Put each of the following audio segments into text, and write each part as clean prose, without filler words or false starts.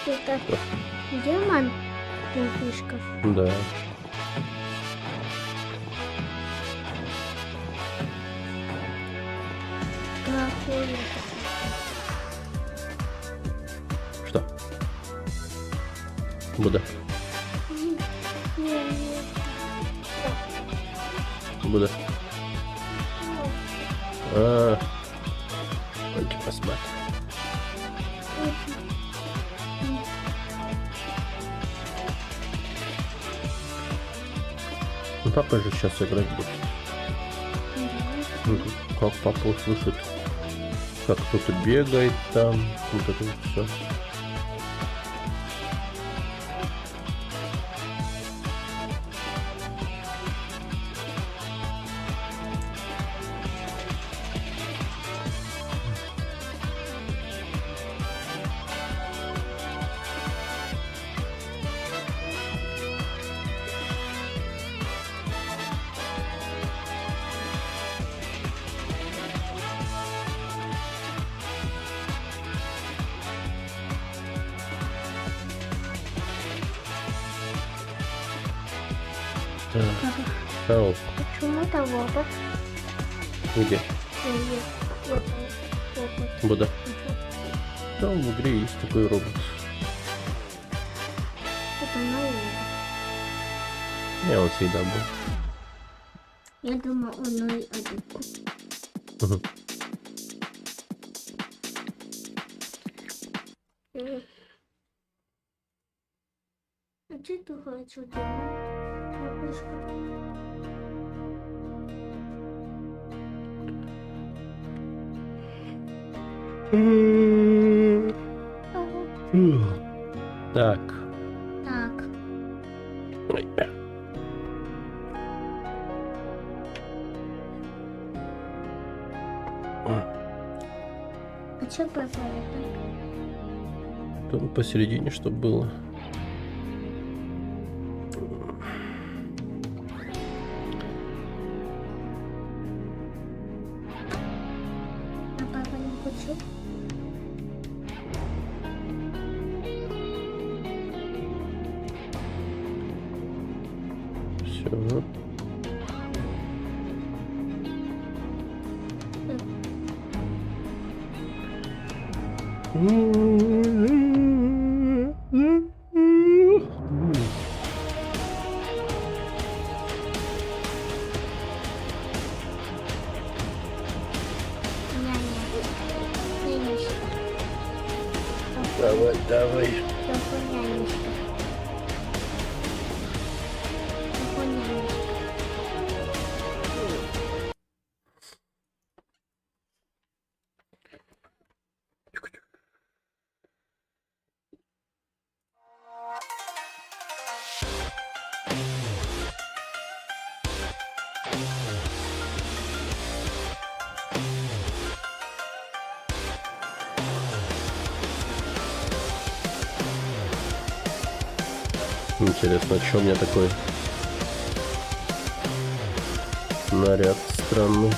Это демон пушка. Да. Какой? Что? Будда. Будда. Пойди посмотрим. Ну, папа же сейчас играть будет. Как папа услышит, как кто-то бегает там, вот это вот все. Ау, Почему того? где? Вот. Будда. Там в игре есть такой робот. Это новый. Я вот всегда был. Я думаю, он новый один. Мгм. А что ты хочешь делать? Так. Так. Ой. А что попало? Там посередине, чтобы было. А папа не хочет? Все. Нянечка. Давай, давай. Какой нянечка? Какой нянечка? Интересно, что у меня такой наряд странный.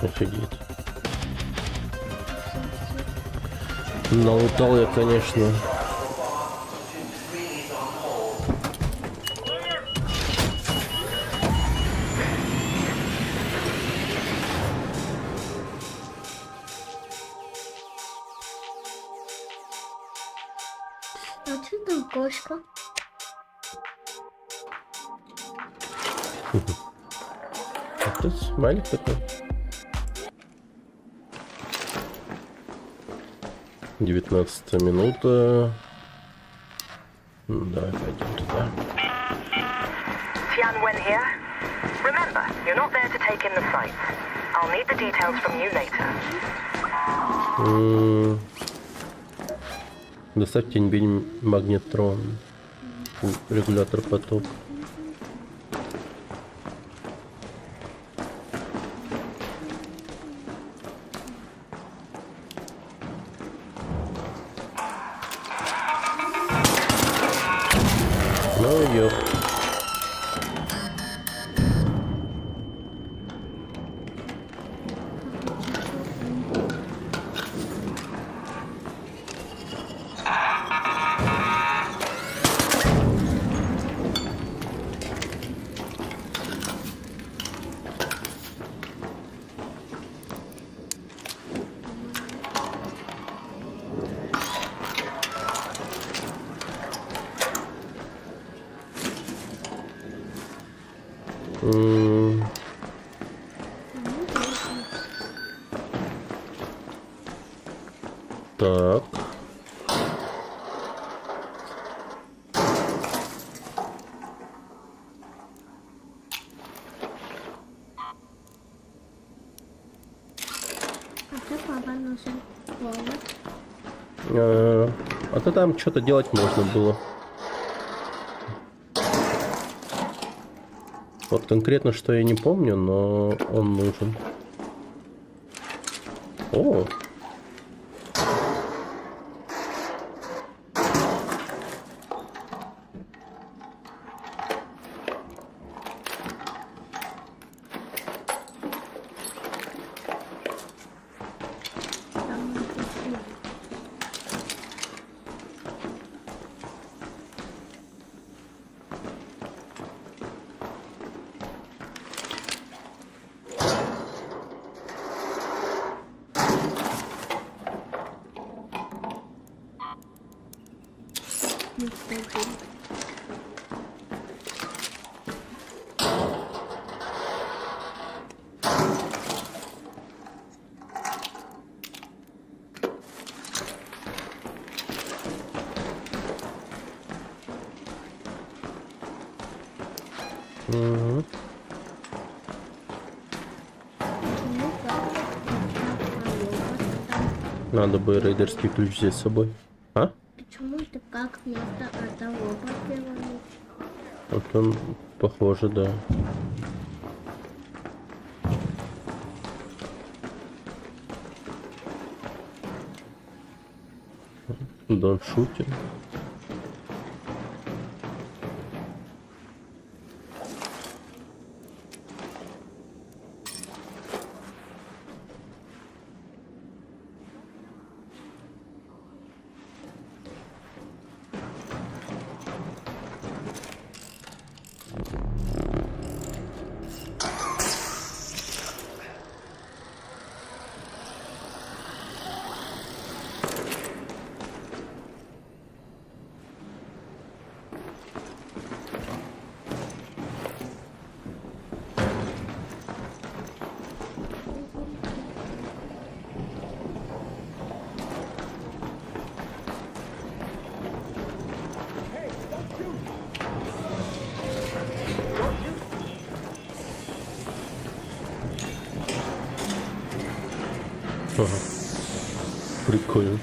Офигеть. Налутал я, конечно. А что там кошка? Это смайлик такой. 19 минута. Давай пойдем туда. Tianwen here. Remember, you're not there to take in the sights. I'll need the details from you later. Доставь тень магнетрон. Регулятор поток. Ну, ёп. Так. А что папа нужен повод? А то там что-то делать можно было. Вот конкретно что я не помню, но он нужен. О! Там написано. Ну, что же. Мгм. Ну, как? Надо бы рейдерский ключ взять с собой. А? Почему ты как вместо одного попиваешь? Вот он похоже, да. Дон шутер. Ага. Прикольно.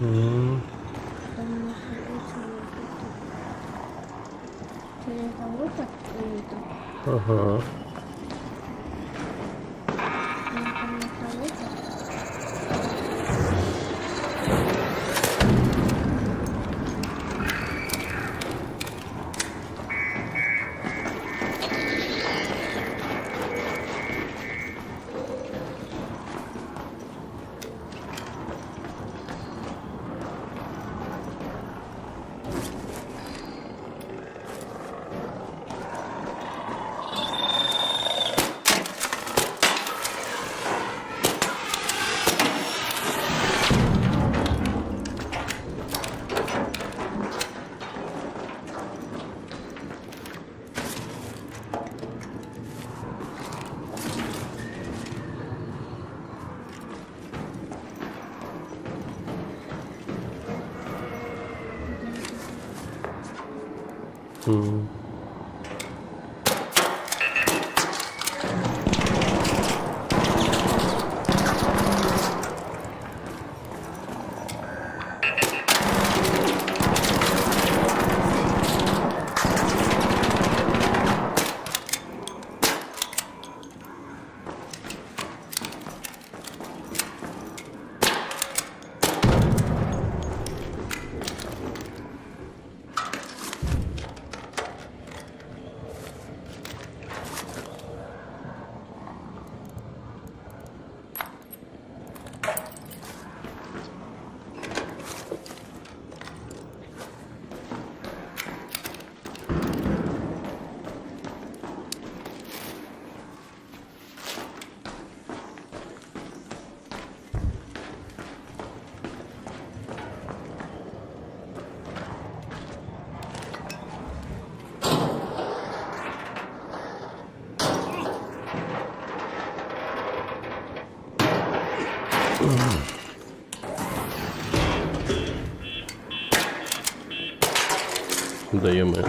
М, Потому что очень через выход выйду. Ага. Я там на выход. М. Да е-мое.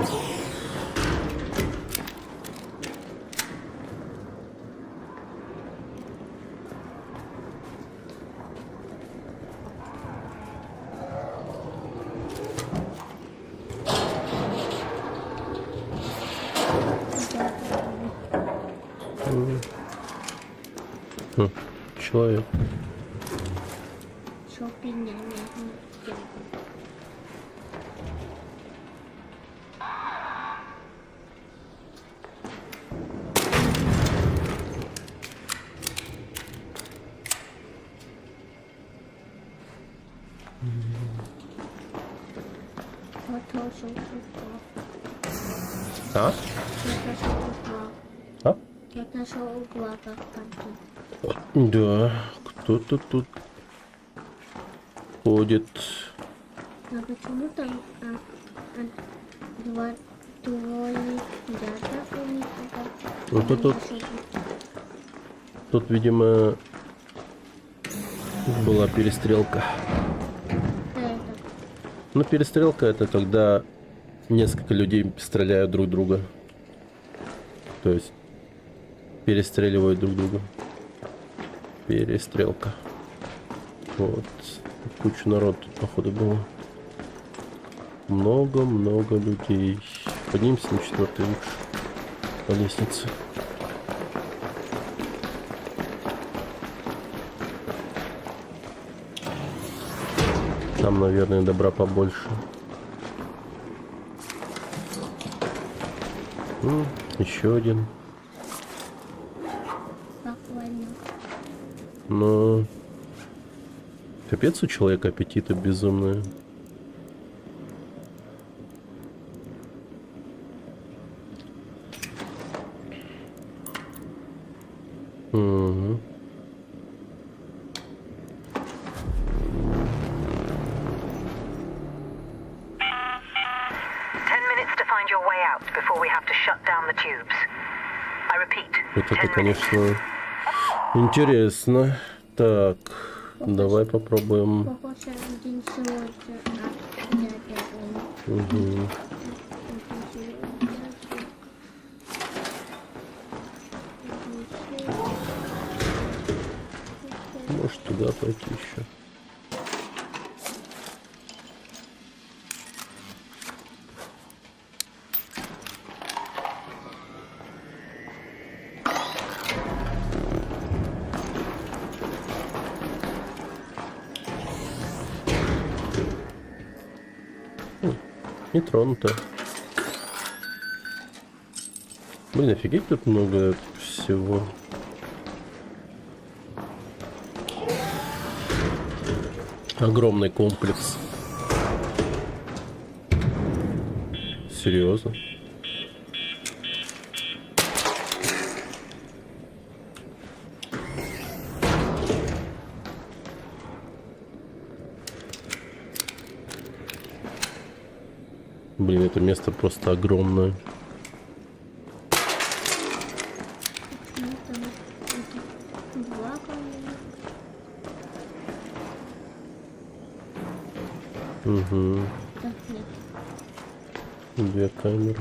Хм, Человек. Шопинг не делаю. Вот тоже упал. А? Я даже упал. А? Я даже угла как пойду. Да, кто-то тут ходит. А почему там двое ребята у них? Вот тут, видимо, была перестрелка. Это. Ну, перестрелка это когда несколько людей стреляют друг друга. То есть перестреливают друг друга. Перестрелка. Вот. Куча народ тут, походу, было. Много-много людей. Поднимемся на 4-й лучше. По лестнице. Там, наверное, добра побольше. Еще один. Спокойно. Но капец, у человека аппетиты безумные. Угу. Вот это, конечно, интересно. Так, давай попробуем. Похоже, один сегодня. Дядя был. Угу. Может туда пойти еще. Не тронуто. Блин, офигеть, тут много всего. Огромный комплекс. Серьезно? Блин, это место просто огромное. Ну, там это два камня. Угу. Так, нет. 2 камеры.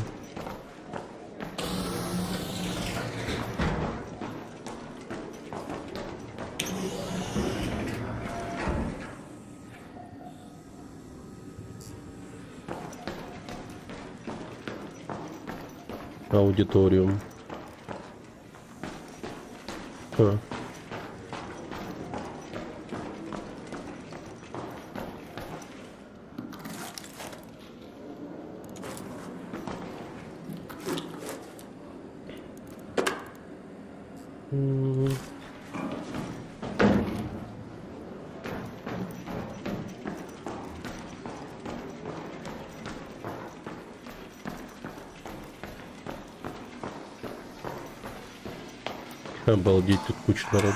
Аудиториум. А. М. Обалдеть, тут куча народу.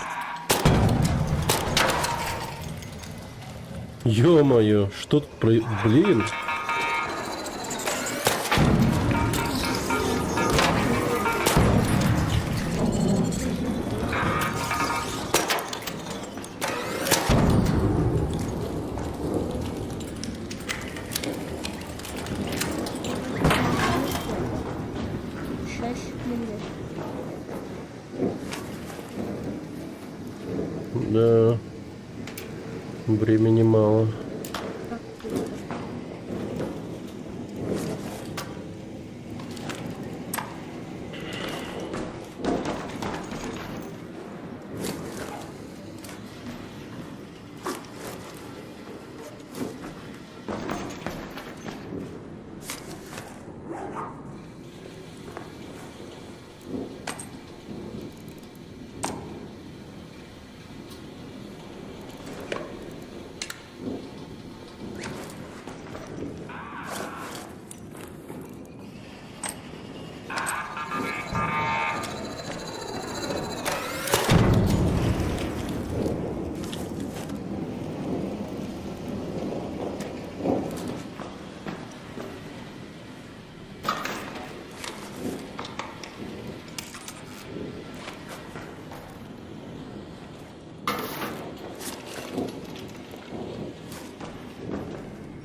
Ё-моё, что тут про... Блин. Шесть минут. Да. Времени мало. Как круто.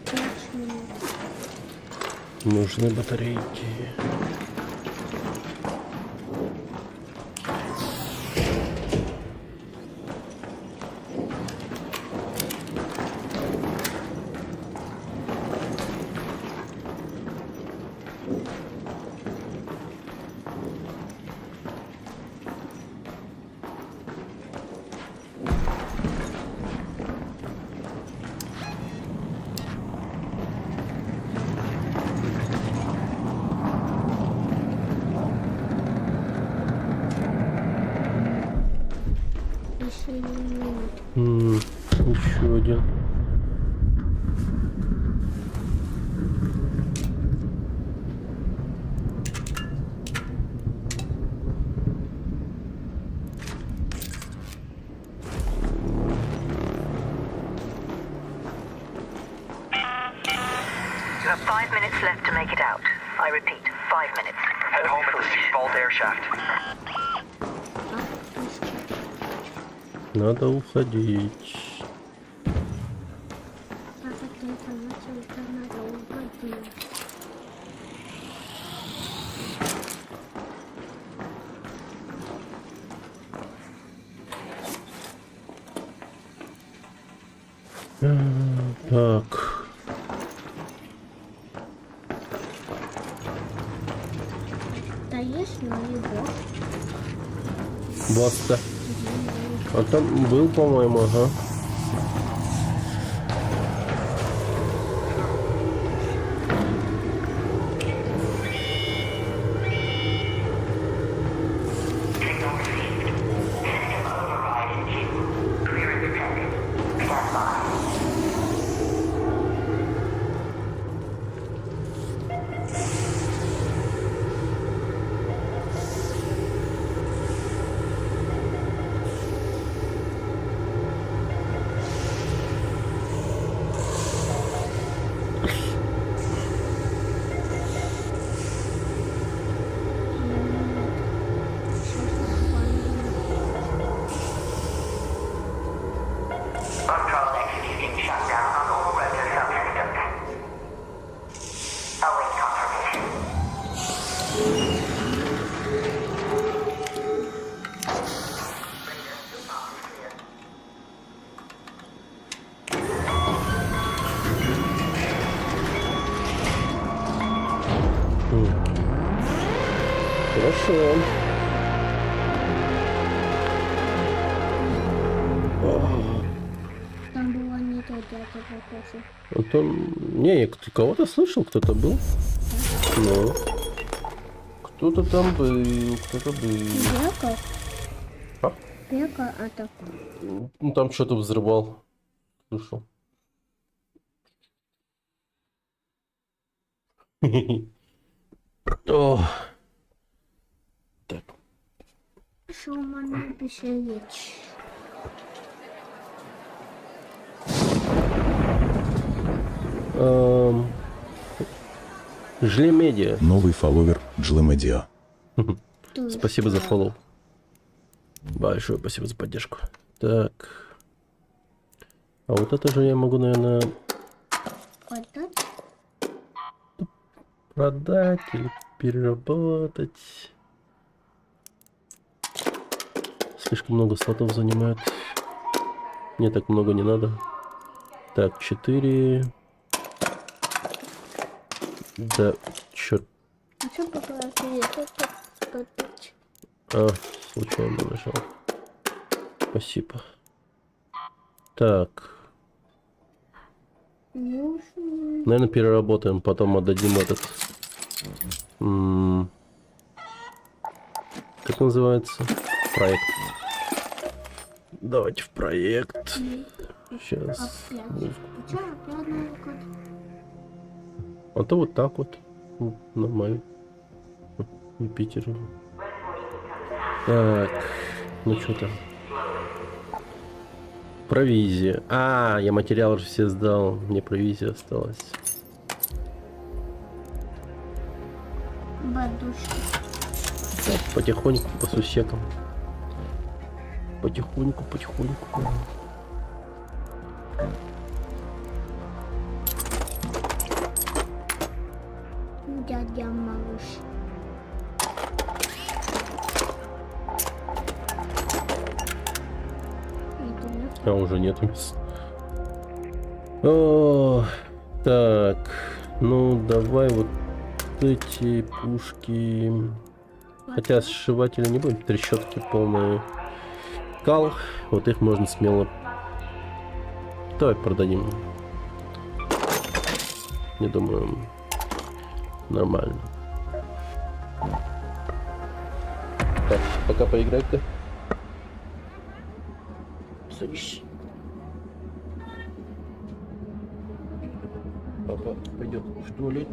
Пять минут. Нужны батарейки. Еще минут. Еще один. You have 5 minutes left to make it out. I repeat, 5 minutes. Head home at the Seabolt air shaft. Надо уходить. Так, это информация, это надо уходить. Так. Да есть, но не бог. Босс-то. А там был, по-моему, ага. Хорошо. Там было не то, я похоже. Вот он... Не, я кого-то слышал, кто-то был. Ну. Кто-то там был, кто-то был. Белка? А? Белка, а так. Ну, там что-то взрывал. Слышал. О. Так. Що в мене пише річ? Жли медиа. Новый фолловер Dжилемедиа. Спасибо за фоллоу. Большое спасибо за поддержку. Так. А вот это же я могу, наверное, Отдать? продать или переработать. Слишком много слотов занимает. Мне так много не надо. Так, 4. Да, черт. А що показати? Отдать. А, случайно нажал. Спасибо. Так. Наверное, переработаем, потом отдадим этот. Как называется? Проект. Давайте в проект. Сейчас. А то вот так вот. Нормально. Юпитер. Так. Ну что там? Провизия. А, я материалы же все сдал. Мне провизия осталась. Бадушки. Так, потихоньку, по сусекам. Потихоньку, потихоньку. Дядя малыш. А уже нету мест. О, так. Ну, давай вот эти пушки. Хотя сшивателя не будет. Трещотки полные. Кал. Вот их можно смело. Давай продадим. Не думаю. Нормально. Так, пока поиграй-ка. Садись. Папа пойдет в туалет.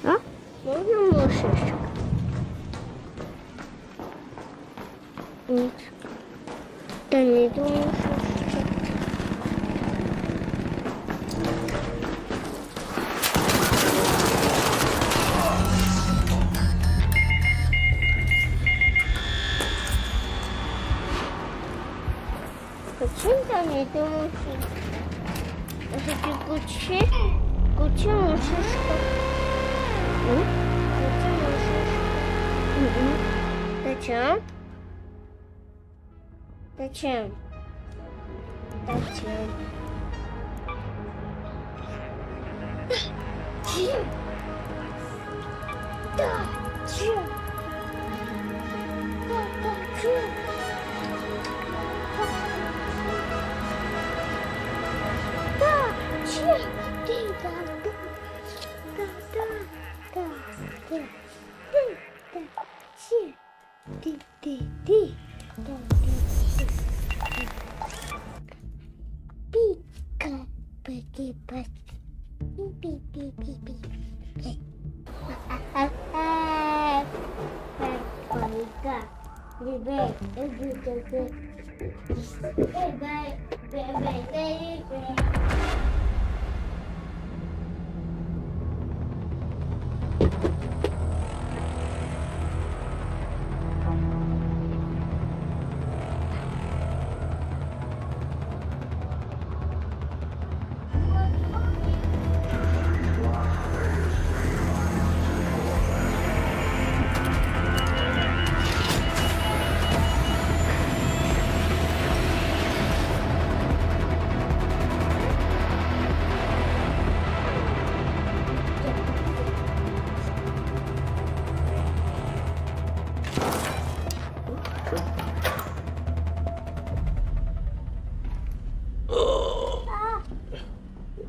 А? Можно мышечку? Нет. Да не думаю, что... Почему там не думаю, что... Это кучи мышечка. Зачем? Зачем? Зачем? Зачем?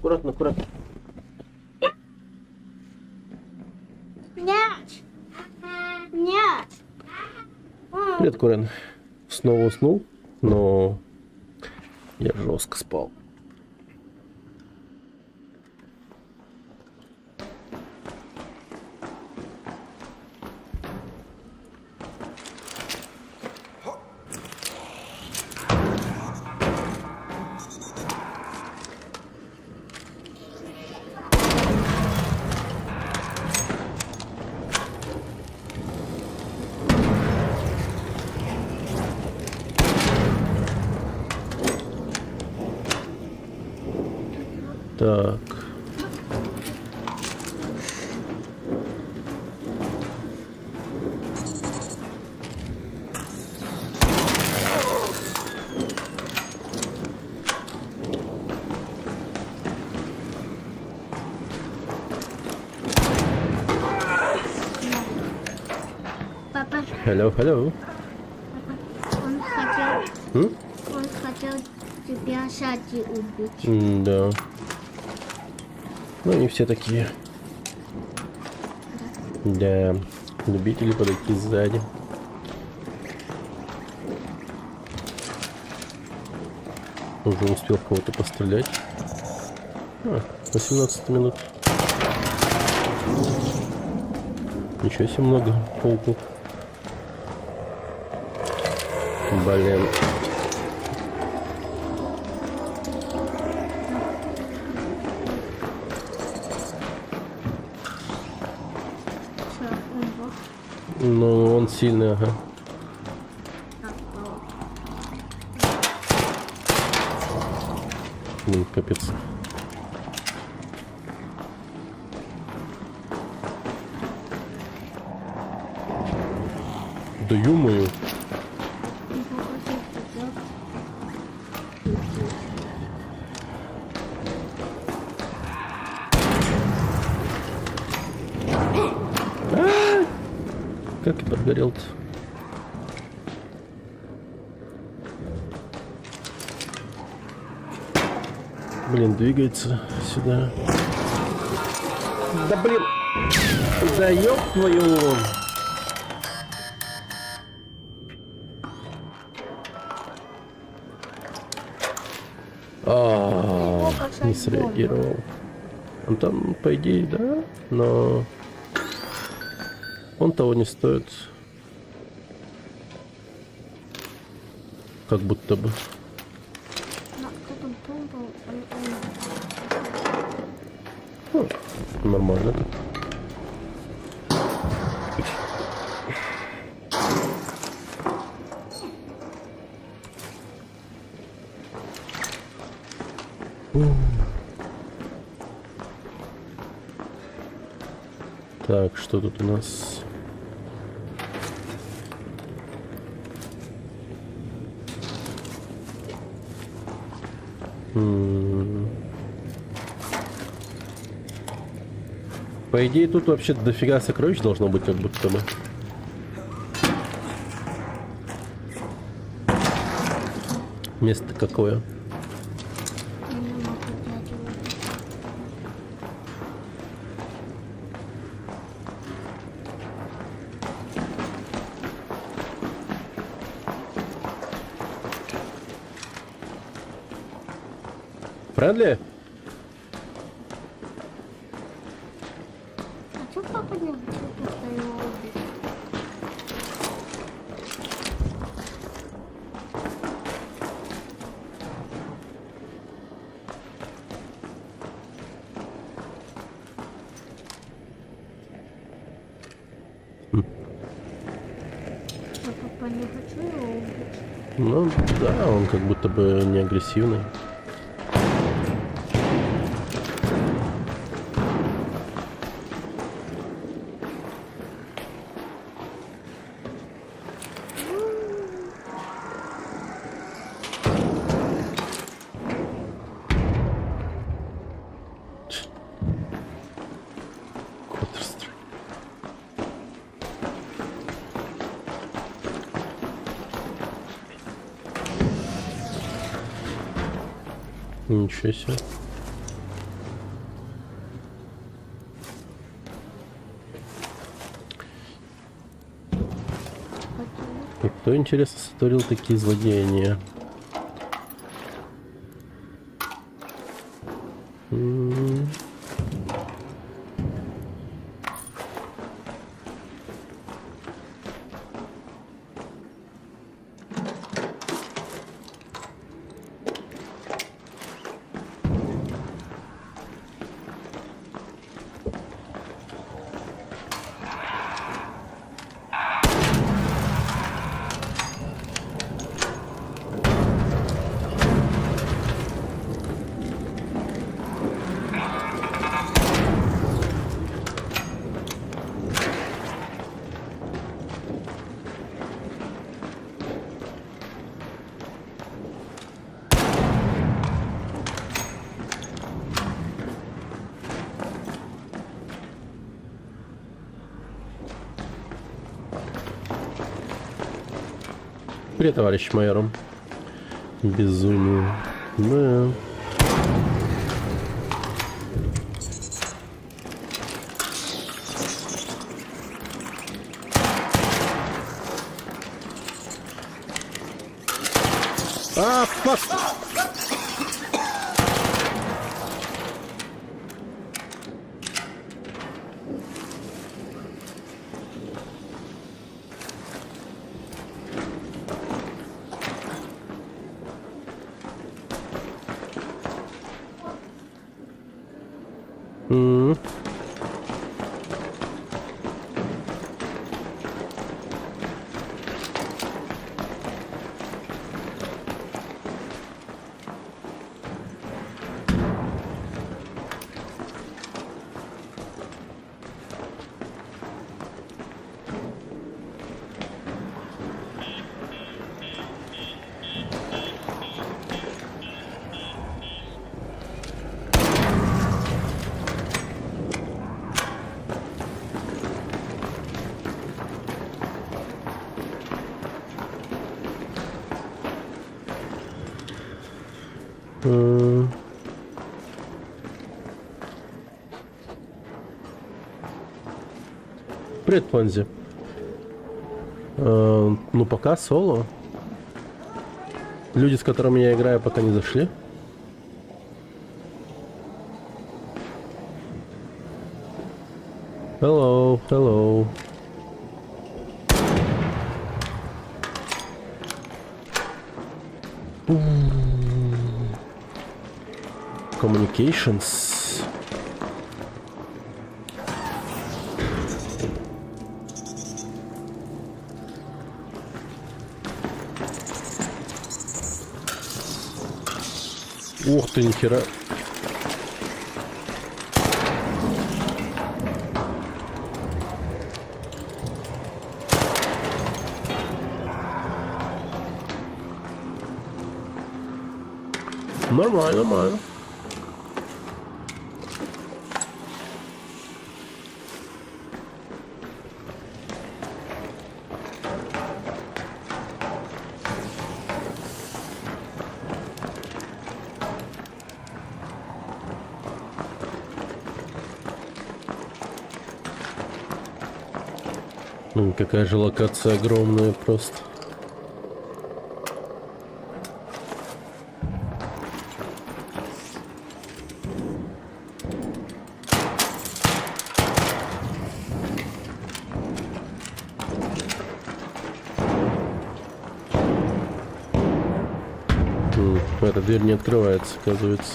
Аккуратно, аккуратно. Нет! Нет! Привет, Курен. Снова уснул, но я жестко спал. Так. Папа, Hello, hello. он хотел тебя сзади убить. Да. Ну, они все такие. Да. Любители подойти сзади. Уже успел кого-то пострелять. 18 минут. Ничего себе много пауков. Блин. Ну, он сильный, ага. Блин, капец. Да ё-моё. Как я подгорел-то? Блин, двигается сюда. Да блин! Да ёб твою! Не среагировал. Ну там, по идее, да, но он того не стоит. Как будто бы. На этом помпу Нормально. Так, что тут у нас? По идее, тут вообще дофига сокровищ должно быть, как будто бы. Место какое? я не могу взять его. Френдли? А чё папа не хочет, что его убить? Я папа не хочу его убить. Ну да, он как будто бы не агрессивный. Counter-Strike. Ничего себе. И кто, интересно, сотворил такие злодеяния? Привет, товарищ майор. Безумие. Да. А, фак! Привет, Понзи. Ну, пока соло. Люди, с которыми я играю, пока не зашли. Hello, hello. Communications. Ух ты, нихера. Нормально, нормально. Какая же локация огромная просто. Эта дверь не открывается, оказывается.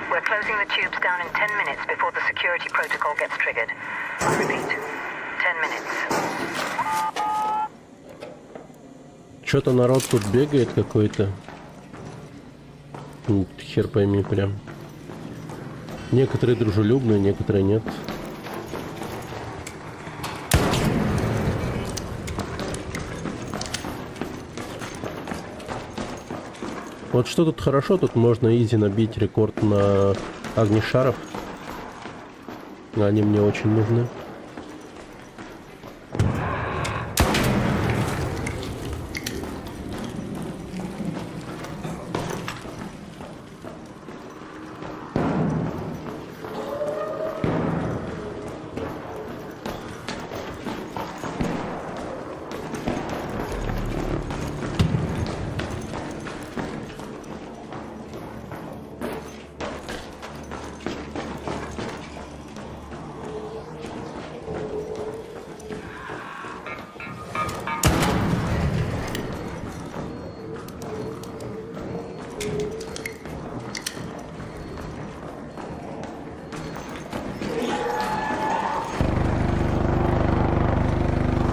We're closing the tubes down in 10 minutes before the security protocol gets triggered. I repeat, 10 minutes. Что-то народ тут бегает какой-то. Хер пойми прям. Некоторые дружелюбные, некоторые нет. Вот что тут хорошо, тут можно изи набить рекорд на огнешаров. Они мне очень нужны.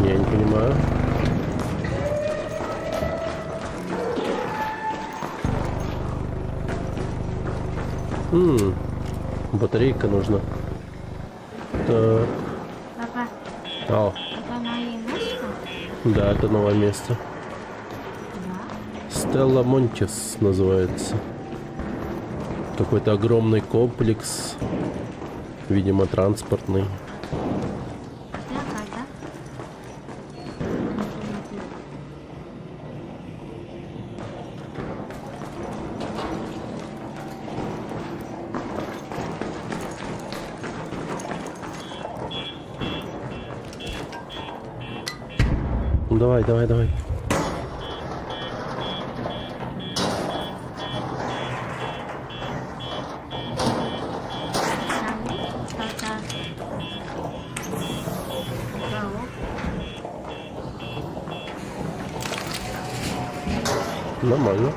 Я не понимаю. Батарейка нужна. Так. Папа, О, это новое место? да, это новое место. Да. Стелла Монтис называется. Какой-то огромный комплекс. Видимо, транспортный. Да, да. Ну, давай, давай, давай. Нормально.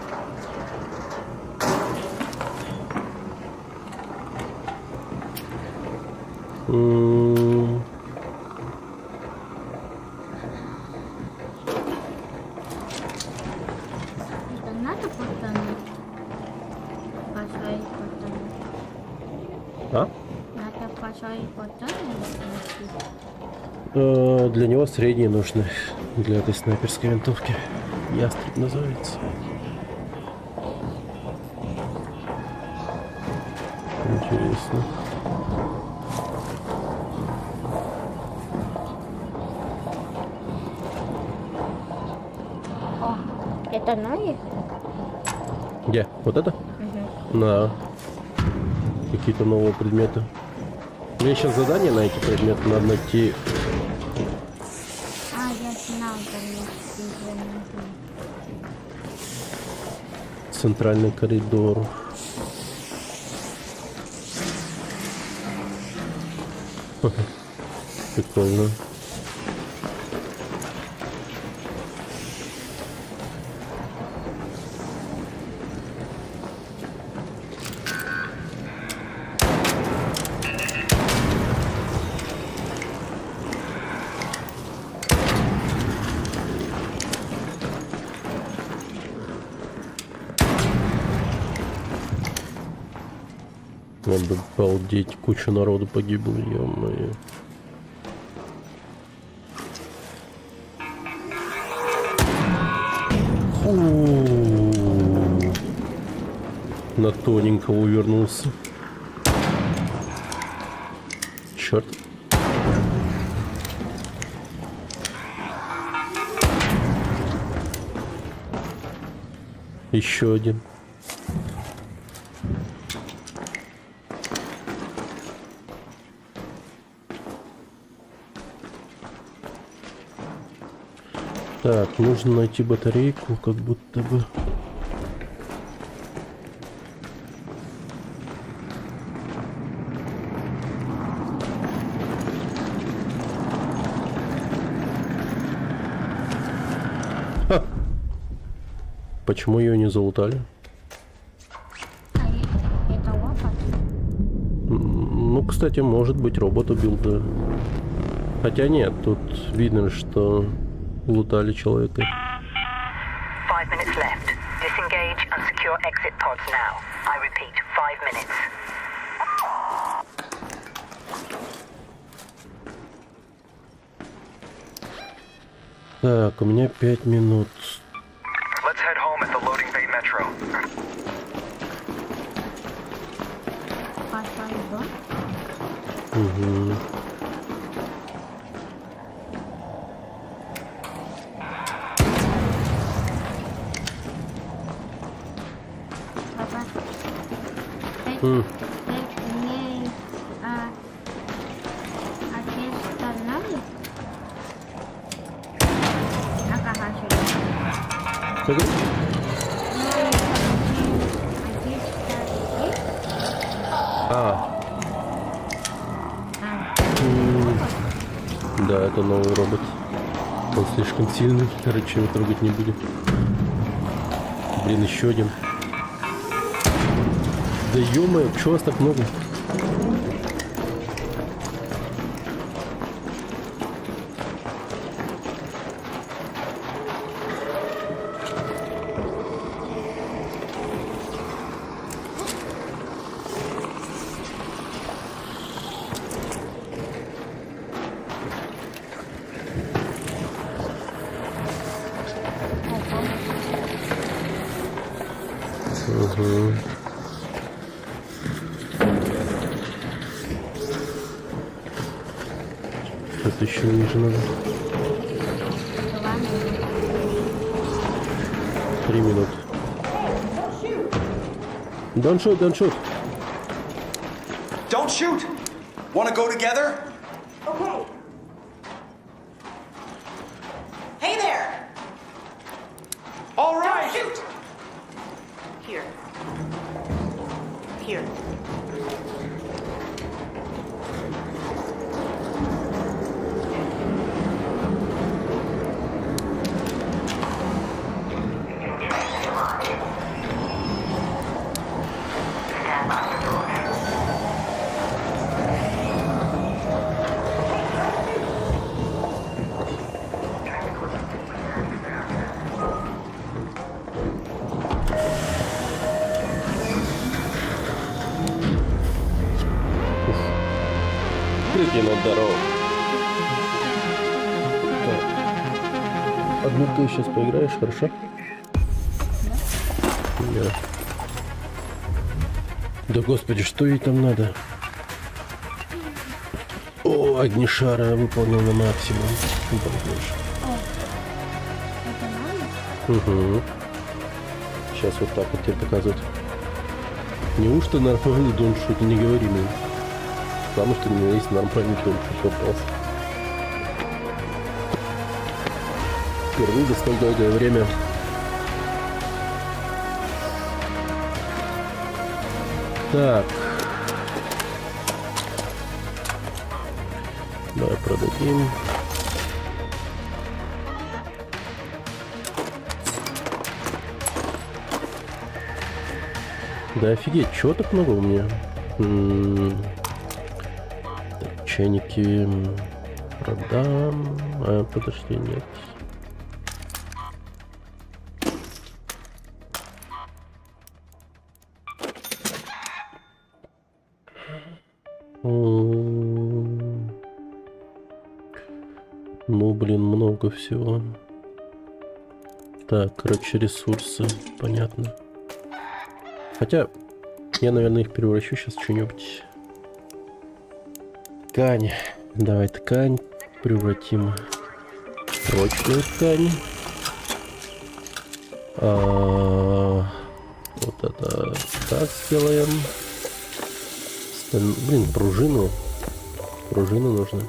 Это надо потонуть? Пошли потонуть. А? Надо пошли потонуть? Для него средние нужны. Для этой снайперской винтовки. Ястреб называется. Интересно. О, Это ноги? Где? Вот это? Да. Какие-то новые предметы. У меня сейчас задание на эти предметы. Надо найти... А, я знал, там есть инженер. Центральный коридор. Прикольно. Надо обалдеть, куча народу погибло, ё-моё. У-у-у. На тоненького увернулся. Черт. Еще один. Так, нужно найти батарейку, как будто бы. Ха! Почему ее не залутали? Это лопат? Ну, кстати, может быть, робот убил, да. Хотя нет, тут видно, что лутали человека. 5 minutes left. Disengage and secure exit pods now. I repeat, 5 minutes. Так, у меня 5 минут. Let's head home at the loading bay metro. Пошла Угу. Папа. М. Мне отец нами? А как Как? А. Да, это новый робот. Он слишком сильный, короче, его трогать не будем. Блин, еще один. Да ё-моё, чего вас так много? Угу. Это еще ниже надо. 3 минуты. Don't shoot, don't shoot. Don't shoot! Want to go together? Okay. Hey there! All right! Shoot! Here. Here. Прикинь, здорово. Так. Одну ты сейчас поиграешь, хорошо? Да. Да господи, что ей там надо? О, огнешара выполнил на максимум. Это надо? Угу. сейчас вот так вот тебе показывать. Неужто нормальный дом, что ты не говори мне? Потому что у меня есть нормальный дом, что попался. Впервые за столь долгое время. Так. Давай продадим. Да офигеть, чего так много у меня? Так, чайники продам. А, подожди, нет. Ну, блин, много всего. Так, короче, ресурсы, понятно. Хотя, я, наверное, их превращу сейчас в что-нибудь. Ткань. Давай ткань превратим в прочную ткань. Вот это так сделаем. Блин, пружину. Пружины нужны.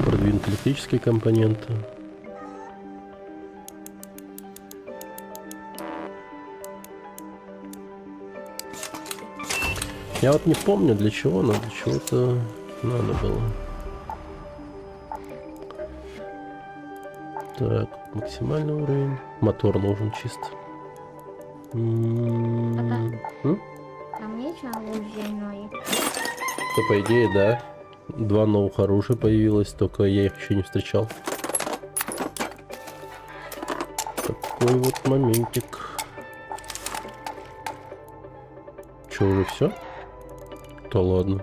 Продвинуть электрические компоненты. Я вот не помню для чего, но для чего-то надо было. Так, максимальный уровень. Мотор нужен чисто. Там есть оружие? То по идее, да. 2 новых оружия появилось, только я их еще не встречал. Такой вот моментик. Че, уже все? Да ладно.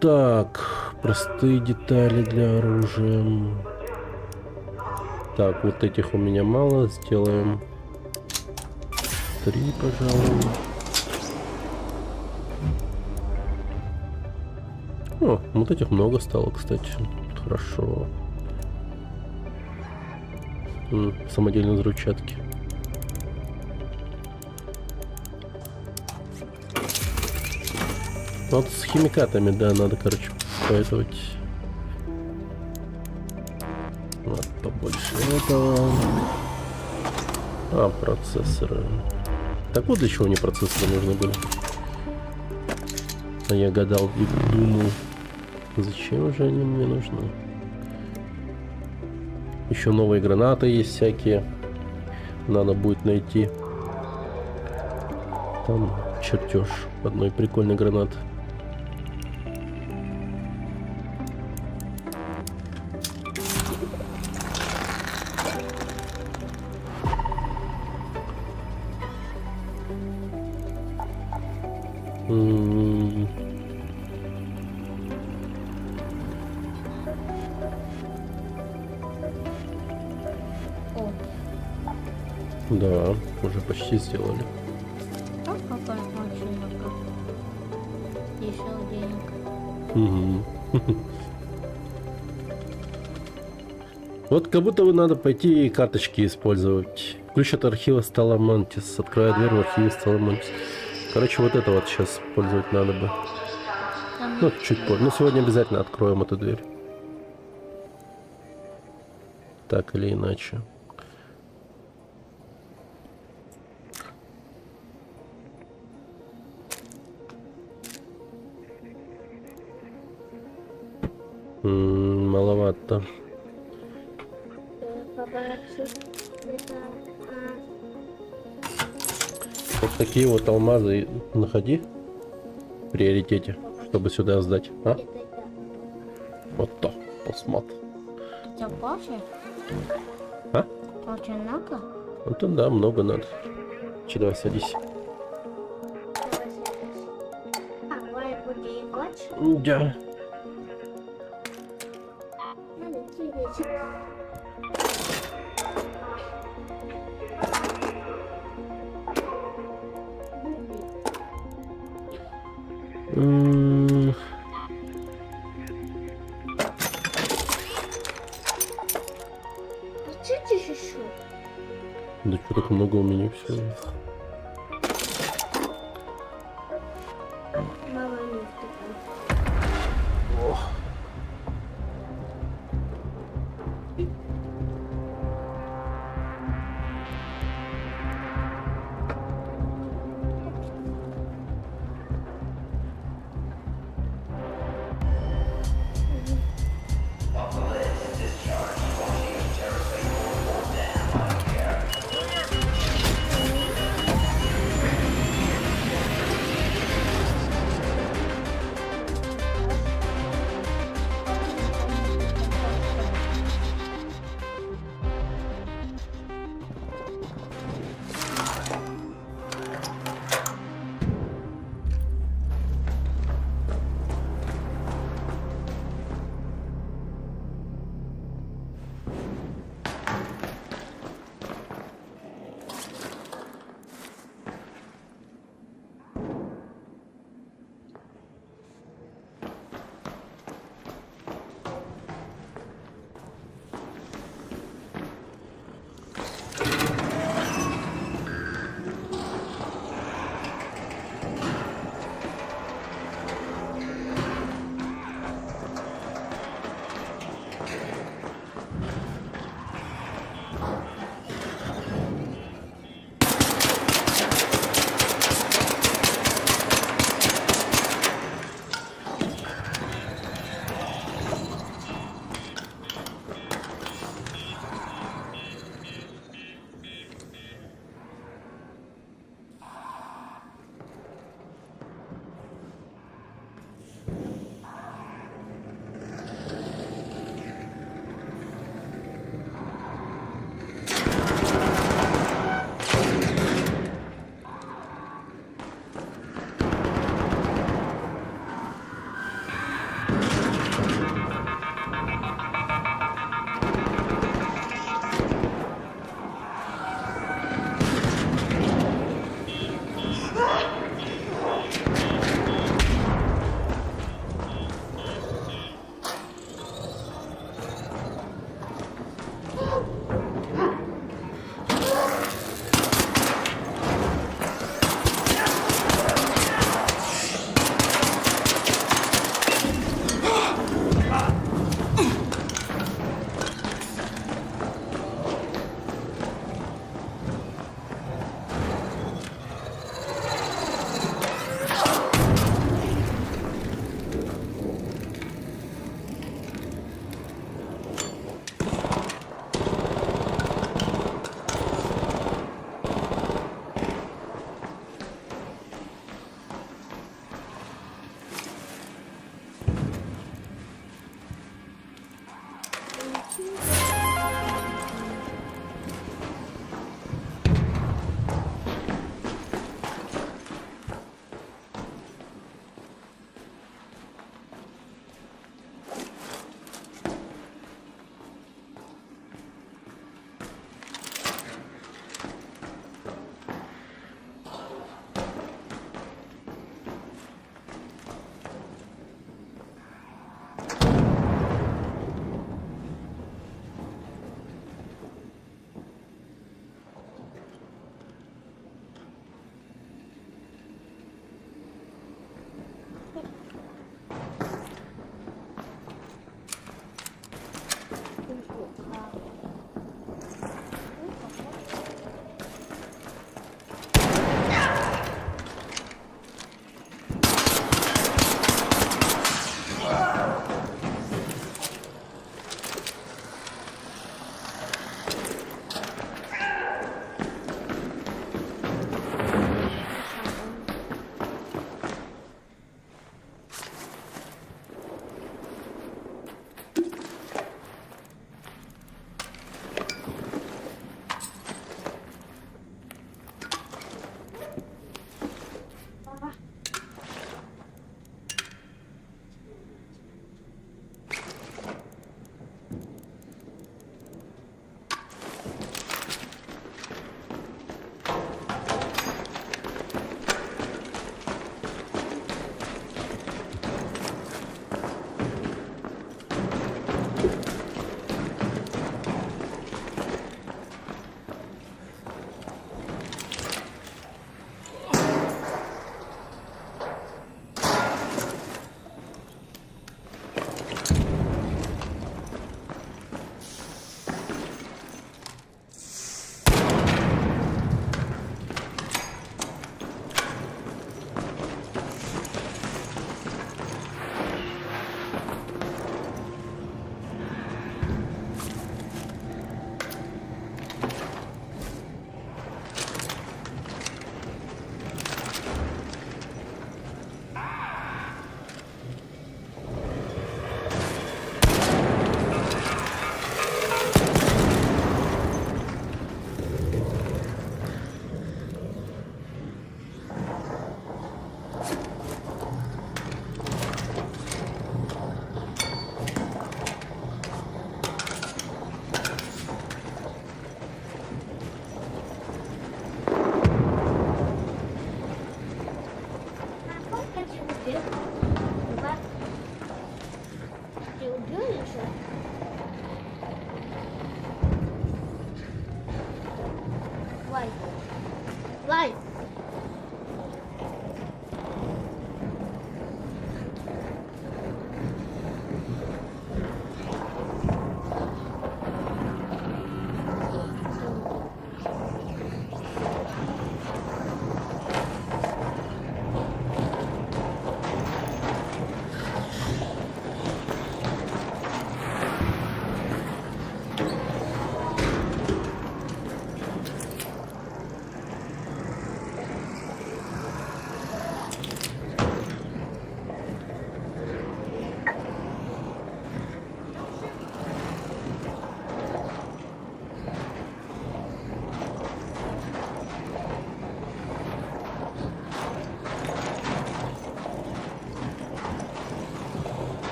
Так, простые детали для оружия. Так, вот этих у меня мало. Сделаем 3, пожалуй. О, вот этих много стало, кстати. Хорошо. Самодельные взрывчатки. Вот с химикатами, да, надо, короче, поэтовать. Вот, побольше этого. А, процессоры. Так вот для чего мне процессоры нужны были. А я гадал и думал, зачем же они мне нужны. Еще новые гранаты есть всякие. Надо будет найти. Там чертеж одной прикольной гранаты. Да, уже почти сделали. А какая машина? Еще денег. Угу. Вот как будто бы надо пойти и карточки использовать. Ключ от архива стола Мантис. Открываю дверь в архиве стола Мантис. Короче, вот это вот сейчас использовать надо бы. Ну, чуть позже. Но сегодня обязательно откроем эту дверь. Так или иначе. Маловато. Вот такие вот алмазы находи в приоритете, чтобы сюда сдать. А? Вот то, посмотр. Что, Паша? А? Паша много? Вот тут, да, много надо. Че, давай садись. А, вы будете играть? Да. как много у меня всего. Мама не стакан. Убил? Давай. Ты убил еще? Лай. Лай.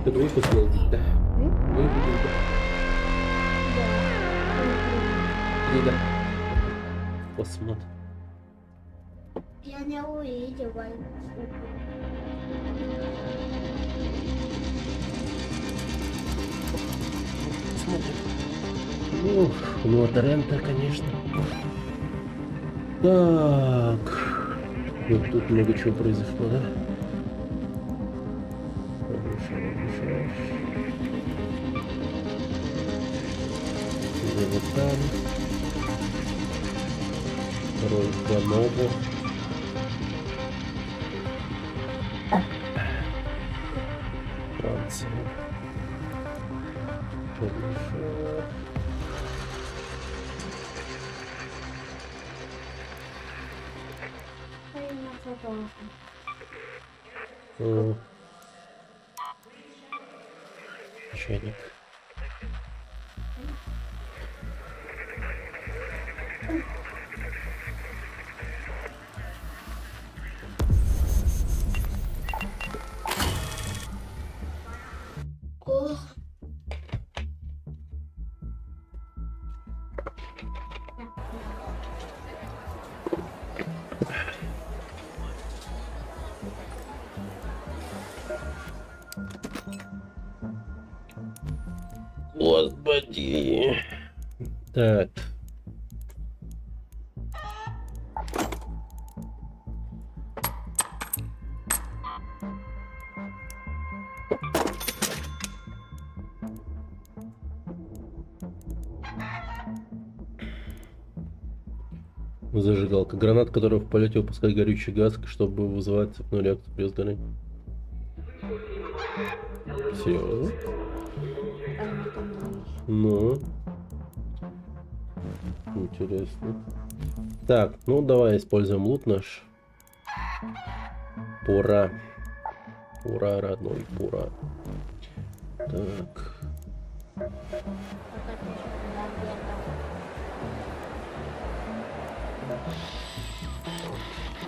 Ты выпустил, да? Выпустил, да? Да. Посмотрим. Я не увидел. Ух, ну от рента, конечно. Так. Вот тут много чего произошло, да? Завитан. Второй Ганову. Франция. Польша. Чайник. Господи. Так. Зажигалка. Гранат, которая в полете выпускает горючий газ, чтобы вызывать цепную реакцию при сгорании. Серьезно? Ну. Интересно. Так, ну давай используем лут наш. Пора. Ура, родной, пора. Так.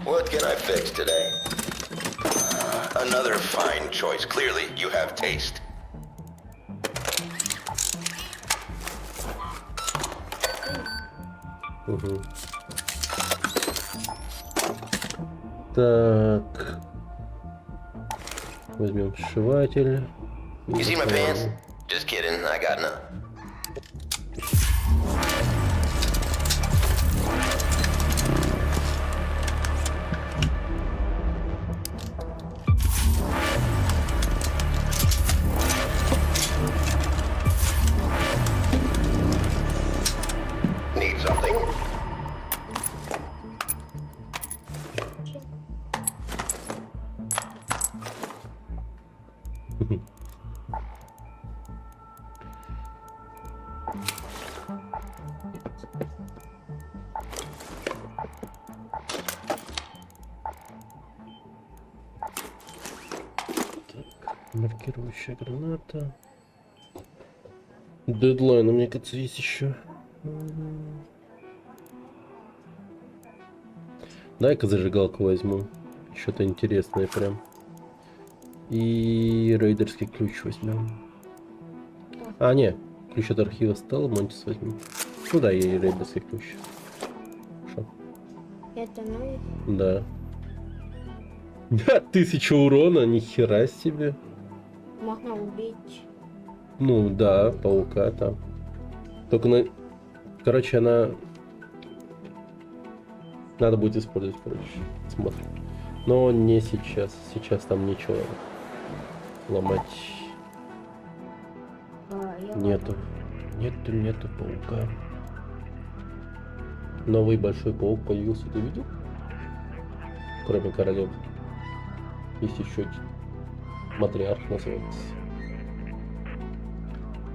What can I fix today? Another fine choice. Clearly, you have taste. Угу. Так. Возьмем сшиватель. You see my pants? Just kidding. I got none. Need something? Маркирующая граната. Дедлайн, мне кажется, есть еще. Дай-ка зажигалку возьму. Что-то интересное прям. И рейдерский ключ возьмем. А, не. Ключ от архива стал, Монтис возьму. Ну да, и рейдерский ключ. Шо? Это новый. Да. 1000 урона, нихера себе. Можно убить. Ну да, паука там. Только на... Короче, она... Надо будет использовать, короче. Смотрим. Но не сейчас. Сейчас там ничего ломать нету. Нету паука. Новый большой паук появился, ты видел? Кроме королев. Есть еще один. Матриарх называется.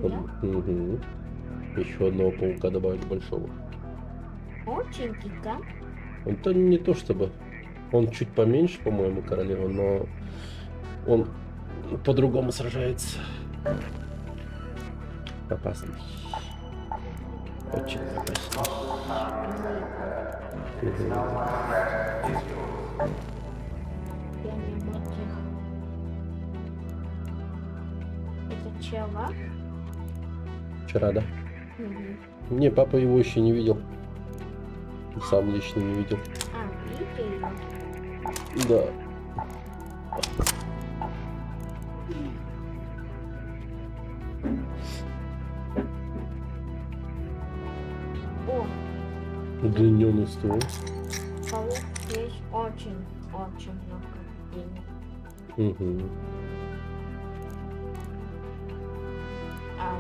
Угу. Еще одного паука добавили большого. Очень гигант. Это не то чтобы. Он чуть поменьше, по-моему, королева, но он по-другому сражается. Опасный. Очень опасный. Я не могу. Это чела? Вчера, да? Не, папа его еще не видел. Сам лично не видел. А, видели? Да. О, Удлиненный ствол. паук есть очень много денег. Угу. А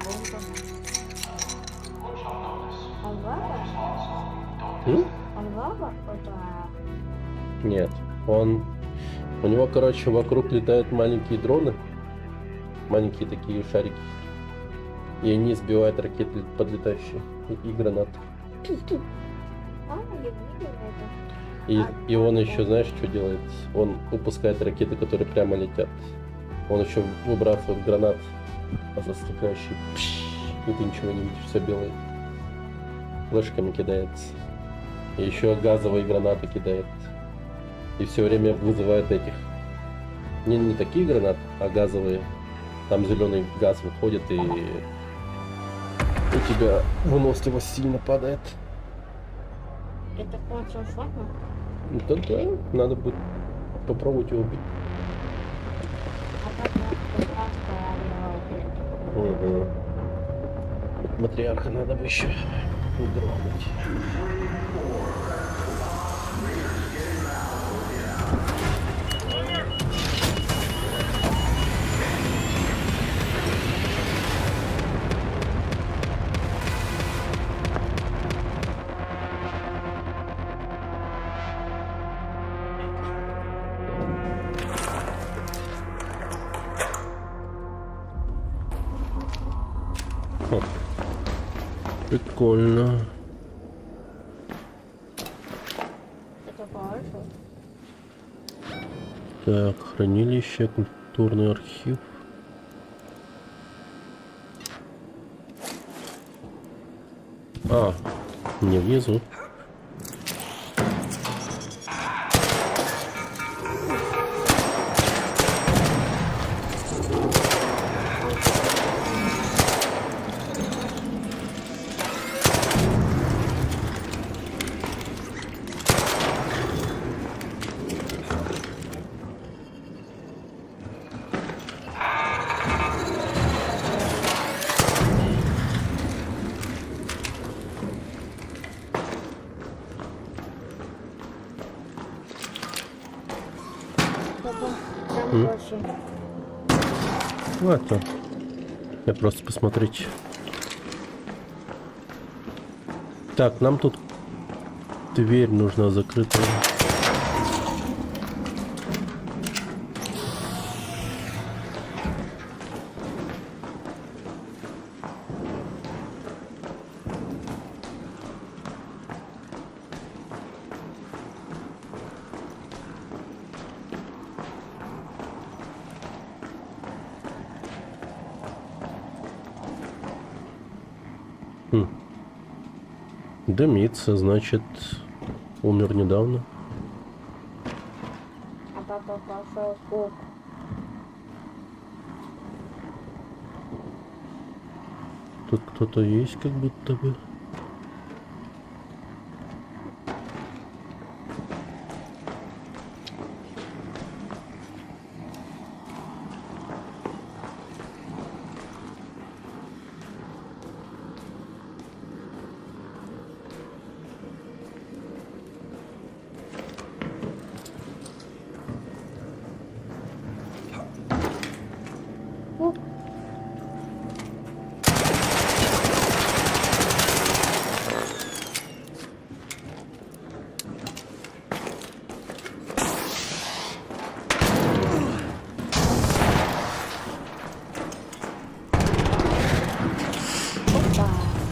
бомба. Он лава? Он лава? Это... Нет, он... У него, короче, вокруг летают маленькие дроны. Маленькие такие шарики. И они сбивают ракеты подлетающие. И гранаты. А, я видела это. И он еще, знаешь, что делает? Он выпускает ракеты, которые прямо летят. Он еще выбрасывает гранат, застрекающий. И ты ничего не видишь, все белое. Флешками кидается. И еще газовые гранаты кидает. И все время вызывает этих. Не такие гранаты, а газовые. Там зеленый газ выходит и у тебя выносливость сильно падает. Это очень сложно. Да, да, надо будет попробовать его убить. А как Угу. Матриарха надо бы еще грохнуть. Прикольно. Это хорошо. Так, хранилище, культурный архив. А, не внизу. Там больше. Ладно. Я просто посмотреть. Так, нам тут дверь нужна закрытая. Дымится, значит, умер недавно. А папа пошел в кухню. Тут кто-то есть, как будто бы.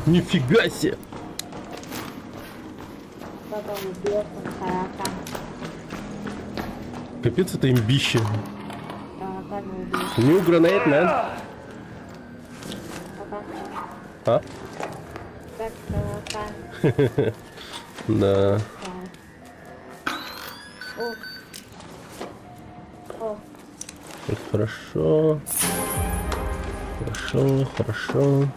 Нифига себе! Папа убил таракан. Капец, это имбище. Таракан убил. New grenade, man. Папа, А? как таракан. Да. О. О. Так, хорошо. Хорошо, хорошо.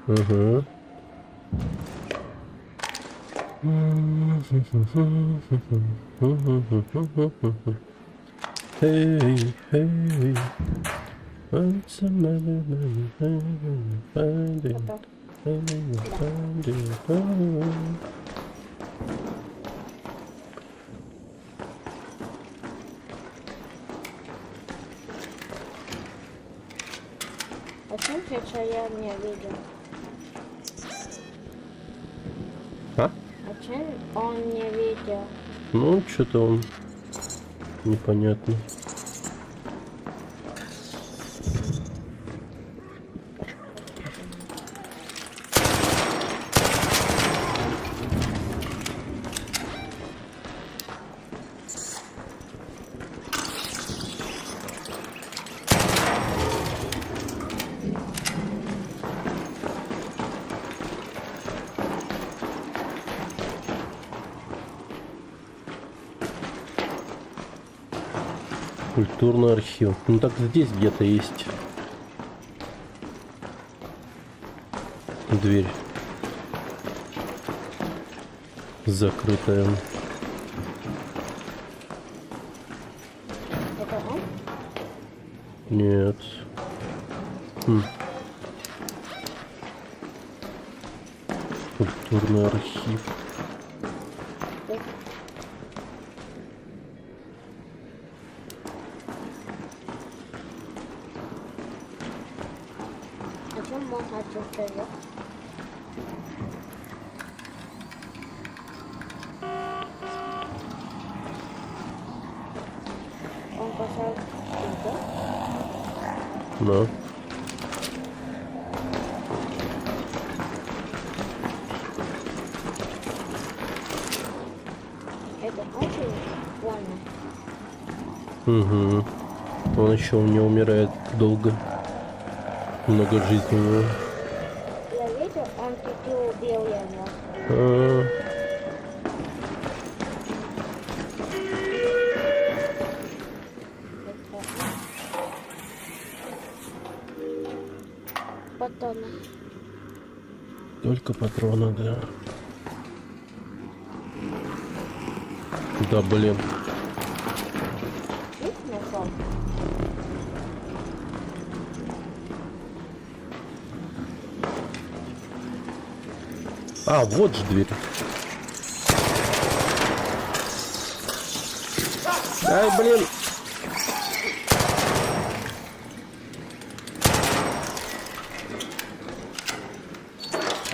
Угу. Hey, hey. Once a man, find it, find it. А чем я не видел? А? А чем он не видел? Ну, что-то он непонятно. Культурный архив. Ну так здесь где-то есть дверь закрытая. Это он? Нет. Культурный архив. А чем можно отсутствовать? Он пошел сюда? Да. Это очень больно. Угу. Он еще не умирает долго. Много жизни у него. Я видел, он таки убил его. А, Потом. только патроны, да. Да, блин. Их нашел. А, вот же дверь. Ай, блин.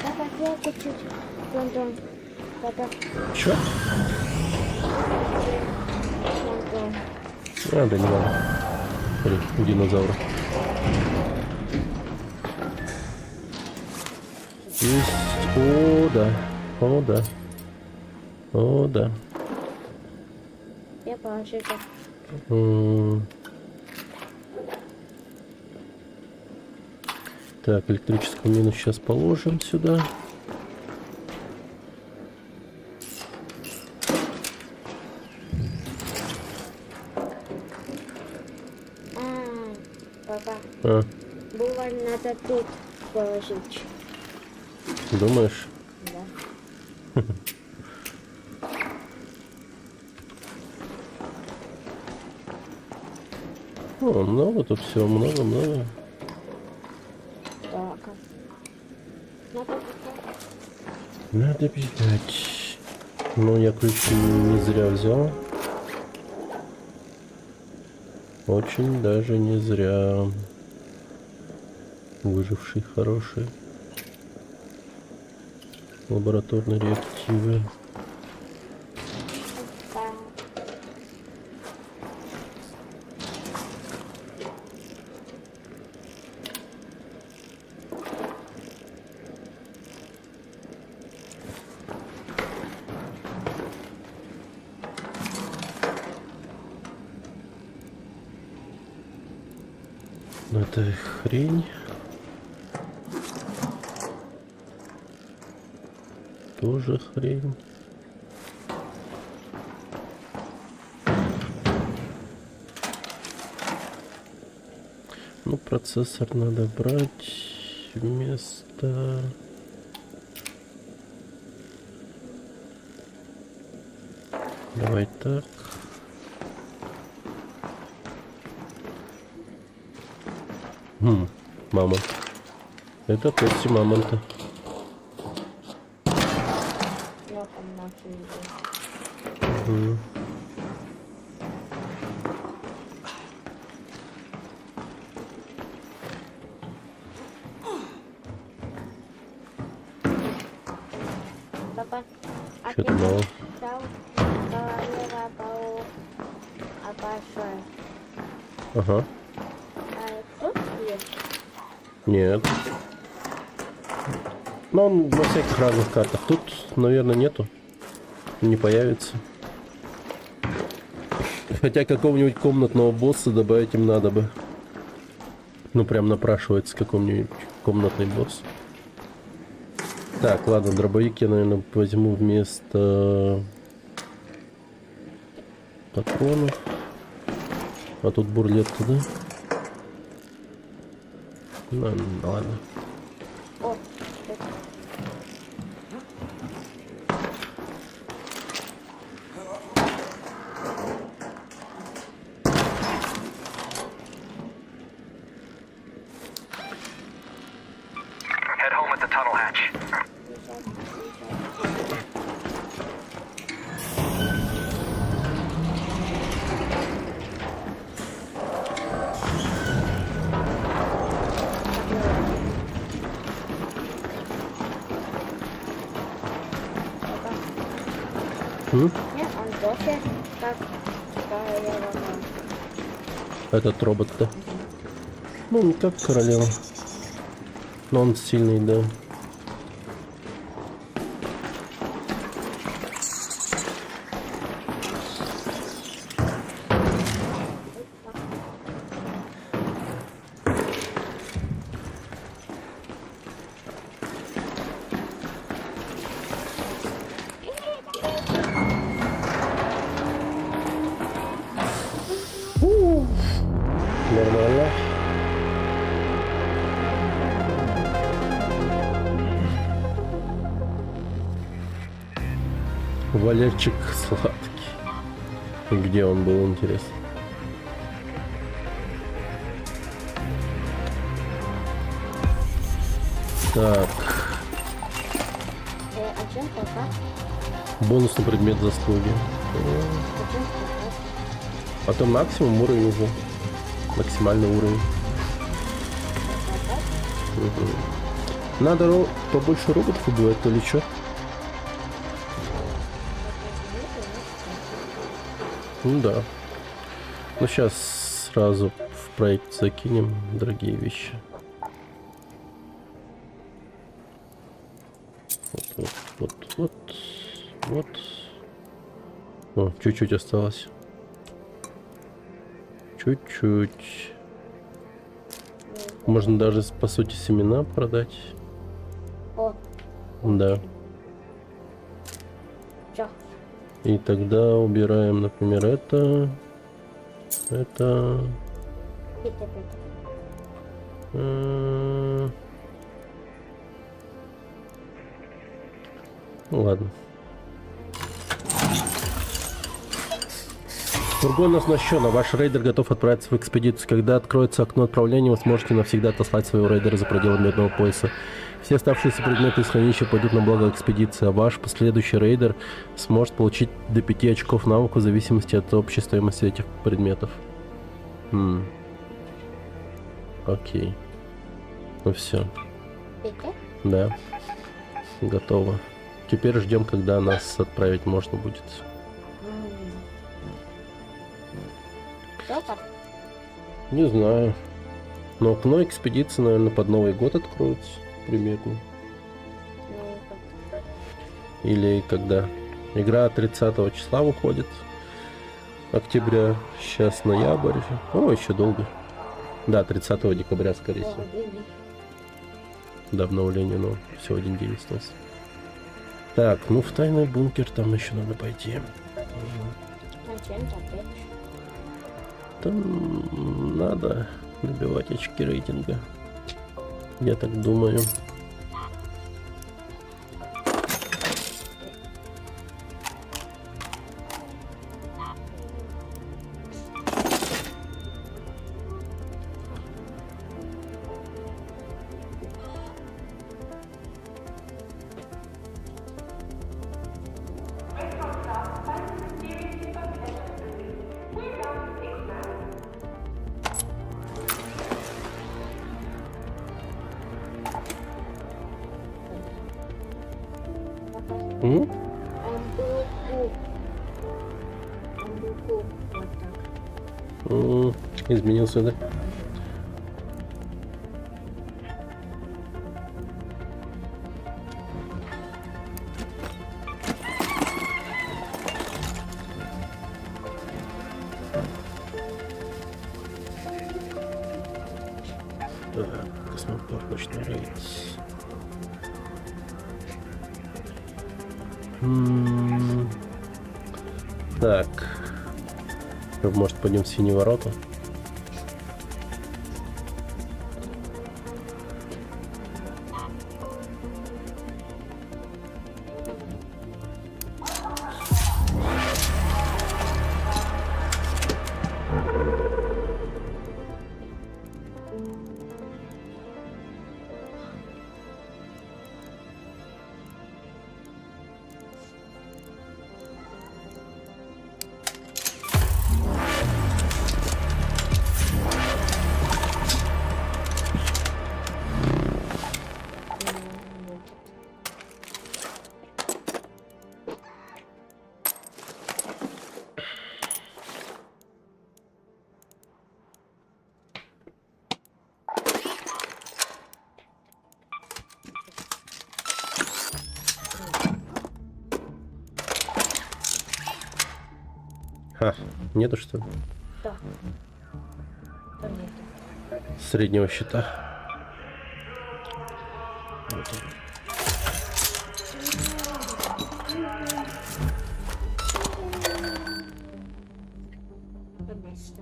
Папа, я чуть-чуть. Вон. Папа, Чё? вон. А, да не надо. Смотри, динозавр. Есть. О, да. О, да. О, да. Я положил. Так, электрическую мину сейчас положим сюда. Папа, А, бувай надо тут положить. думаешь? Да. О, много тут всего, много. Так. Надо бежать. Надо бежать. Ну, я ключи не зря взял. Очень даже не зря. Выживший хороший. Лабораторные реактивы. Так. Ну, это хрень. Тоже хрень. Ну, процессор надо брать вместо... Давай так. Мамонт. Это кости мамонта. Я там нахуй иду. Папа, а Чё-то ты мало. взял королева паук, а большой? Ага. А тут есть? Нет. Но он во всяких разных картах. Тут, наверное, нету. Не появится. Хотя какого-нибудь комнатного босса добавить им надо бы. Ну, прям напрашивается какой-нибудь комнатный босс. Так, ладно, дробовик я, наверное, возьму вместо патронов. А тут бурлетка, да? Ну, ладно. О, это. Head home at the tunnel hatch. Нет, он тоже как королева. Этот робот-то. Ну, не как королева. Но он сильный, да. Нормально. Валерчик сладкий. Где он был, интересно? Так, А чем пока? бонусный предмет заслуги. А чем пока? А то максимум уровень уже. Максимальный уровень. Мгм. Надо побольше роботов убивать, то ли что? Ну да. Ну сейчас сразу в проект закинем дорогие вещи. Вот. О, чуть-чуть осталось. Чуть-чуть. Можно даже, по сути, семена продать. О, Да. чё? И тогда убираем, например, это. Питер. Ну ладно. Фургон оснащен, а ваш рейдер готов отправиться в экспедицию. Когда откроется окно отправления, вы сможете навсегда отослать своего рейдера за пределы Медного пояса. Все оставшиеся предметы из хранилища пойдут на благо экспедиции, а ваш последующий рейдер сможет получить до 5 очков навыка в зависимости от общей стоимости этих предметов. Окей. Ну все. Это? Да. Готово. Теперь ждем, когда нас отправить можно будет. Кто-то? Не знаю. Но окно экспедиции, наверное, под Новый год откроется. Примерно. Или когда? Игра 30 числа выходит. Октября. Сейчас ноябрь. О, еще долго. Да, 30 декабря, скорее всего. До обновления, но всего один день остался. Так, ну в тайный бункер там еще надо пойти. Там надо набивать очки рейтинга. Я так думаю. Изменился, да? Космопорт, ночной рейд. Так. Может, пойдем в синие ворота? Ха, нету что ли? Да. Там нету. Среднего счета.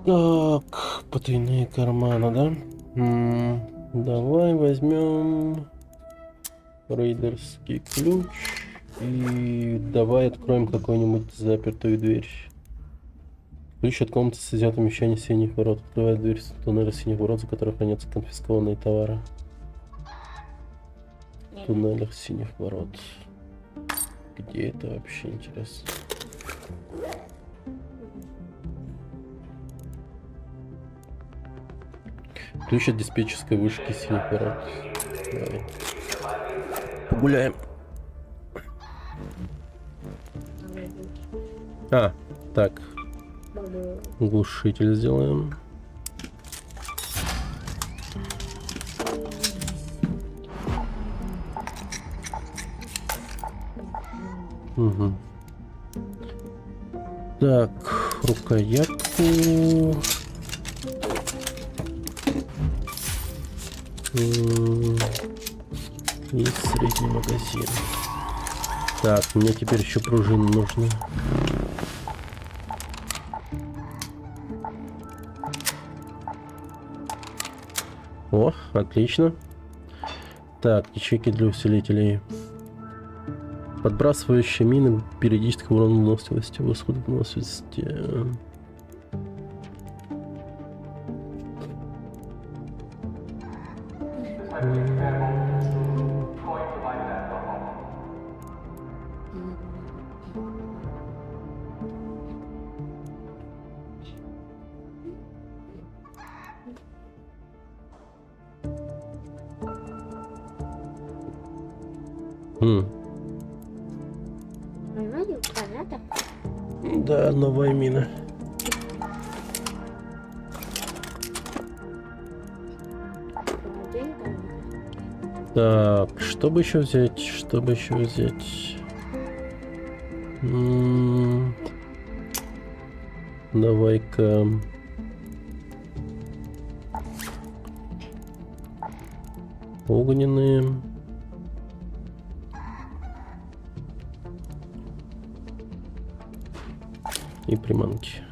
Так, потайные карманы, да? Давай возьмем рейдерский ключ и давай откроем какую-нибудь запертую дверь. Ключ от комнаты с изъятым вещами синих ворот. Открывает дверь в туннель синих ворот, за которой хранятся конфискованные товары. В туннелях синих ворот. Где это вообще, интересно? Ключ от диспетчерской вышки синих ворот. Давай. Погуляем. А, так. Глушитель сделаем. Угу. Так, рукоятку. И средний магазин. Так, мне теперь еще пружины нужны. О, отлично. Так, ячейки для усилителей. Подбрасывающие мины периодически урон выносливости, восход выносливости. Вроде порядок. Да, новая мина. Так, что бы еще взять? Что бы еще взять? Давай-ка. Огненные. И приманки.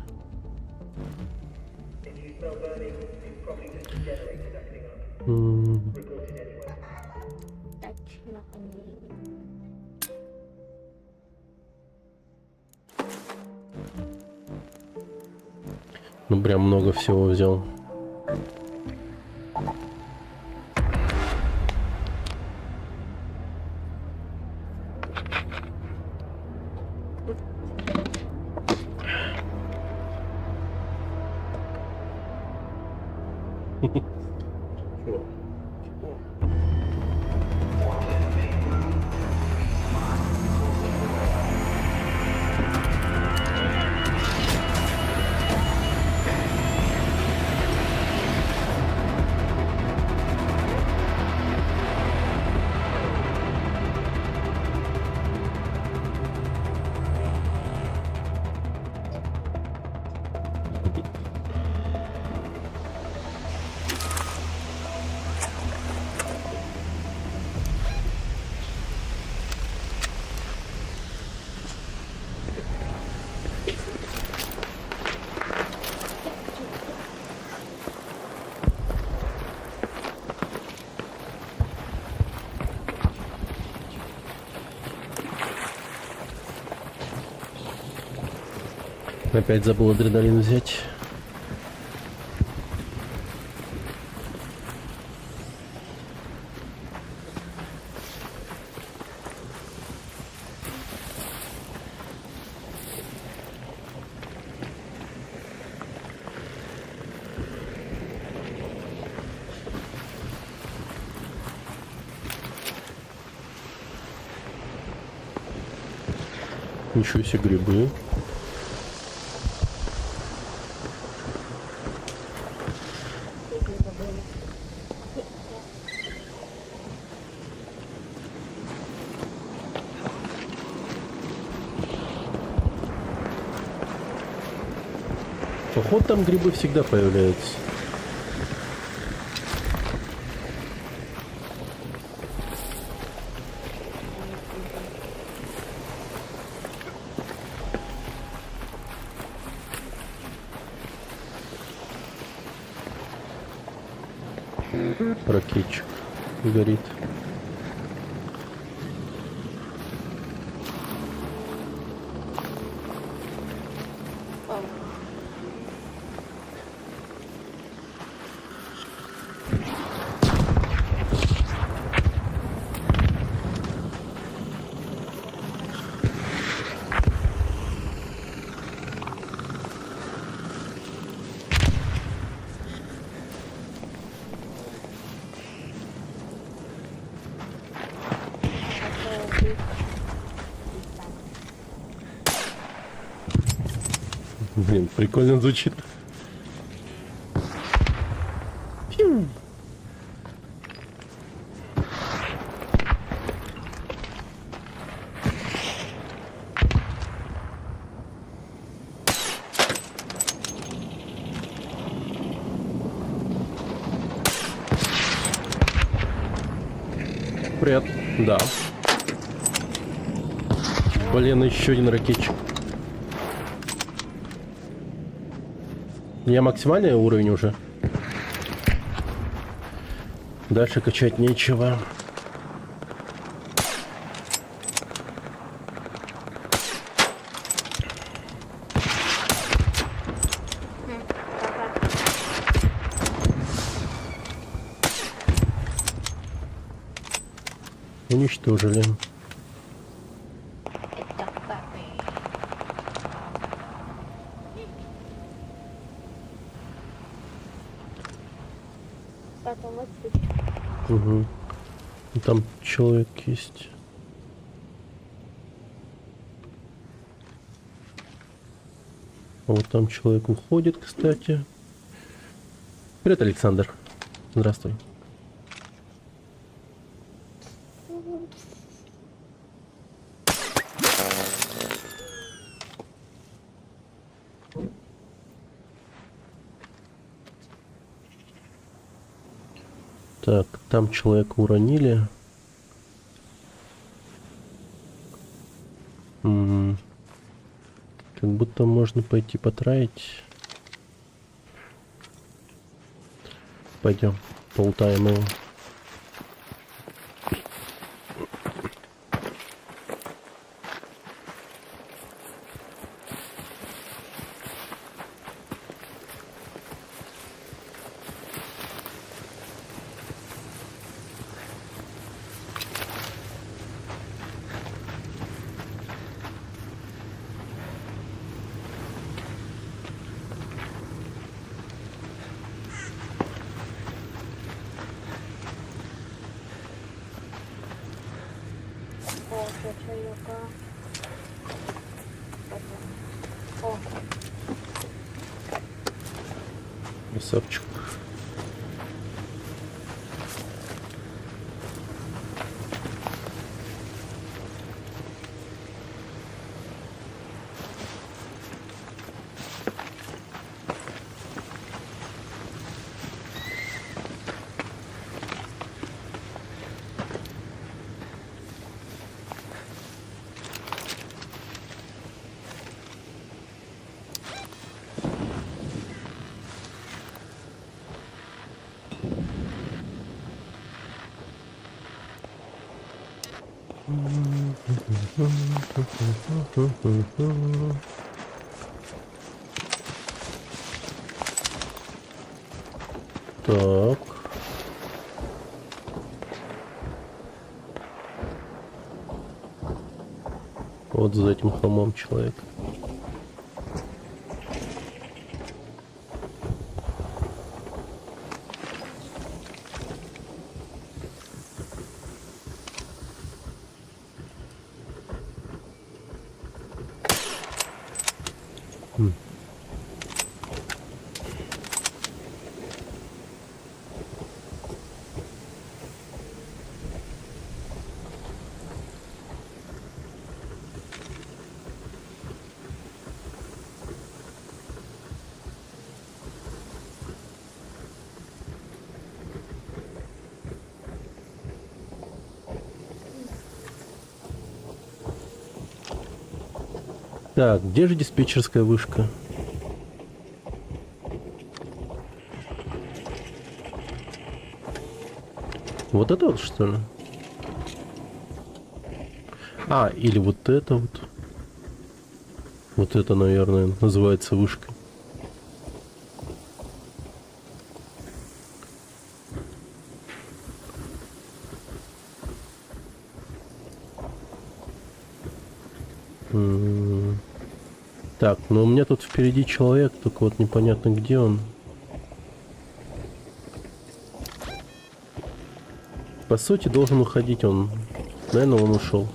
Ну прям много всего взял. Опять забыл адреналин взять. Ничего себе грибы. Поход там грибы всегда появляются. Ракетчик горит. Блин, прикольно звучит. Пью. Привет. Да. Блин, еще один ракетчик. Я максимальный уровень уже. Дальше качать нечего. Уничтожили. Это папы. Потом вот тут. Угу. Там человек есть. А вот там человек уходит, кстати. Привет, Александр. Здравствуй. Так, там человека уронили. Как будто можно пойти потраить. Пойдем, полутаем его. О, чайка. О, Красавчик. Так. Вот за этим холмом человек. Так, где же диспетчерская вышка? Вот это вот, что ли? А, или вот это вот. Вот это, наверное, называется вышкой. Так, ну у меня тут впереди человек, только вот непонятно, где он. По сути, должен уходить он. Наверное, он ушел.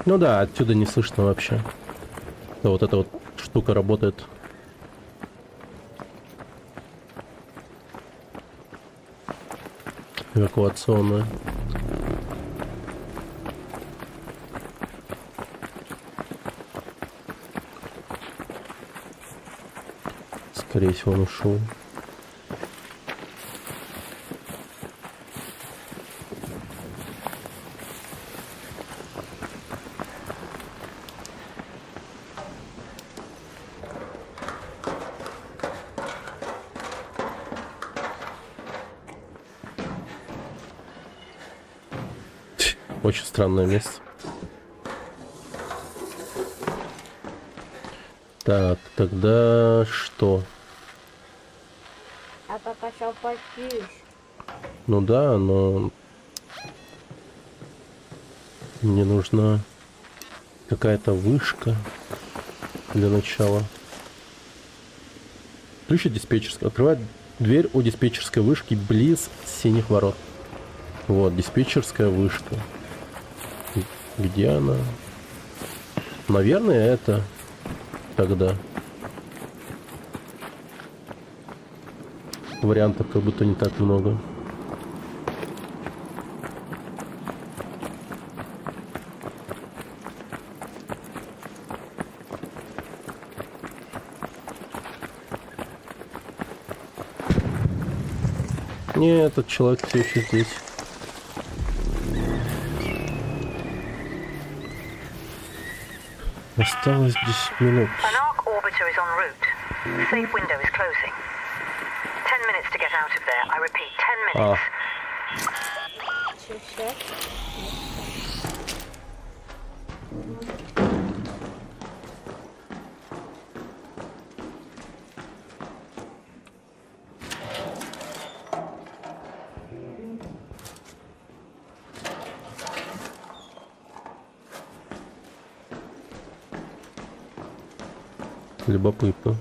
Ну да, отсюда не слышно вообще. Да, вот эта вот штука работает. Эвакуационная. Скорее всего, он ушел. Очень странное место. Так, тогда что? Я покачал попить. Ну да, но мне нужна какая-то вышка для начала. Ключ от диспетчерской. Открывает дверь у диспетчерской вышки близ синих ворот. Вот, диспетчерская вышка. Где она? Наверное, это тогда. Вариантов как будто не так много. Не, этот человек все еще здесь. Осталось 10 минут. An arc orbiter is en route. The safe window is closing. 10 minutes to get out of there. I repeat, 10 minutes. Чуть-чуть. Любопытно.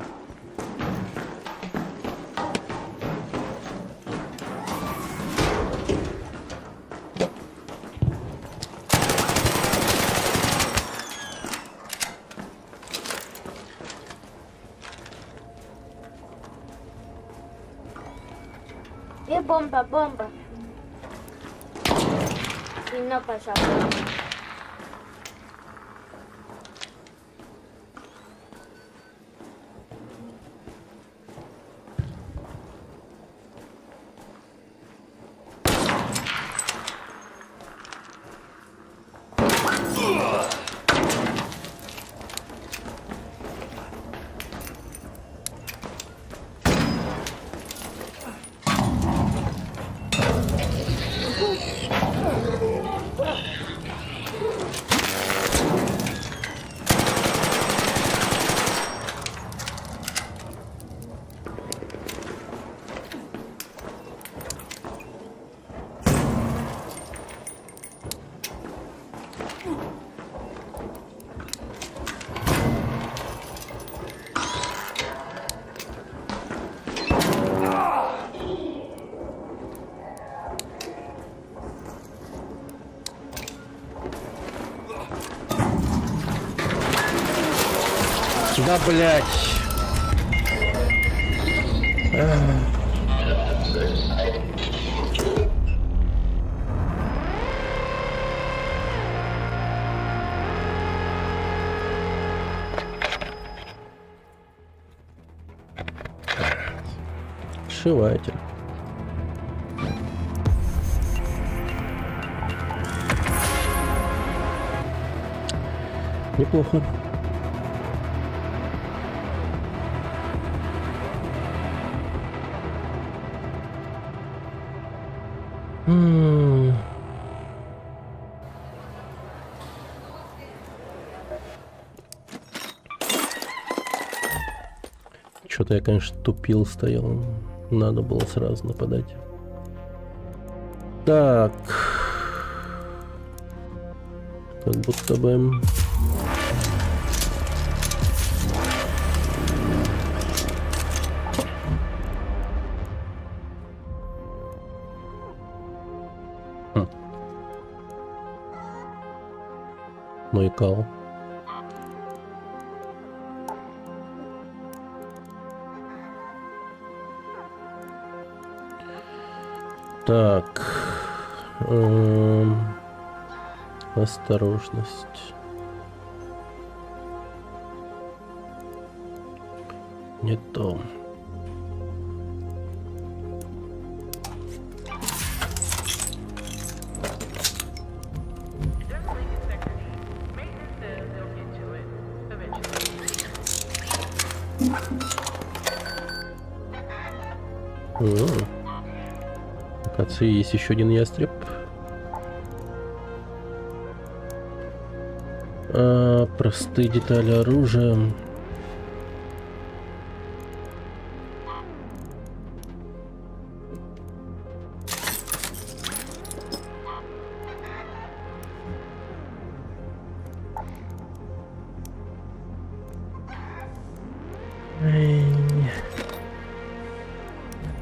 И бомба, бомба. И на, пожалуйста. Да, блядь. Сшивайте. Неплохо. Что-то я, конечно, тупил, стоял. Надо было сразу нападать. Так. Как будто бы... Ну и кал. Так. Осторожность. Не то. Оказывается, есть еще один ястреб. Простые детали оружия.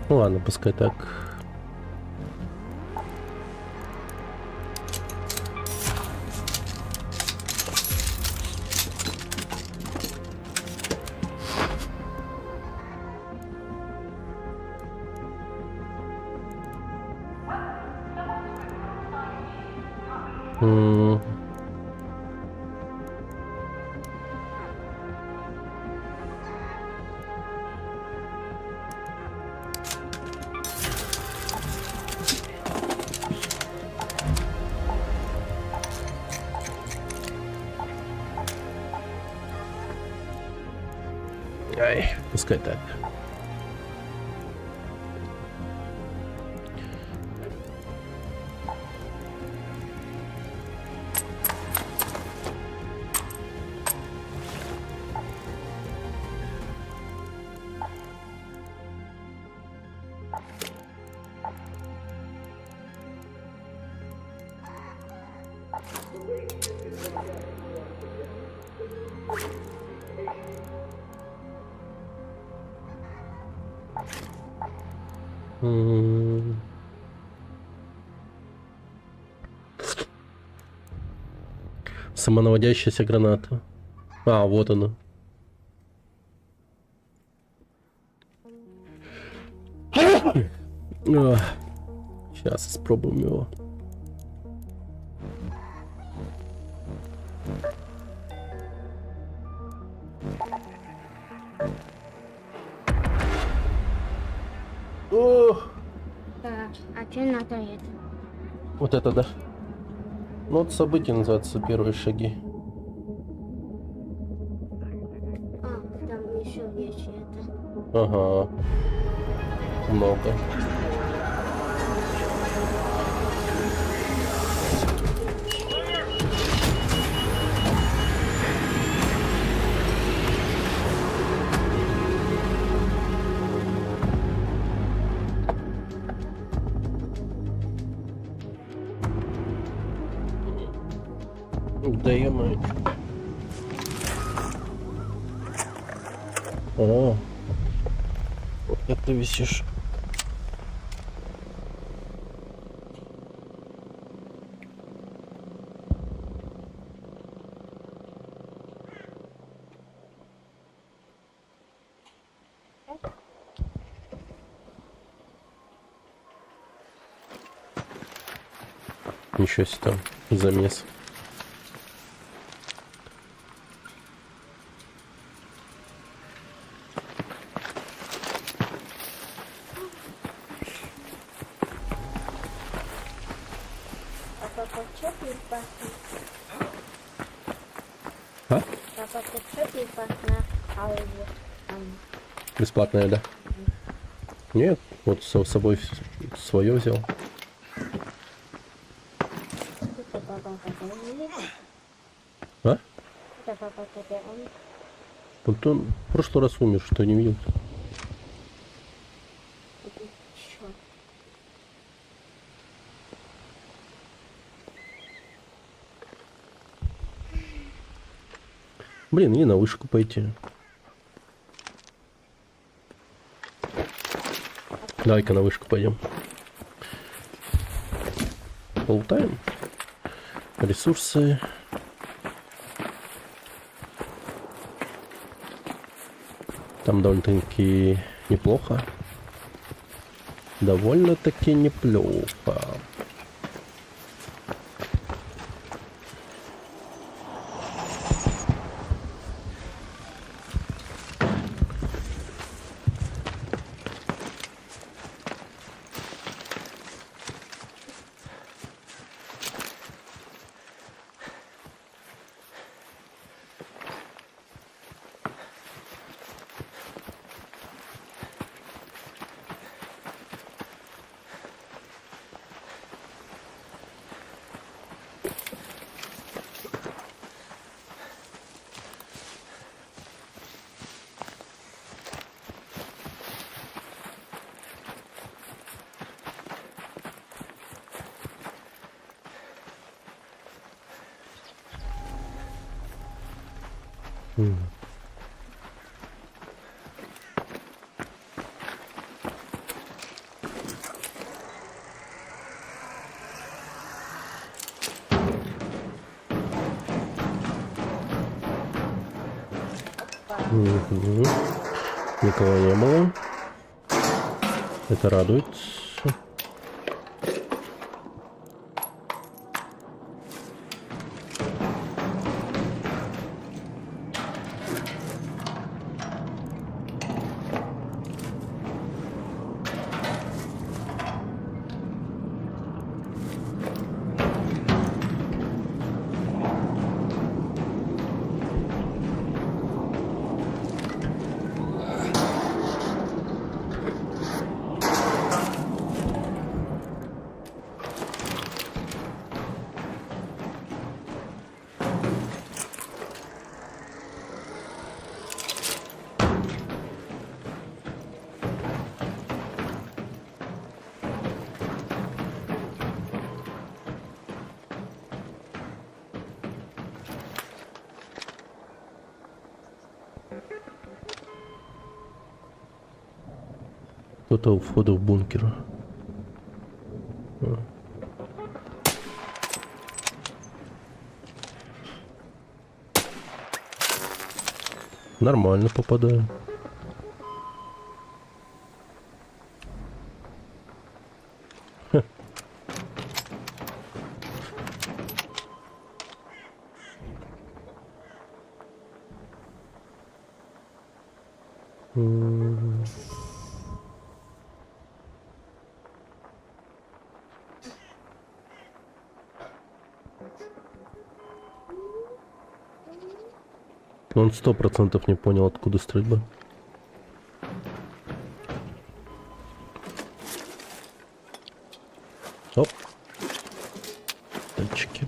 Ну ладно, пускай так. Ай, пускай так. Самонаводящаяся граната. А, вот она. Сейчас испробуем его. Да, а что надо это? Вот это да. Ну вот события называются первые шаги. А, там еще есть это. Ага. Много. Да е-мое. О, вот это ты висишь. Ничего себе там замес. Папа, что бесплатно? А? Папа, что бесплатно? Бесплатная, да? Нет, вот с собой свое взял. Это папа хотел. А? Это папа хотел. Вот он в прошлый раз умер, что не видел. Чё? Блин, и на вышку пойти. Давай-ка на вышку пойдем. Болтаем. Ресурсы. Там довольно-таки неплохо. Довольно-таки неплохо. Мгм. Никого не было. Это радует. Кто-то у входа в бункер. Нормально попадаю. Хе. Он 100% не понял, откуда стрельба. Оп. Тачки.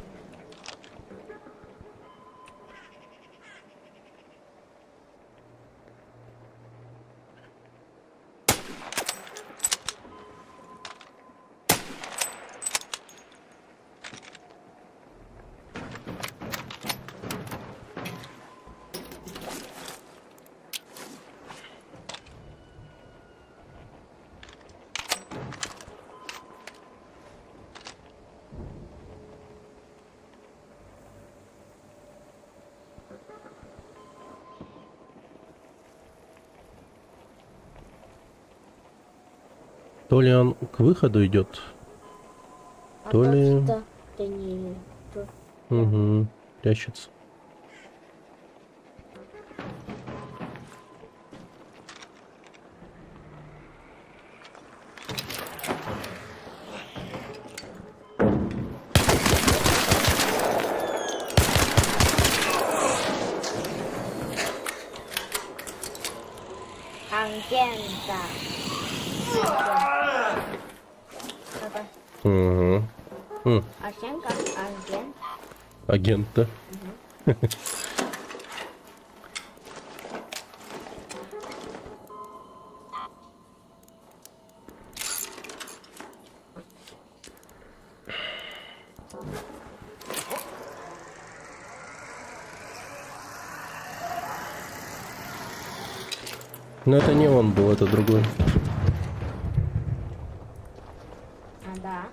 То ли он к выходу идет, то ли... Да, да не... то- Угу, прячется. Агента. Угу. Оценка агент. Агент, да? Но это не он был, это другой. А, да.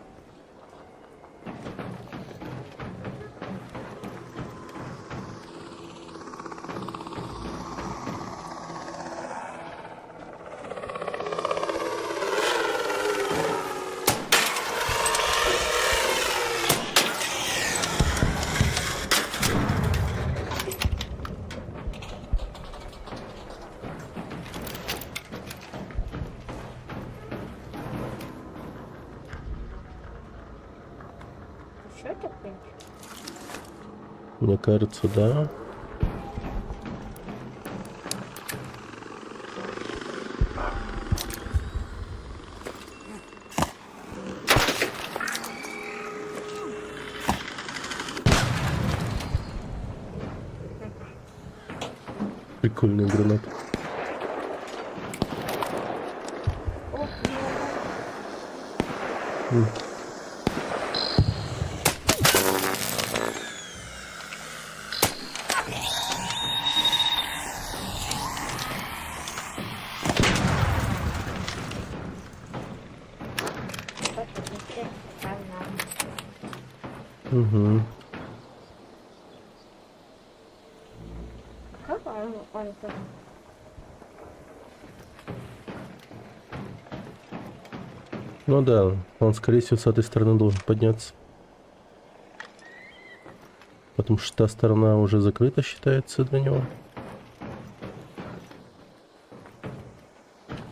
Что такое? Мне кажется, да. Прикольная граната. Угу. Как он тут? Ну да, он, скорее всего, с этой стороны должен подняться. Потому что та сторона уже закрыта, считается, для него.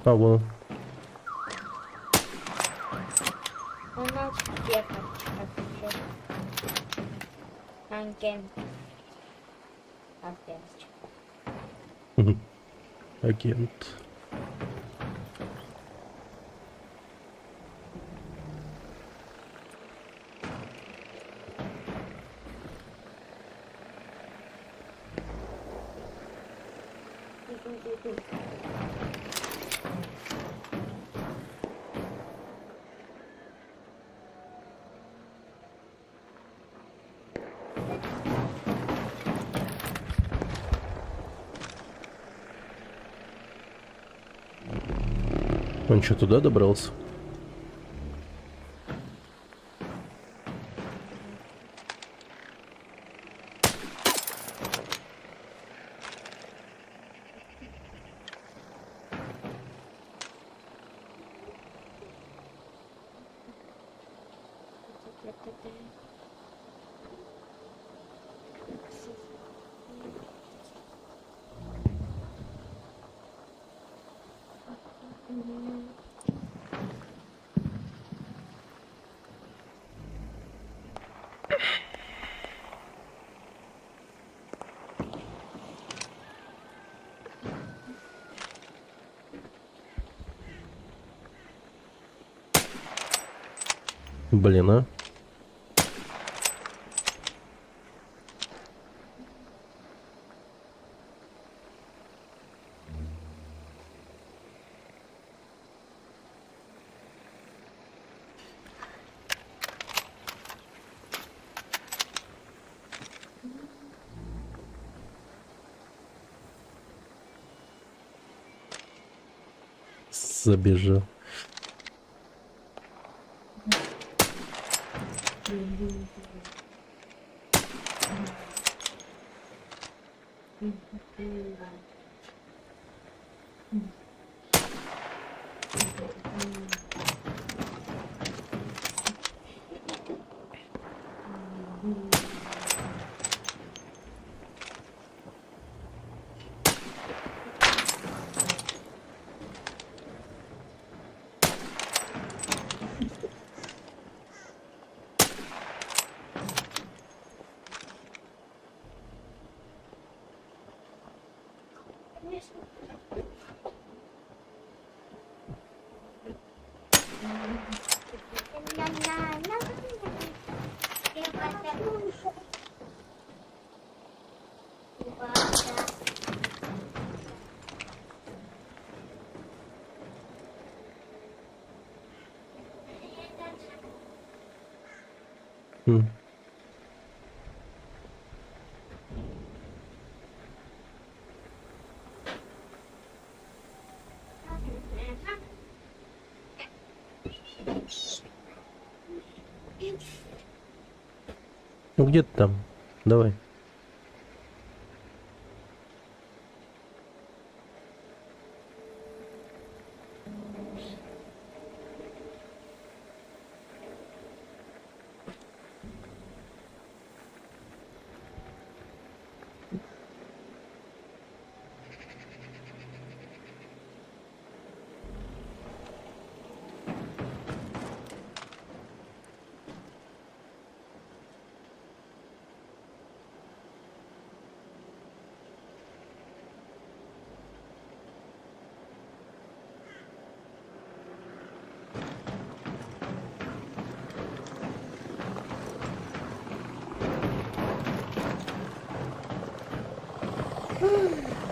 А, вон он. У нас где-то агент. Опять. Мгм. Агент. Он что, туда добрался? Блин, а? Забежал. М. Ну где ты там? Давай.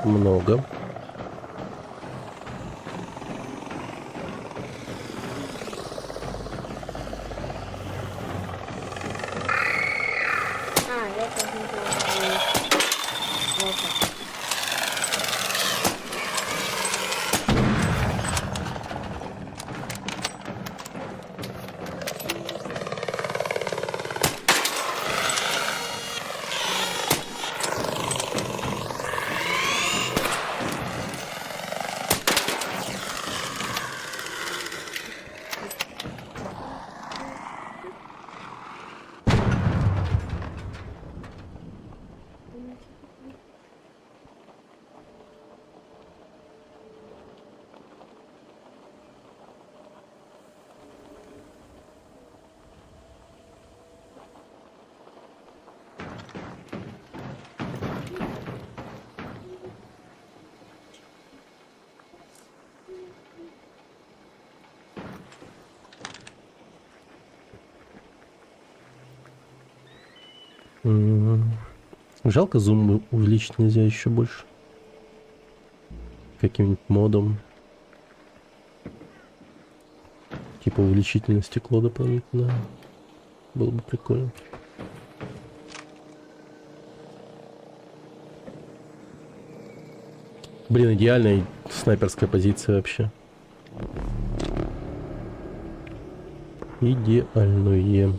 Много. Я тоже не знаю. Жалко, зум увеличить нельзя еще больше. Каким-нибудь модом. Типа увеличительное стекло дополнительное. Было бы прикольно. Блин, идеальная снайперская позиция вообще. Идеальное.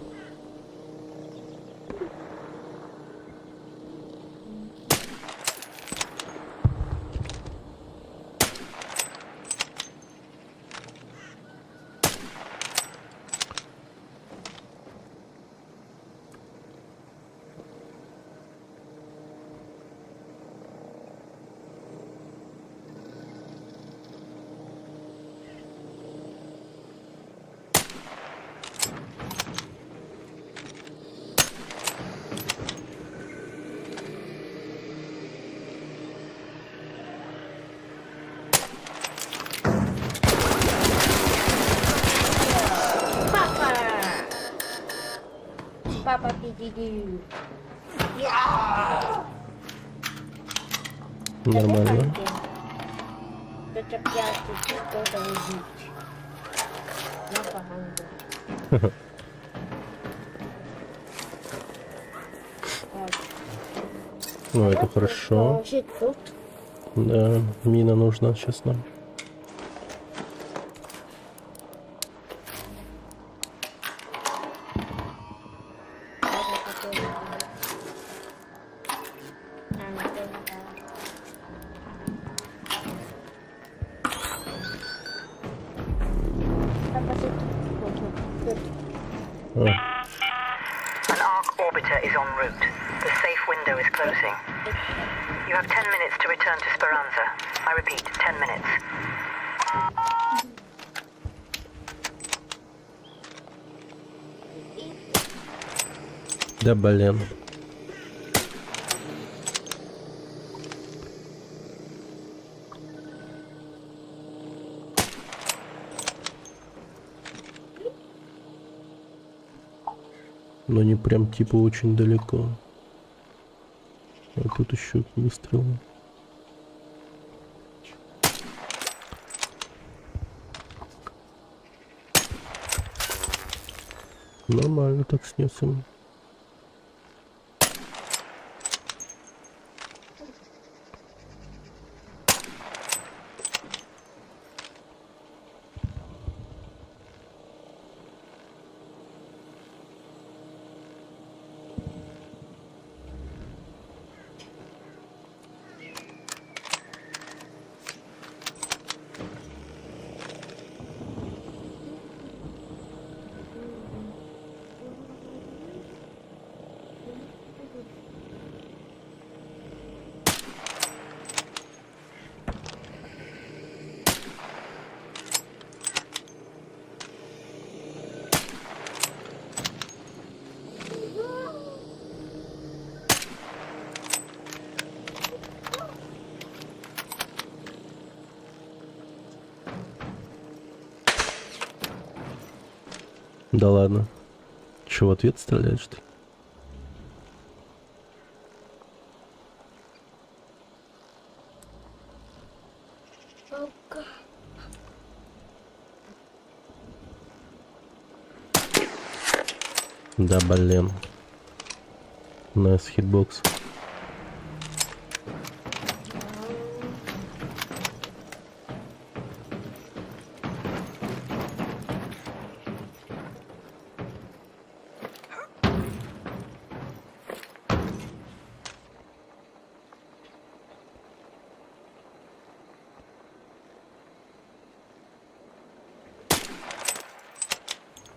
Папа, пиди. Нормально. Зачепляться, что-то убить. На погано. Ну, это хорошо. Положить тут. Да, мина нужна сейчас нам. An ARC orbiter is en route. The safe window is closing. You have 10 minutes to return to Speranza. I repeat, 10 minutes. Да, блин. Но не прям типа очень далеко. А тут еще выстрел. Нормально так снесем. Да ладно. Че, в ответ стреляет, что ли? Да, блин. Nice hitbox.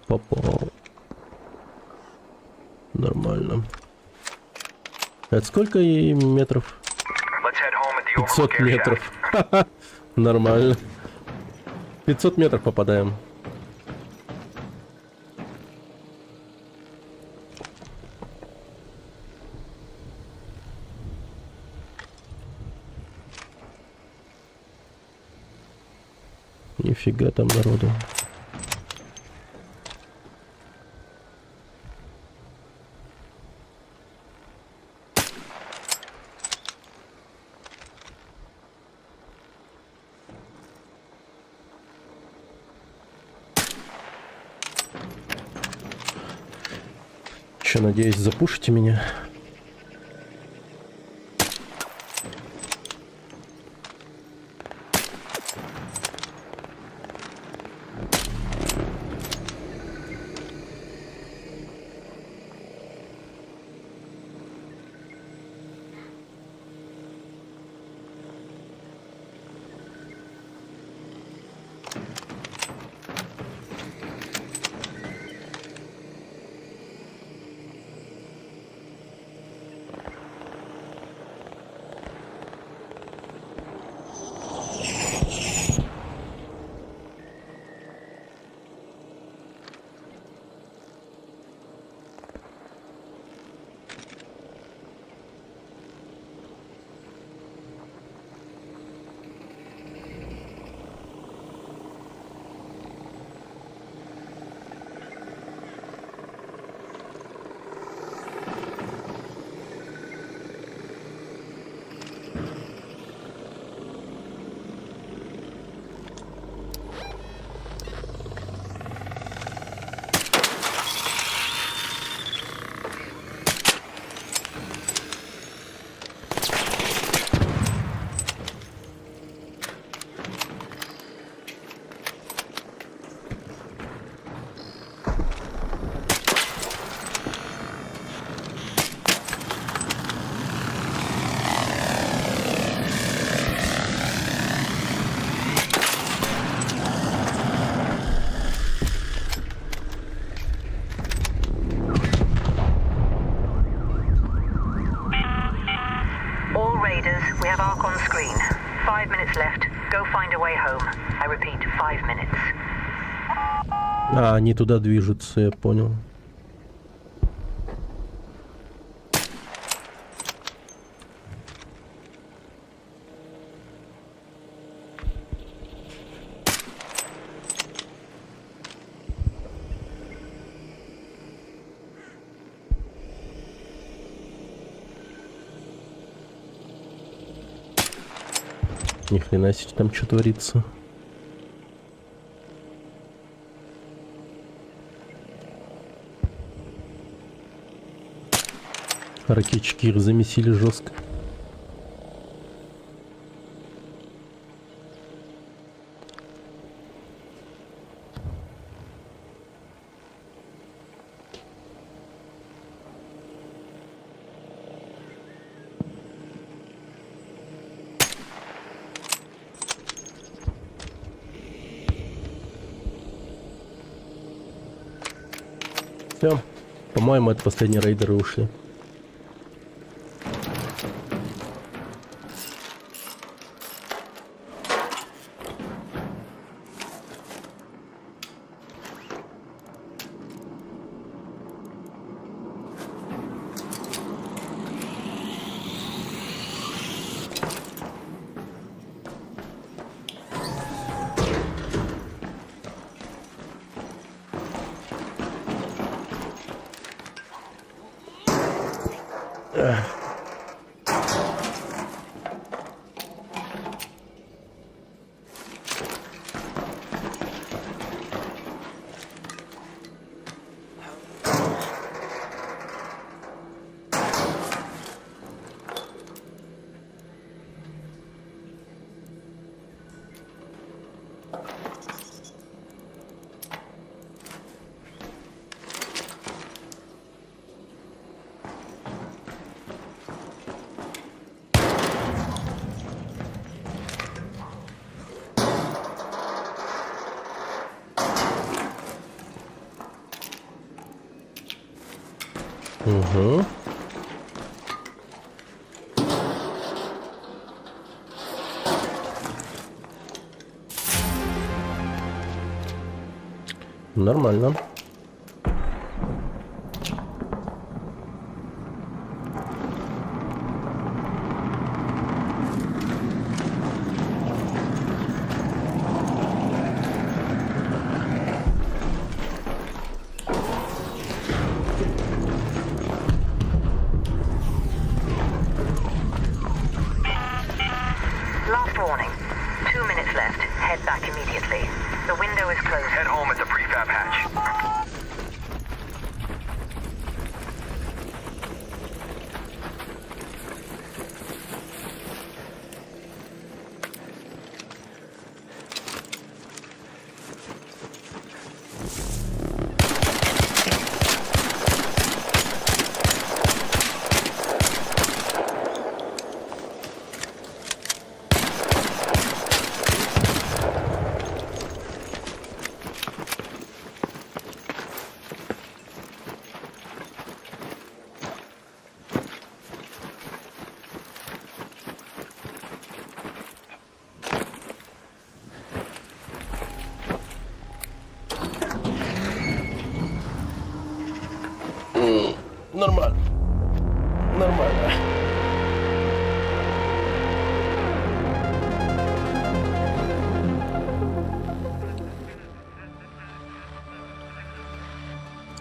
Попал. Нормально. Это сколько ей метров? Let's head home at the 500 Overlook air метров. shack. Нормально. 500 метров попадаем. Нифига там народу. Че, надеюсь, запушите меня? We have Ark on screen. 5 minutes left. Go find a way home. I repeat, 5 minutes. А, они туда движутся, я понял. Ни хрена себе там что творится. Ракетчики их замесили жестко. Все, по-моему, это последние рейдеры ушли. Угу. Нормально. Last warning. 2 minutes left. Head back immediately. The window is closed. Head home at the prefab hatch. Нормально. Нормально.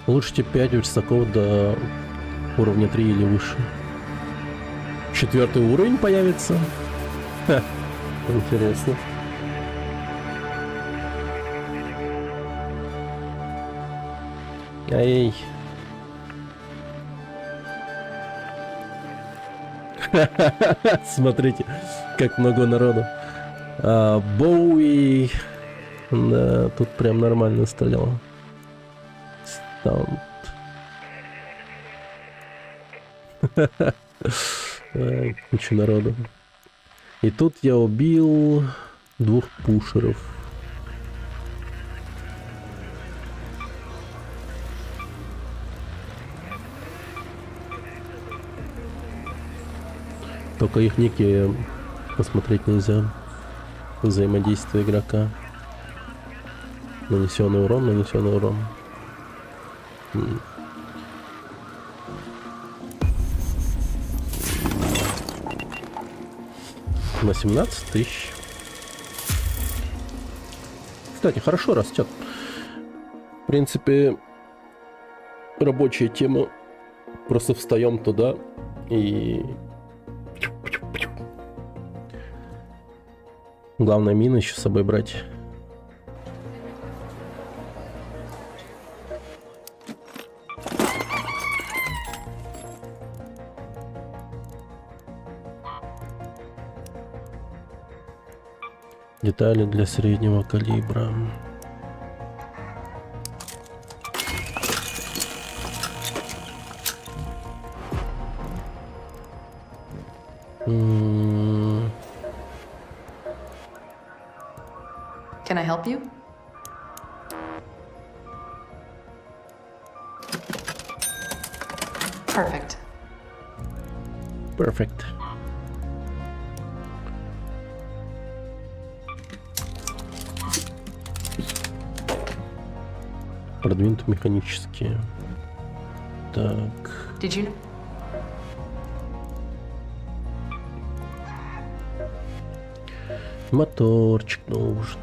Улучшите 5 верстаков до уровня 3 или выше. 4-й уровень появится. Ха, интересно. Эй. Смотрите, как много народу. Боуи. Да, тут прям нормально стрелял. Стаунт. Куча народу. И тут я убил 2 пушеров. Только их ники посмотреть нельзя. Взаимодействие игрока. Нанесенный урон, нанесенный урон. На 17 тысяч. Кстати, хорошо растет. В принципе, рабочая тема. Просто встаем туда и... Главное, мины еще с собой брать. Детали для среднего калибра. Can I help you? Perfect. Perfect. Продвинутые механические. Так. Did you? Моторчик нужен.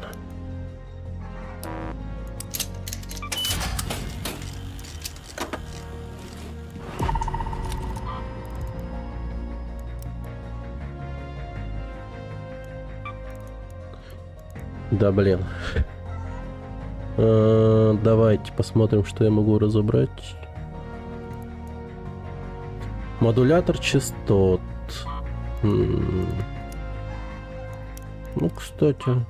Да, блин. Давайте посмотрим, что я могу разобрать. Модулятор частот. Ну, кстати.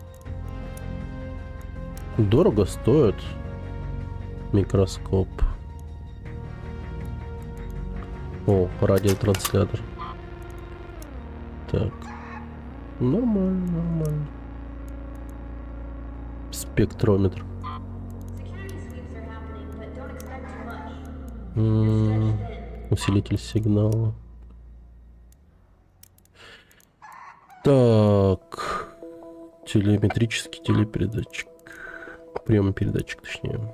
Дорого стоит. Микроскоп. О, радиотранслятор. Так. Нормально, нормально. Спектрометр. Усилитель сигнала. Так. Телеметрический телепередатчик. Приемопередатчик, точнее.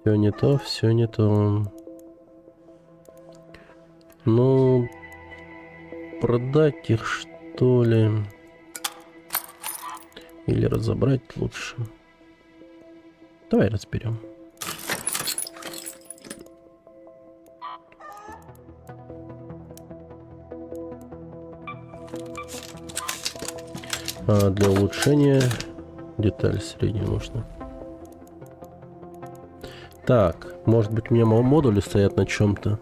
Все не то, все не то. Ну, продать их, что ли? Или разобрать лучше? Давай разберем. А для улучшения деталь среднюю нужно. Так, может быть, у меня модули стоят на чем-то.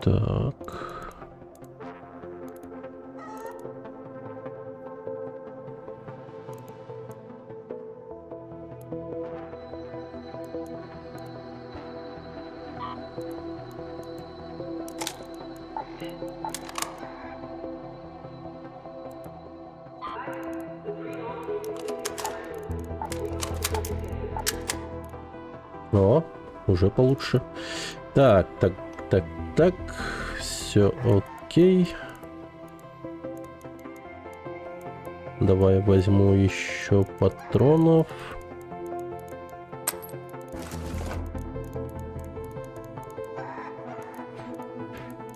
Так. О, уже получше. Так. Все окей. Давай возьму еще патронов.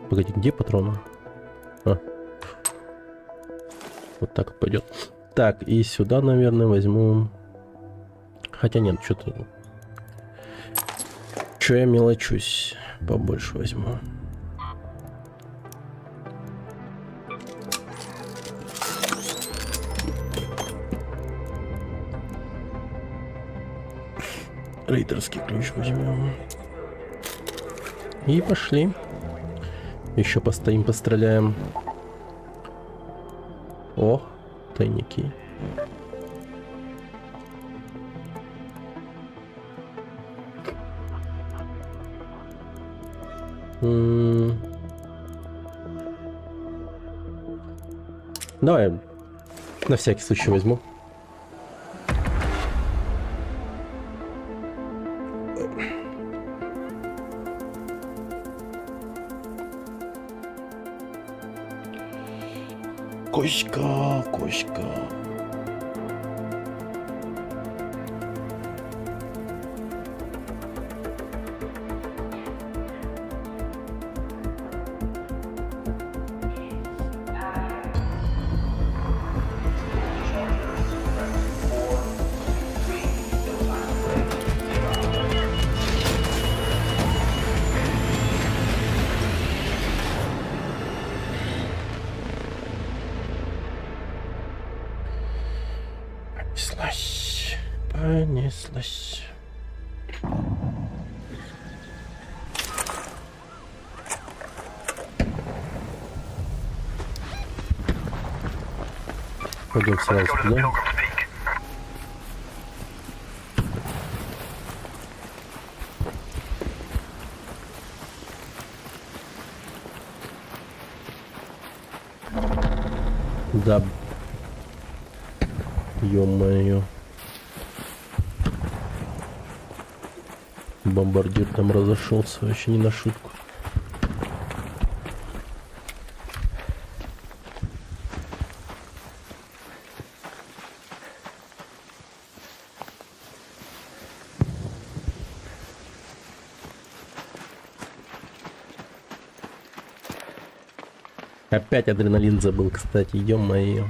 Погоди, где патроны? А. Вот так пойдет. Так, и сюда, наверное, возьму... Хотя нет, что-то... Че я мелочусь? Побольше возьму. Рейдерский ключ возьмем. И пошли. Еще постоим, постреляем. О, тайники. Давай на всякий случай возьму. Коська. Понеслась. Пойдем сразу туда. Да. Ё-моё. Бомбардир там разошелся вообще не на шутку. Опять адреналин забыл, кстати, ё-моё.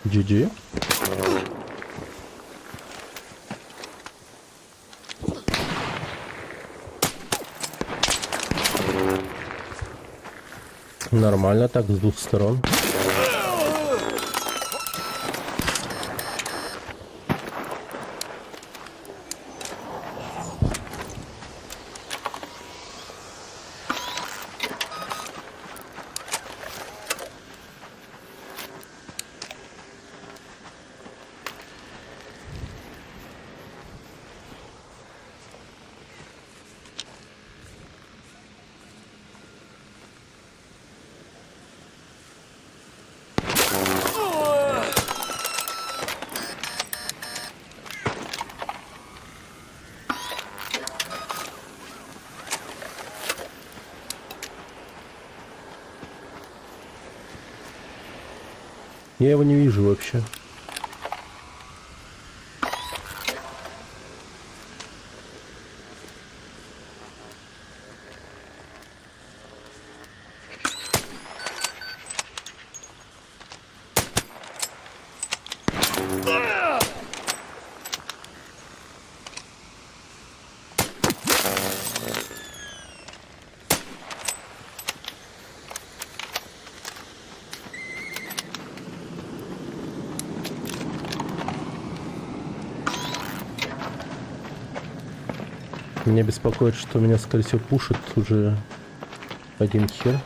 GG. Нормально так, с двух сторон. Я его не вижу вообще. Меня беспокоит, что меня, скорее всего, пушит уже один хер.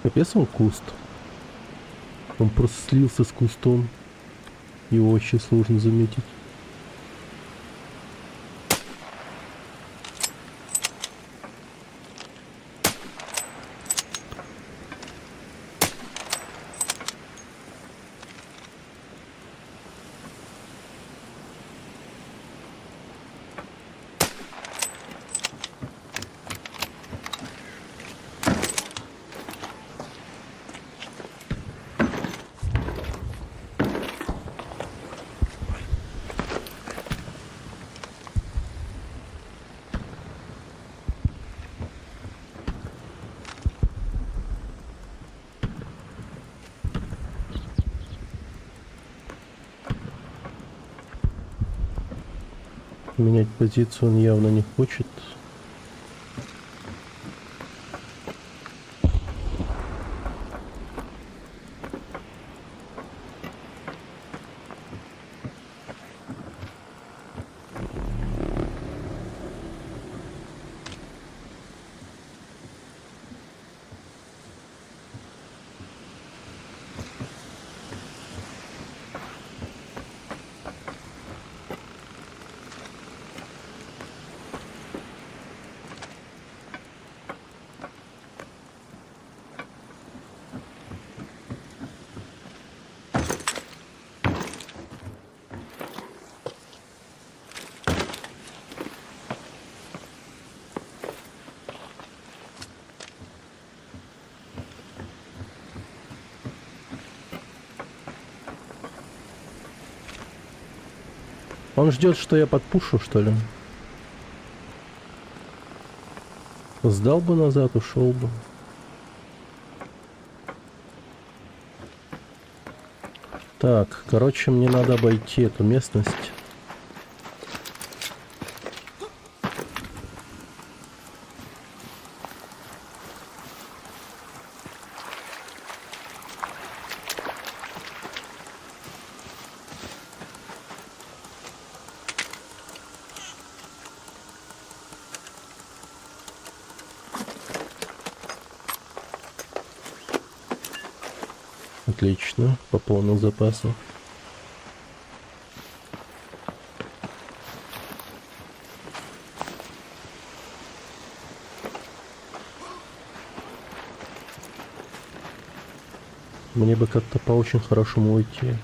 Капец, он куст. Он просто слился с кустом. Его вообще сложно заметить. Менять позицию он явно не хочет. Он ждет, что я подпушу, что ли? Сдал бы назад, ушел бы. Так, короче, мне надо обойти эту местность. Отлично, пополнил запасы. Мне бы как-то по очень хорошему уйти.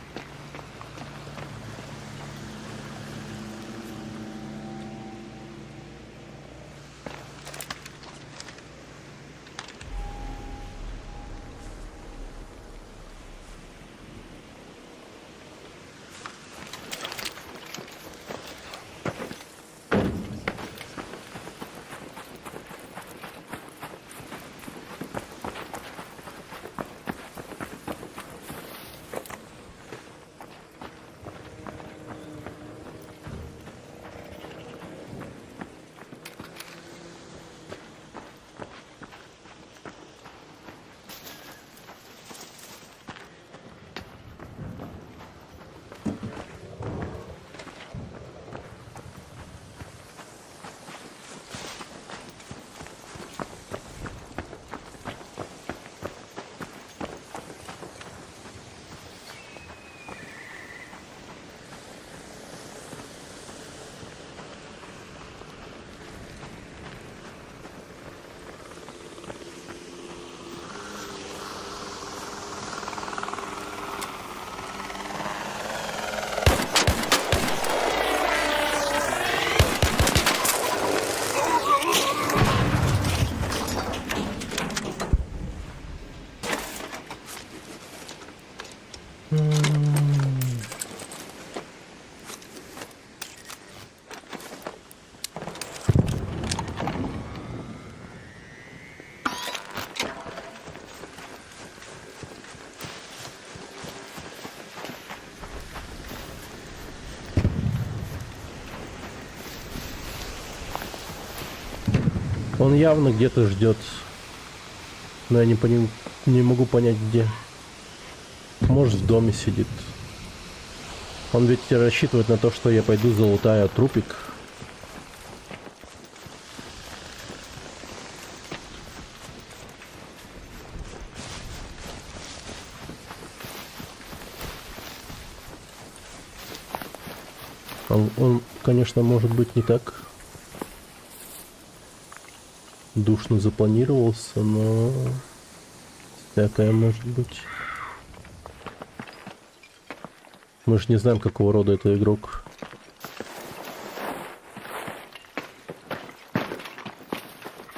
Он явно где-то ждет, но я не могу понять где. Может, в доме сидит. Он ведь рассчитывает на то, что я пойду залутаю трупик. Он, конечно, может быть не так душно запланировался, но всякое может быть. Мы же не знаем, какого рода это игрок.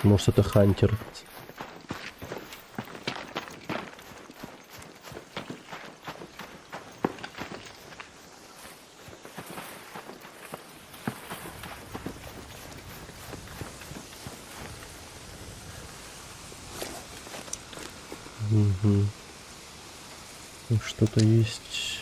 Может, это хантер. Угу. Что-то есть.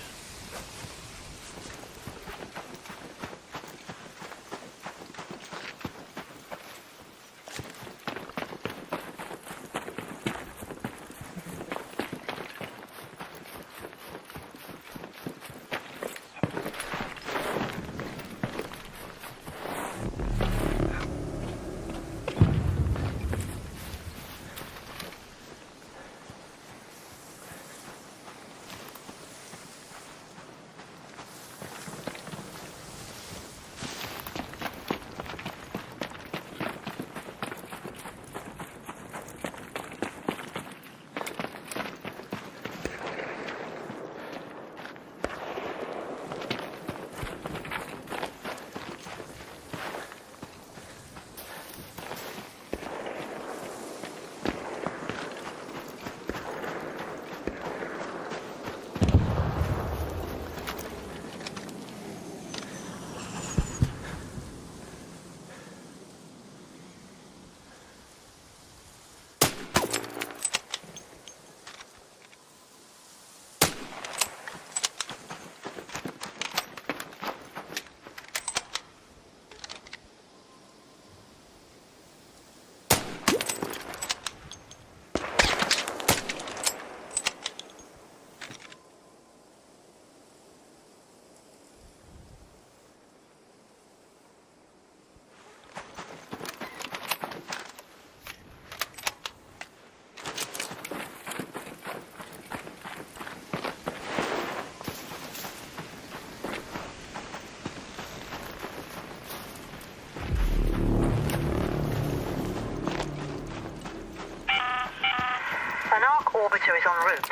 An Ark orbiter is en route.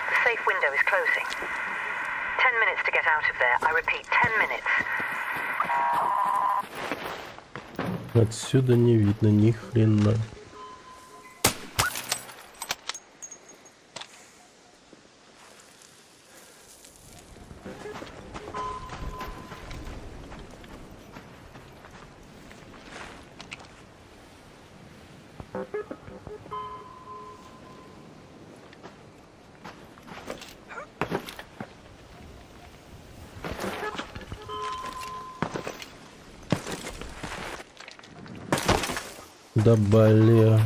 The safe window is closing. 10 minutes to get out of there. I repeat, 10 minutes. Отсюда не видно ни хрена. Да бля.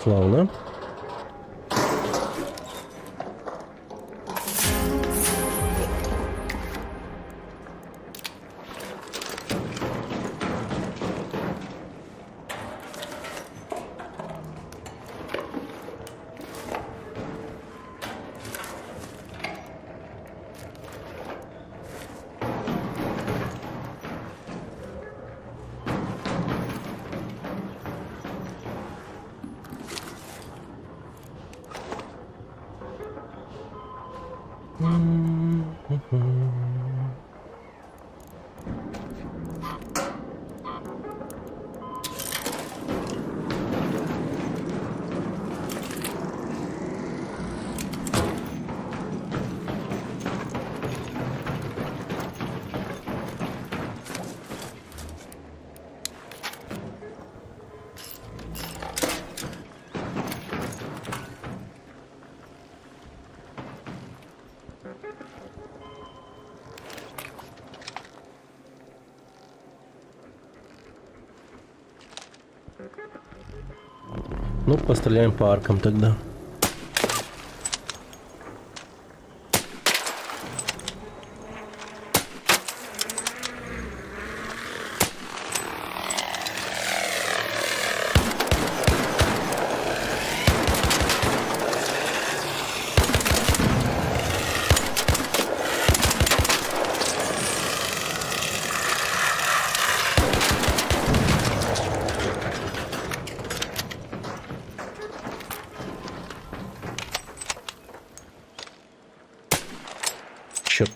Славно. Ну, постреляем по аркам тогда. Черт.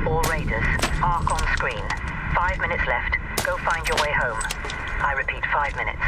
All Raiders, arc on screen. 5 minutes left. Go find your way home. I repeat, 5 minutes.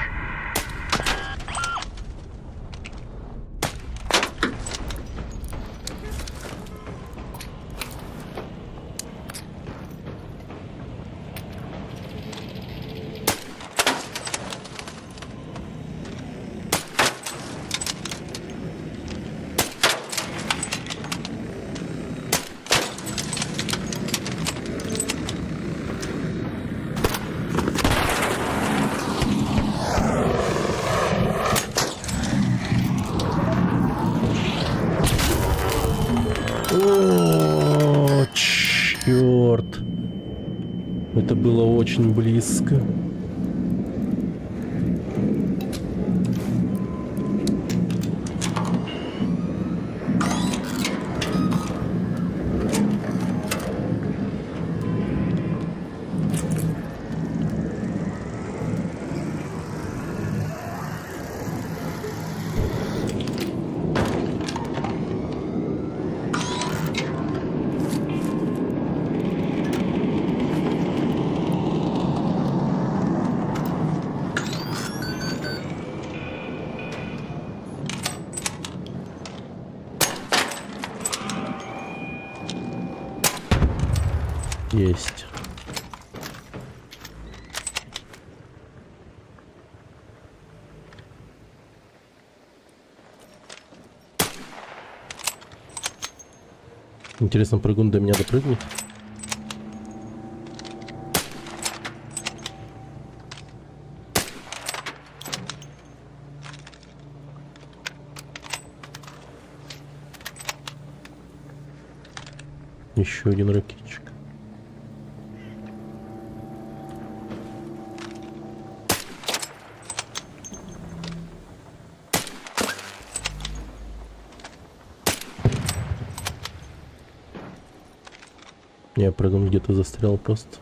О, черт. Это было очень близко. Есть. Интересно, прыгун до меня допрыгнет? Еще один ракетчик. Я прыгнул, где-то застрял просто.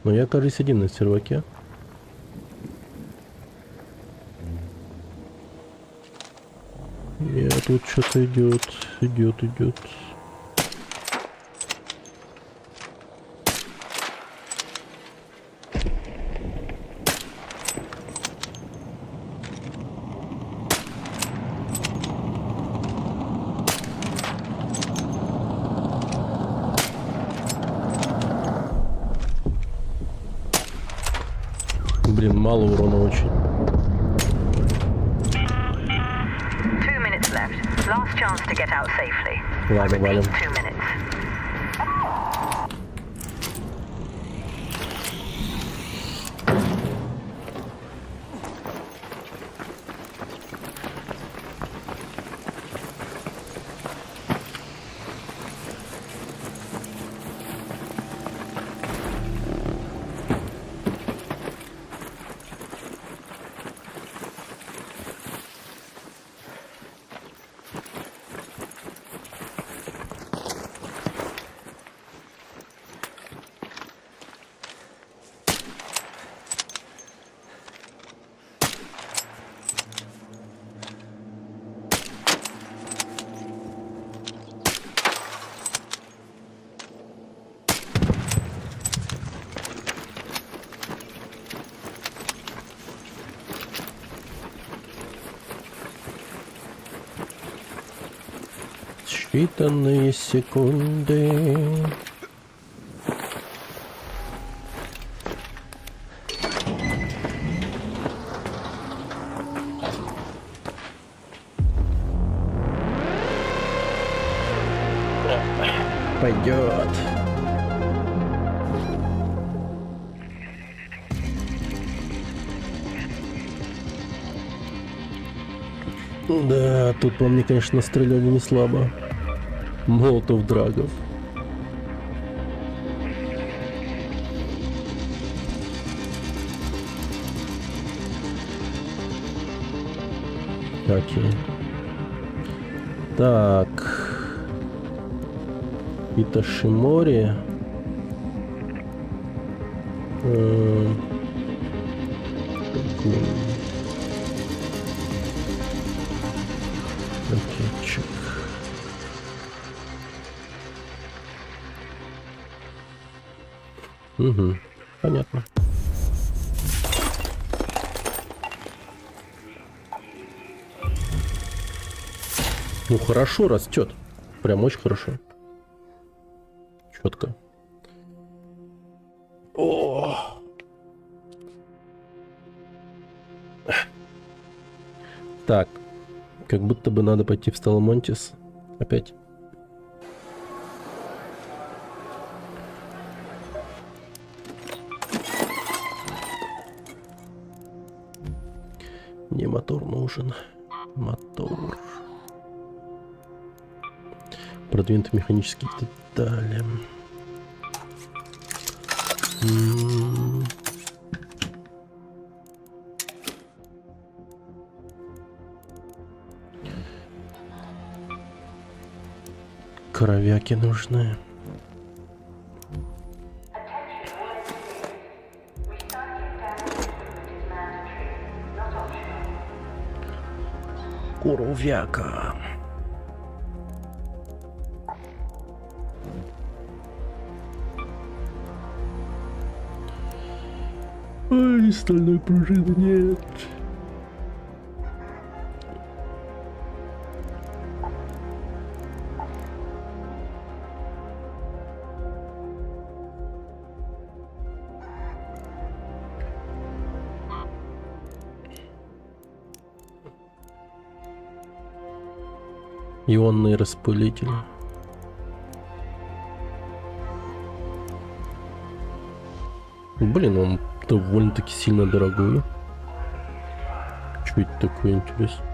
Но я, кажется, один на серваке. Я тут что-то идет. Блин, мало урона очень. 2 minutes left. Last chance to get out safely. Ладно, валим. 2 minutes. Считанные секунды. Пойдет. Да, тут по мне, конечно, стреляли не слабо. Молотов драгов. Окей. Так. Иташимори. Пакетчик. Угу, понятно. Ну хорошо растет. Прям очень хорошо. Четко. О! Так. Как будто бы надо пойти в Сталамонтис. Опять. Мне мотор нужен. Мотор. Продвинутые механические детали. Коровяки нужны. Коровяка. Ой, стальной пружины нет. Ионные распылители. Блин, он довольно-таки сильно дорогой. Что это такое, интересно?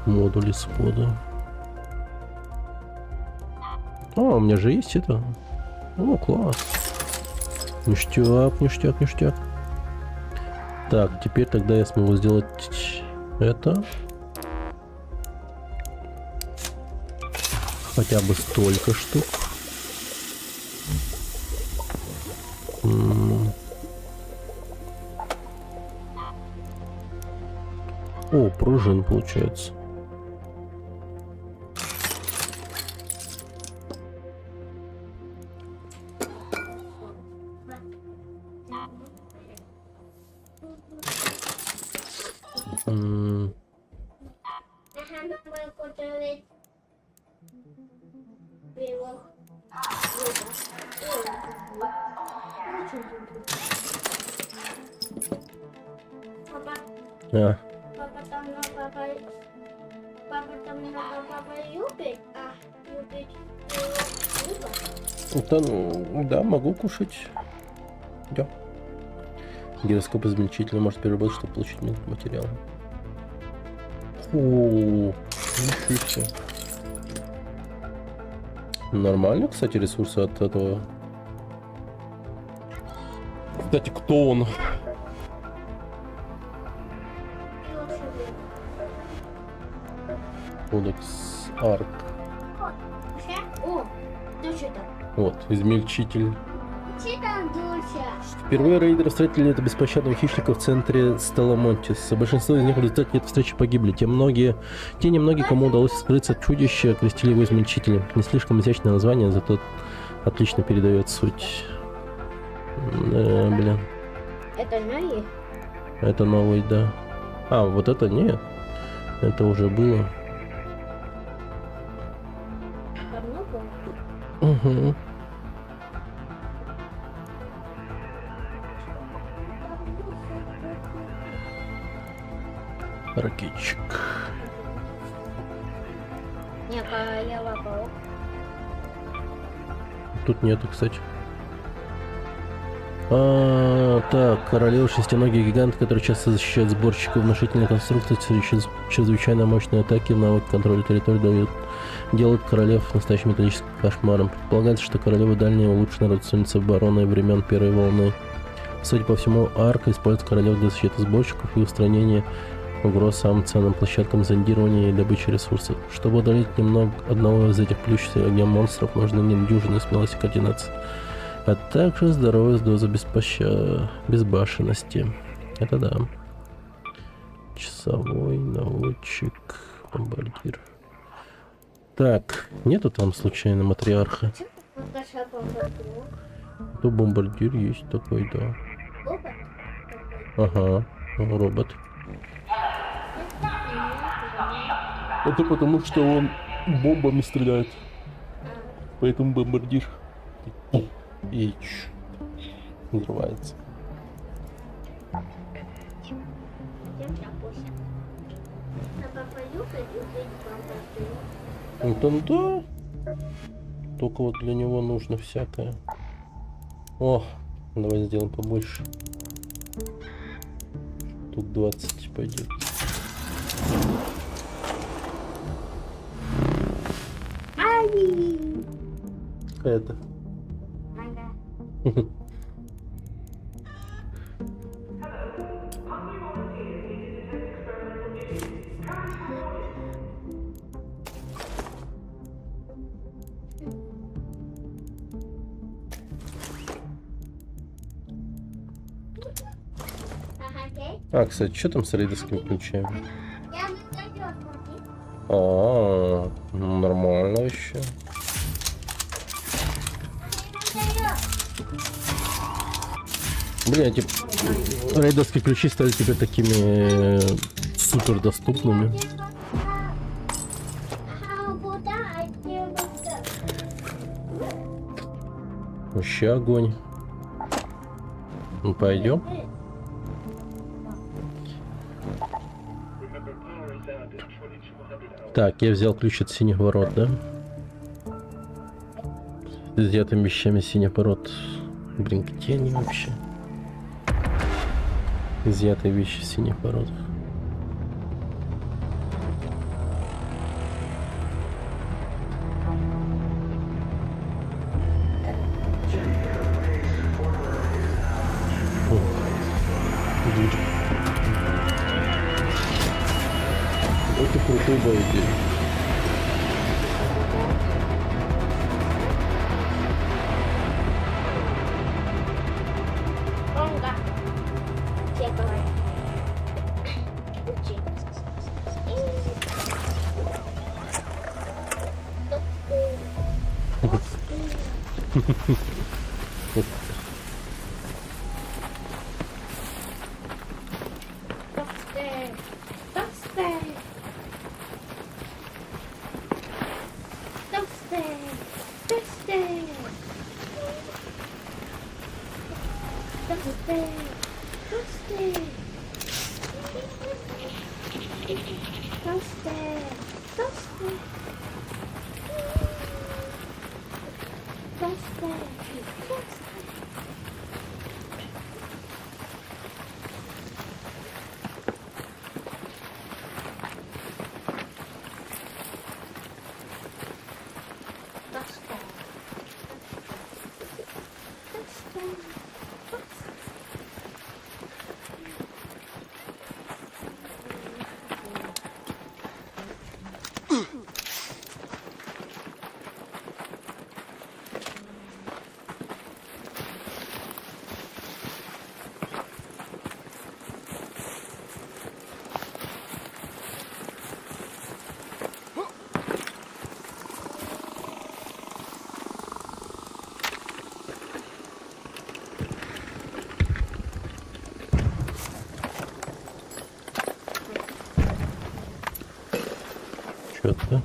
Модули свода. А, у меня же есть это. О, класс. Ништяк, ништяк, ништяк. Так, теперь тогда я смогу сделать это. Хотя бы столько штук. О, пружин получается. Его. Папа, А, папа там на папа любит, любит рыба. это, ну, да, могу кушать. Да. Гироскоп измельчителя может переработать, чтобы получить материал. О, ничего себе. Нормально, кстати, ресурсы от этого. Кстати, кто он? Кодекс Арк. О, душа там. Вот, измельчитель. Че там душа? Впервые рейдеры встретили это беспощадного хищника в центре Стелламонтис. Большинство из них в результате этой встречи погибли. Те немногие, кому удалось скрыться от чудища, окрестили его измельчителем. Не слишком изящное название, зато отлично передает суть. Да, блин. Это новый? Это новый, да. А, вот это нет. Это уже было. Угу. Ракетчик. Некая лапа. Тут нету, кстати. Так, королева шестиногий гигант, который часто защищает сборщиков внушительной конструкции, чрезвычайно мощные атаки, навык контроля территории делают королев настоящим металлическим кошмаром. Предполагается, что королева дальняя улучшена родственница обороны времен первой волны. Судя по всему, арка использует королев для защиты сборщиков и устранения угроз самым ценным площадкам зондирования и добычи ресурсов. Чтобы удалить одного из этих плющихся огнем монстров, нужно недюжинная смелость и координация, а также здоровая доза безбашенности. Это да. Часовой, наводчик, бомбардир. Так, нету там случайно матриарха? То бомбардир есть такой, да. Ага, робот. Это потому, что он бомбами стреляет. Поэтому бомбардир и взрывается. Ну да. Только вот для него нужно всякое. О, давай сделаем побольше. Тут 20 пойдет. Это. А, кстати, что там с рейдерскими ключами? А, ну нормально еще. Блин, эти рейдерские ключи стали теперь такими супер доступными. Вообще огонь. Ну пойдем. Так, я взял ключ от синих ворот, да? С изъятыми вещами синих ворот. Блин, где они вообще? Изъятые вещи синих ворот. Это крутой боевик. Toasted. Toasted. Toasted. Toasted. Toasted. Чё-то.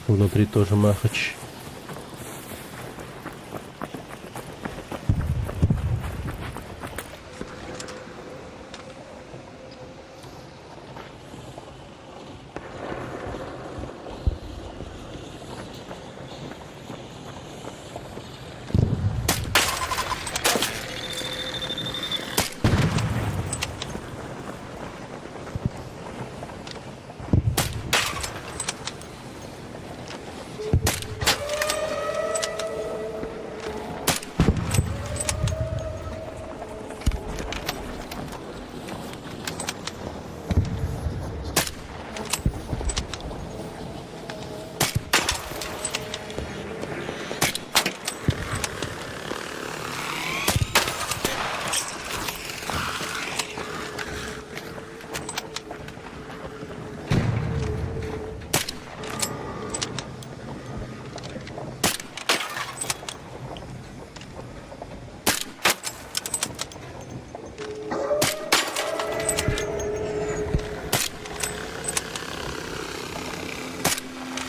Внутри тоже махач.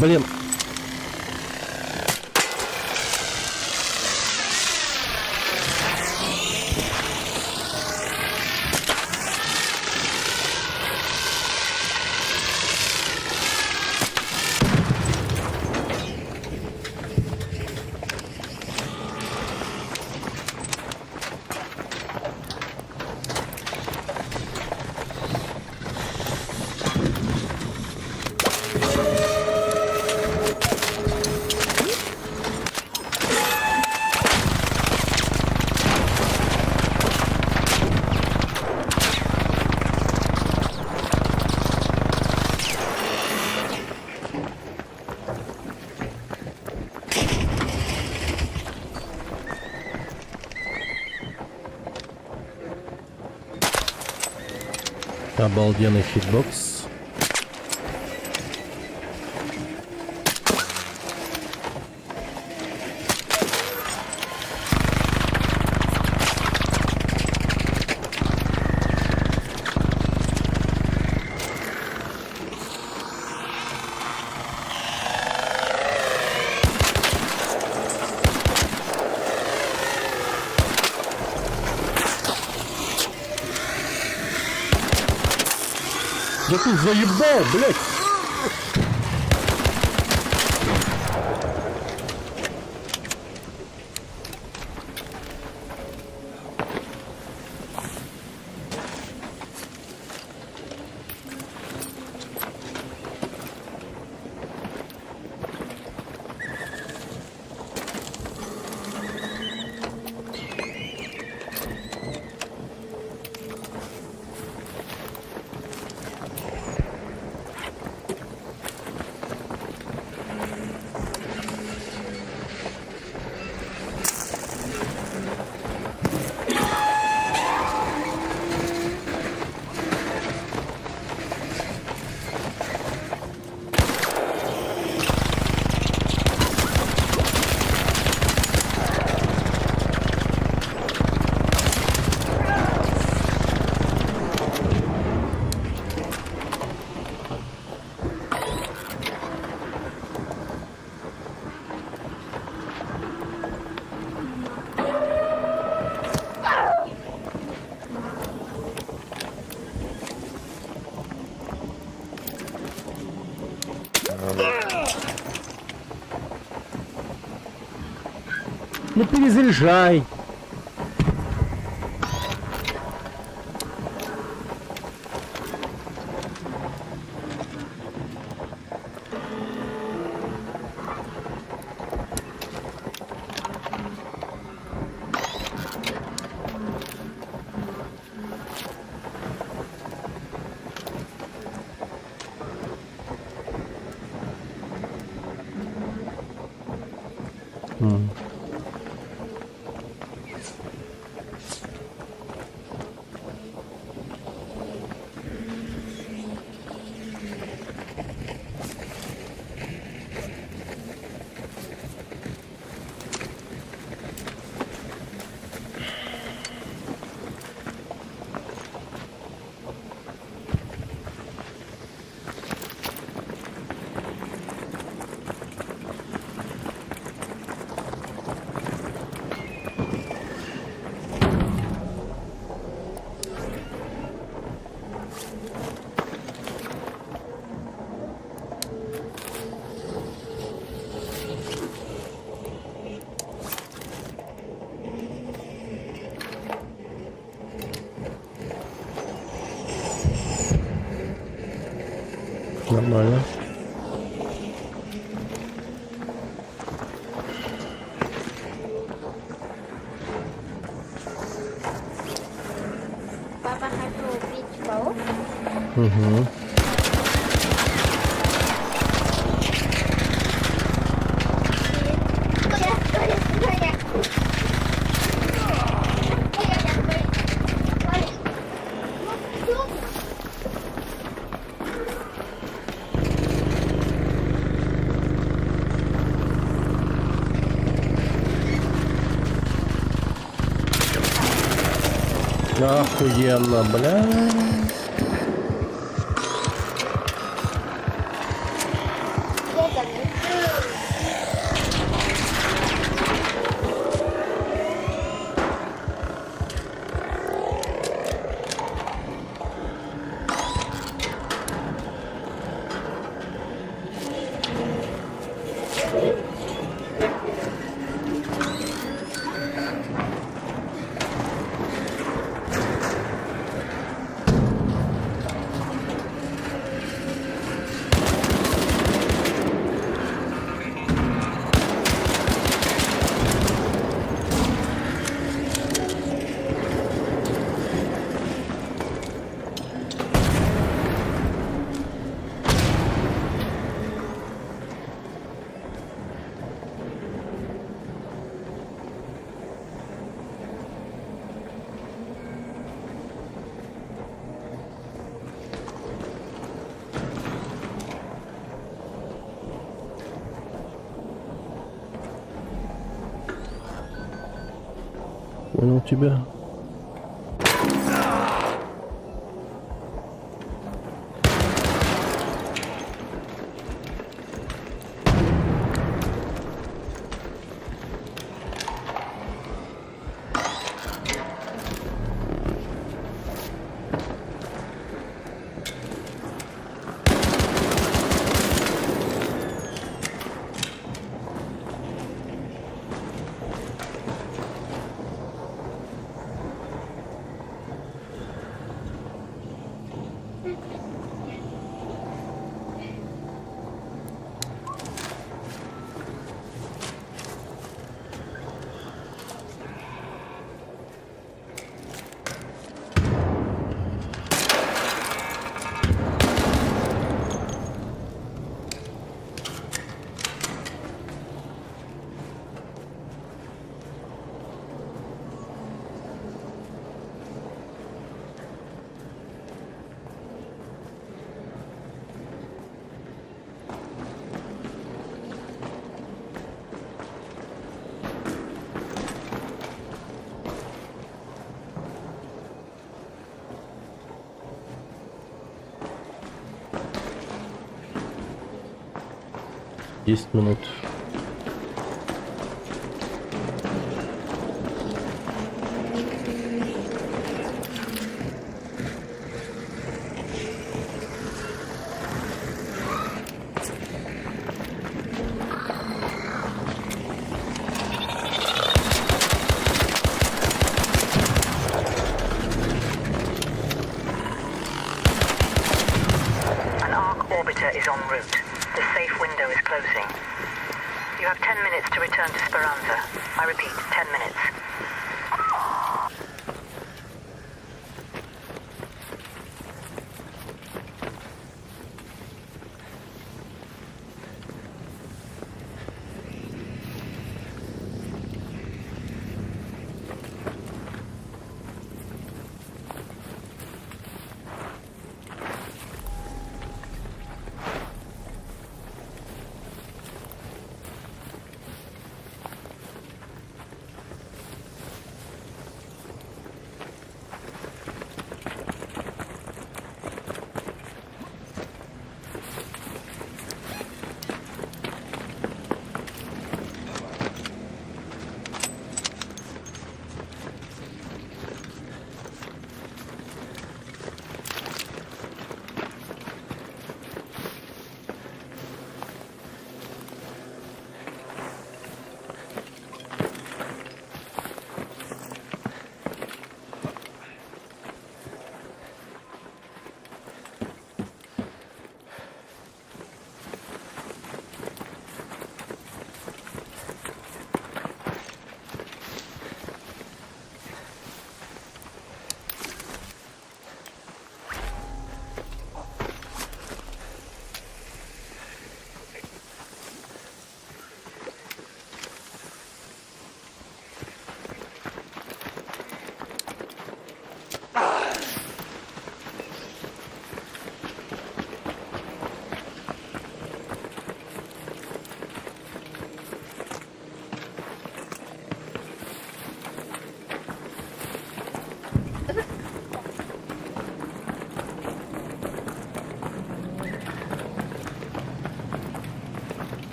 Блин. Обалденный хитбокс. Да ты заебал, блядь! Ну перезаряжай. Нормально. Папа хочу убить паук. Угу. Охуенно, бля. Понял тебя. Десять минут. The safe window is closing. You have 10 minutes to return to Speranza. I repeat, 10 minutes.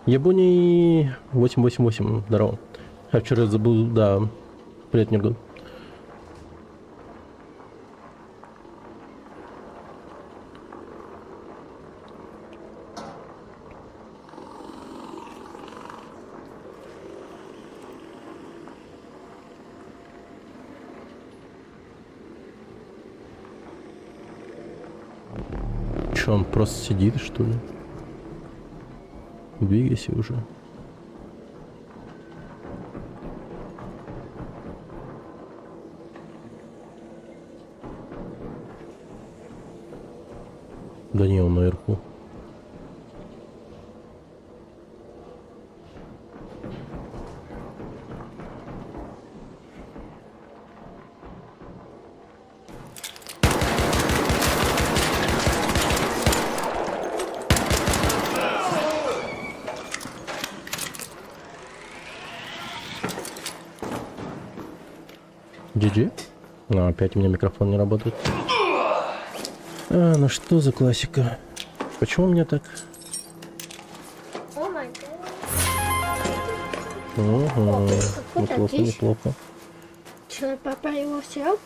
Японии 888, здорово. Я вчера забыл, да. Привет, Нергун. Че, он просто сидит, что ли? Двигайся уже. Да не, он наверху. GG. А, опять у меня микрофон не работает. А, ну что за классика? Почему у меня так? О май гад. Ага. Неплохо, здесь? неплохо. Че, папа его взял?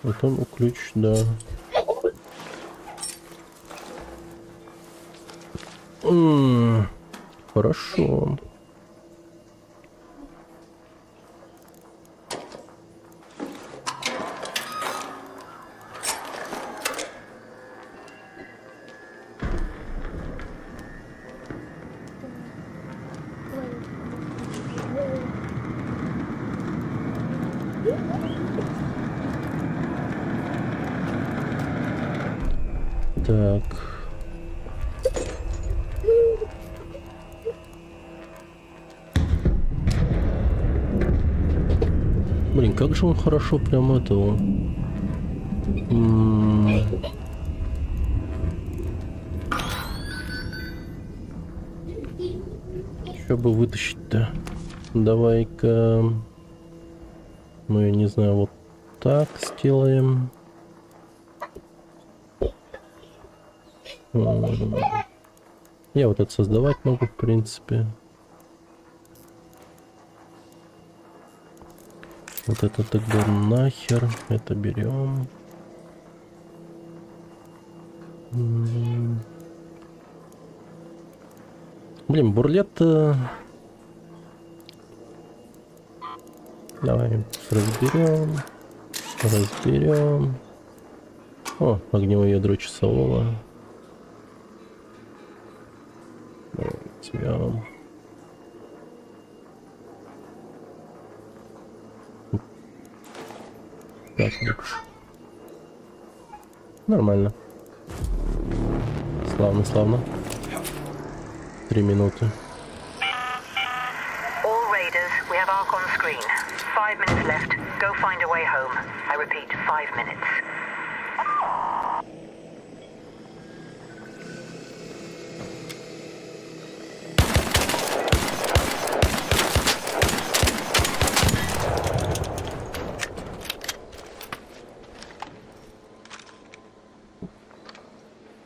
Вот он ключ, да. Хорошо. Так. Блин, как же он хорошо прям этого. Что бы вытащить-то? Давай-ка... Ну, я не знаю, вот так сделаем. Я вот это создавать могу, в принципе. Вот это тогда нахер. Это берем. Блин, бурлет. Давай разберем. Разберем. О, огневое ядро часового. Давай возьмем. Так, нормально. Славно, славно. 3 минуты. All raiders, we have Ark on screen. 5 minutes left. Go find a way home. I repeat, 5 minutes.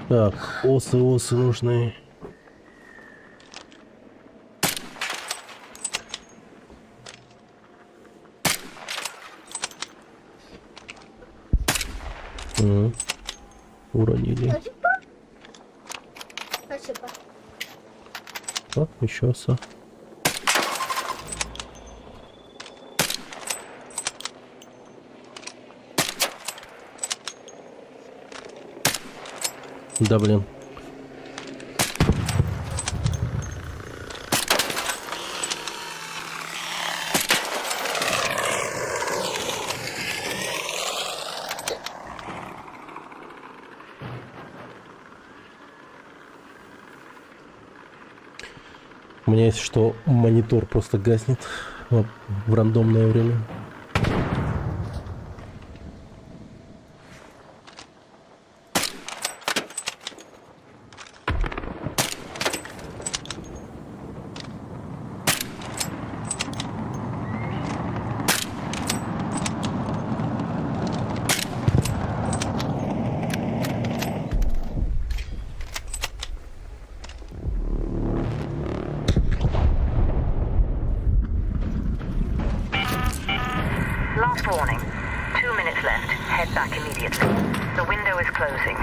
Так, осы нужны. Уронили. Спасибо. О, еще оса. Да, блин. У меня есть что монитор просто гаснет в рандомное время. Last warning. 2 minutes left. Head back immediately. The window is closing.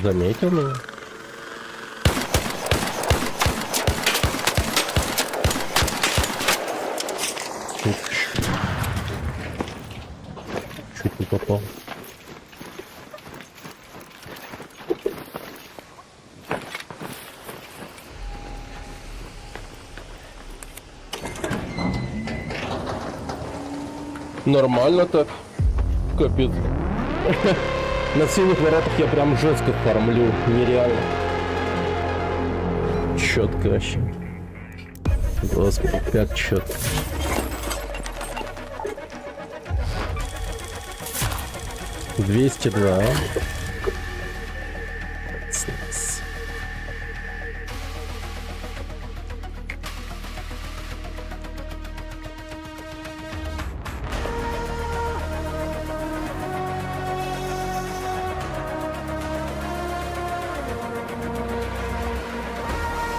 Заметил меня? Чуть не попал. Нормально так. Капец. На синих воротах я прям жестко фармлю. Нереально. Четко вообще. Господи, как четко. $202.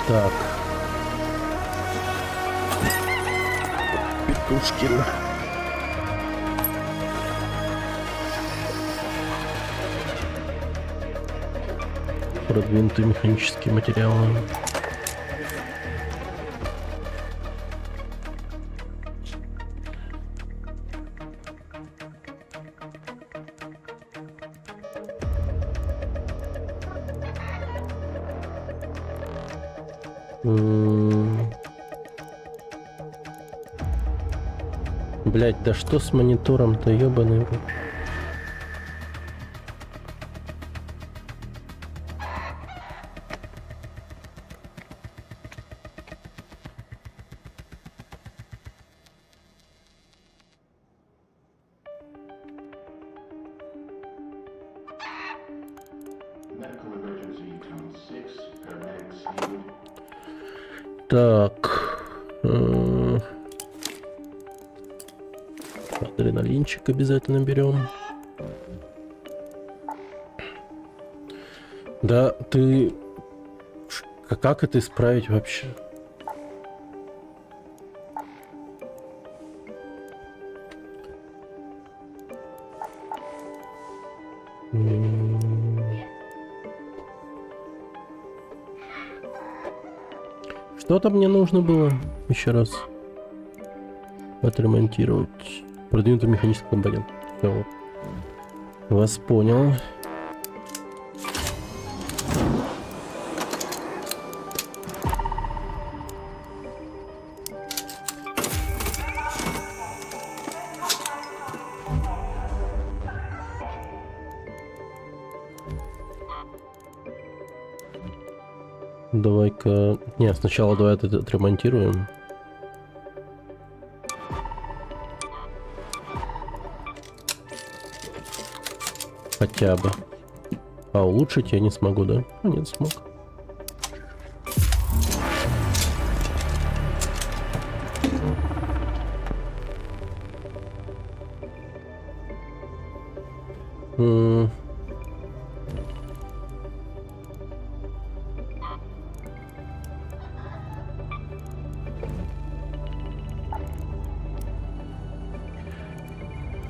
Так. Петушкин. Продвинутые механические материалы. Блять, да что с монитором-то, ёбаный рот. Так. Адреналинчик обязательно берем. Да, ты... Как это исправить вообще? Что-то мне нужно было еще раз отремонтировать. Продвинутый механический компонент. Всё. Вас понял. Давай-ка... Не, сначала давай это отремонтируем. Хотя бы. А улучшить я не смогу, да? А, нет, смог.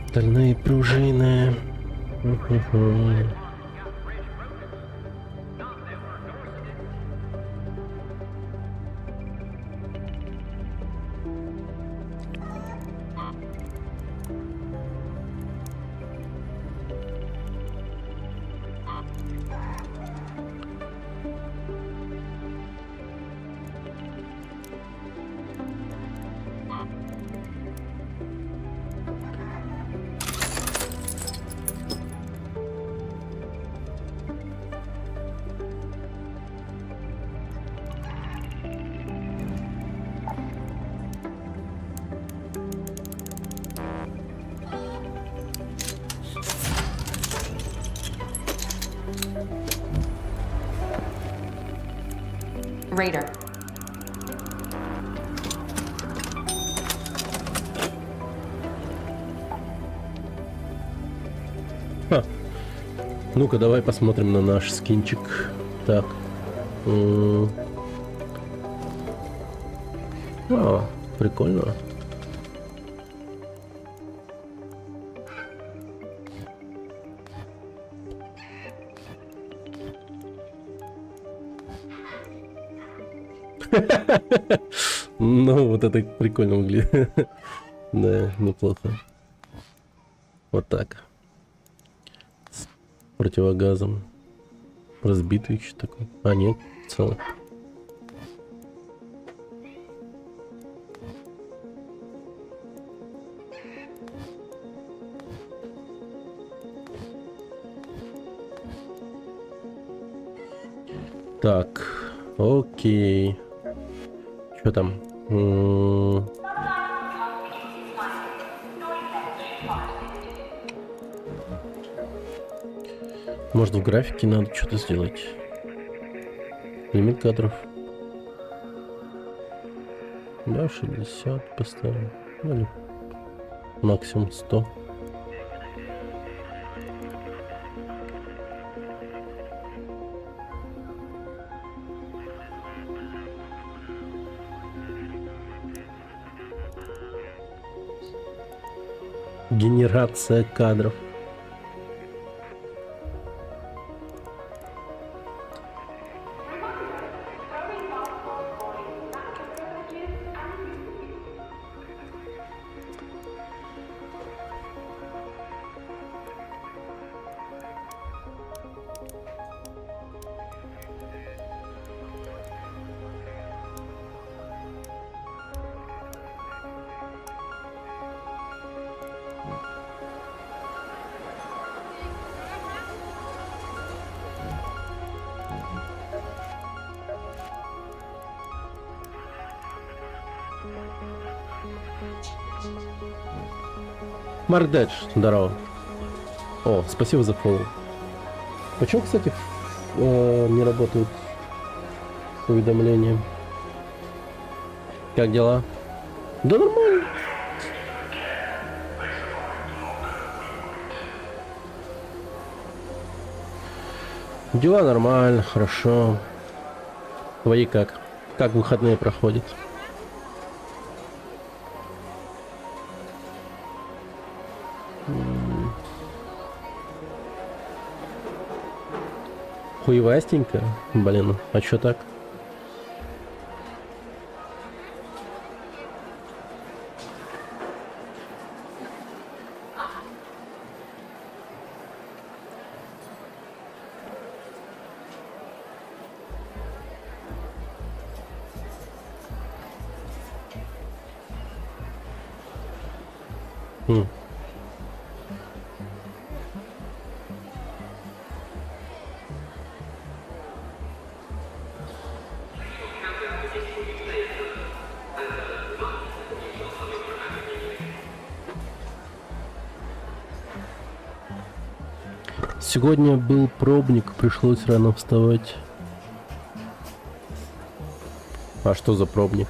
Стальные пружины. Raider. Ну-ка, давай посмотрим на наш скинчик. Так. А, прикольно. Ну, вот это прикольно выглядит. Да, неплохо. Вот так. С противогазом. Разбитый еще такой. А, нет, целый. Так, окей. Что там? Может, в графике надо что-то сделать? Лимит кадров. Да, 60 поставим. Или максимум 100. Генерация кадров. Марк Дэдж, здорово. О, спасибо за фоллоу. Почему, кстати, не работают уведомления? Как дела? Да нормально. Дела нормально, хорошо. Твои как? Как выходные проходят? Хуевастенько? Блин, а чё так? Сегодня был пробник, пришлось рано вставать. А что за пробник?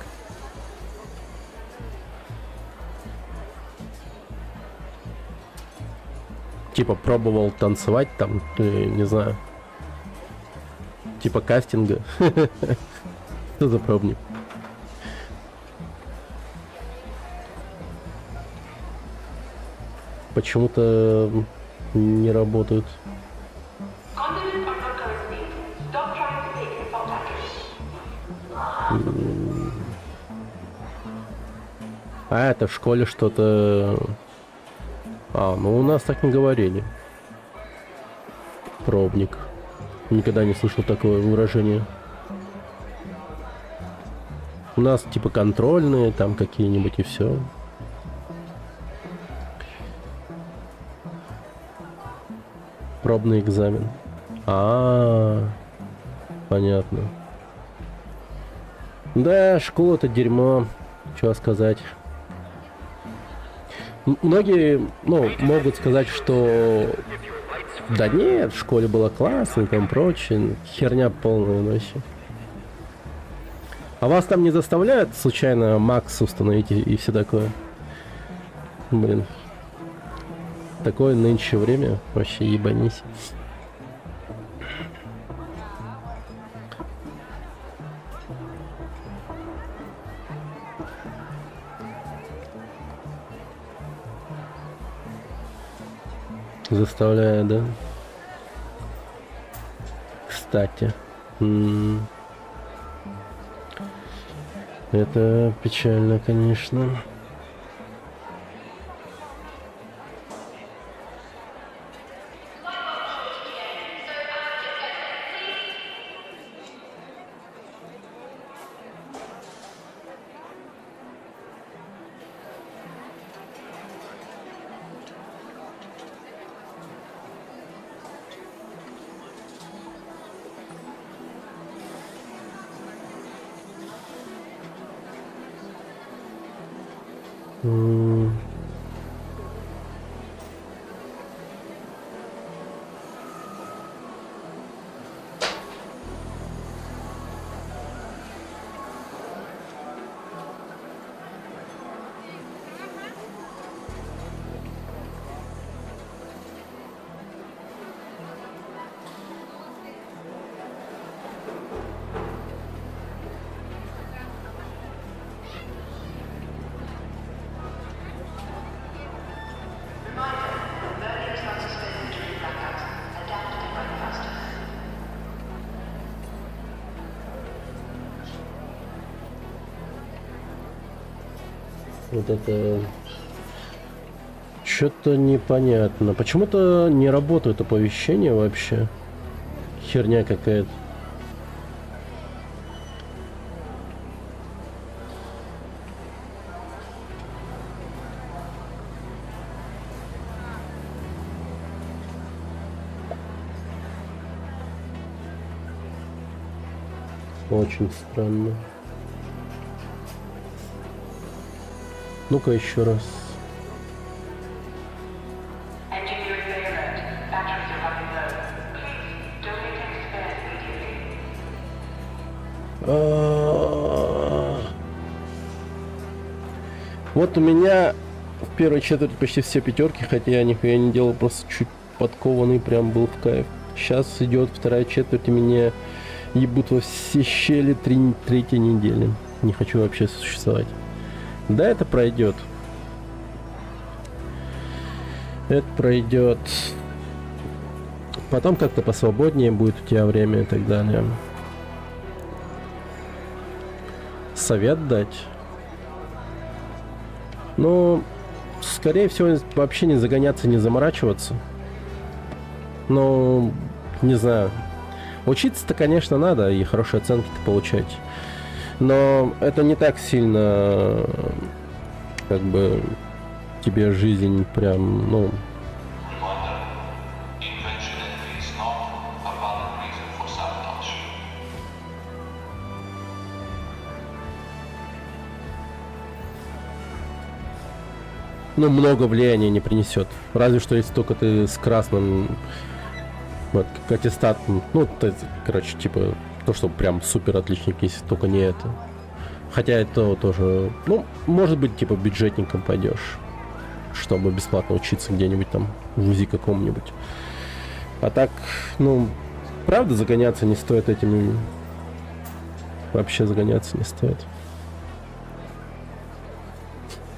Типа пробовал танцевать там, не знаю. Типа кастинга. Что за пробник? Почему-то не работают. А это в школе что-то... А, ну у нас так не говорили. Пробник. Никогда не слышал такое выражение. У нас типа контрольные там какие-нибудь и все. Пробный экзамен. Понятно. Да, школа это дерьмо. Чего сказать. Многие, могут сказать, что да нет, в школе было классно и там прочее. Херня полная вообще. А вас там не заставляют случайно Макс установить и все такое? Блин. Такое нынче время. Вообще ебанись. Заставляет, да? Кстати. Это печально, конечно. Вот это что-то непонятно. Почему-то не работают оповещения вообще. Херня какая-то. Очень странно. Ну-ка еще раз. Вот у меня в первой четверти почти все пятерки, хотя я нихуя не делал, просто чуть подкованный, прям был в кайф. Сейчас идет вторая четверть, и меня ебут во все щели третьей недели. Не хочу вообще существовать. Да, это пройдет. Это пройдет. Потом как-то посвободнее будет у тебя время и так далее. Совет дать? Ну, скорее всего, вообще не загоняться, не заморачиваться. Но, не знаю. Учиться-то, конечно, надо и хорошие оценки-то получать. Но это не так сильно, как бы, тебе жизнь прям, ну... Ну, много влияния не принесет. Разве что если только ты с красным, вот, как аттестат, ну, ты, короче, типа, то, что прям супер отличник, если только не это. Хотя это тоже, ну, может быть, типа, бюджетником пойдешь, чтобы бесплатно учиться где-нибудь там, в ВУЗе каком-нибудь. А так, ну, правда, загоняться не стоит этими. Вообще загоняться не стоит.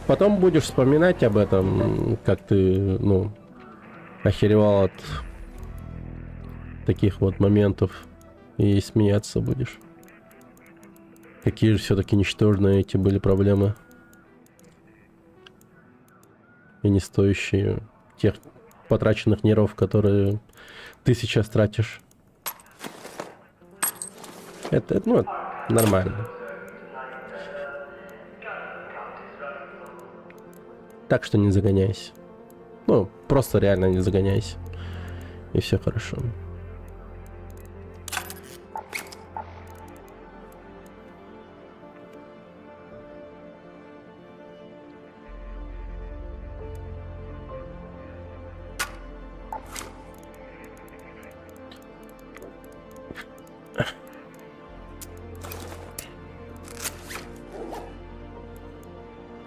Потом будешь вспоминать об этом, как ты, ну, охеревал от таких вот моментов, и смеяться будешь. Какие же все-таки ничтожные эти были проблемы. И не стоящие тех потраченных нервов, которые ты сейчас тратишь. Это ну, нормально. Так что не загоняйся. Ну, просто реально не загоняйся. И все хорошо.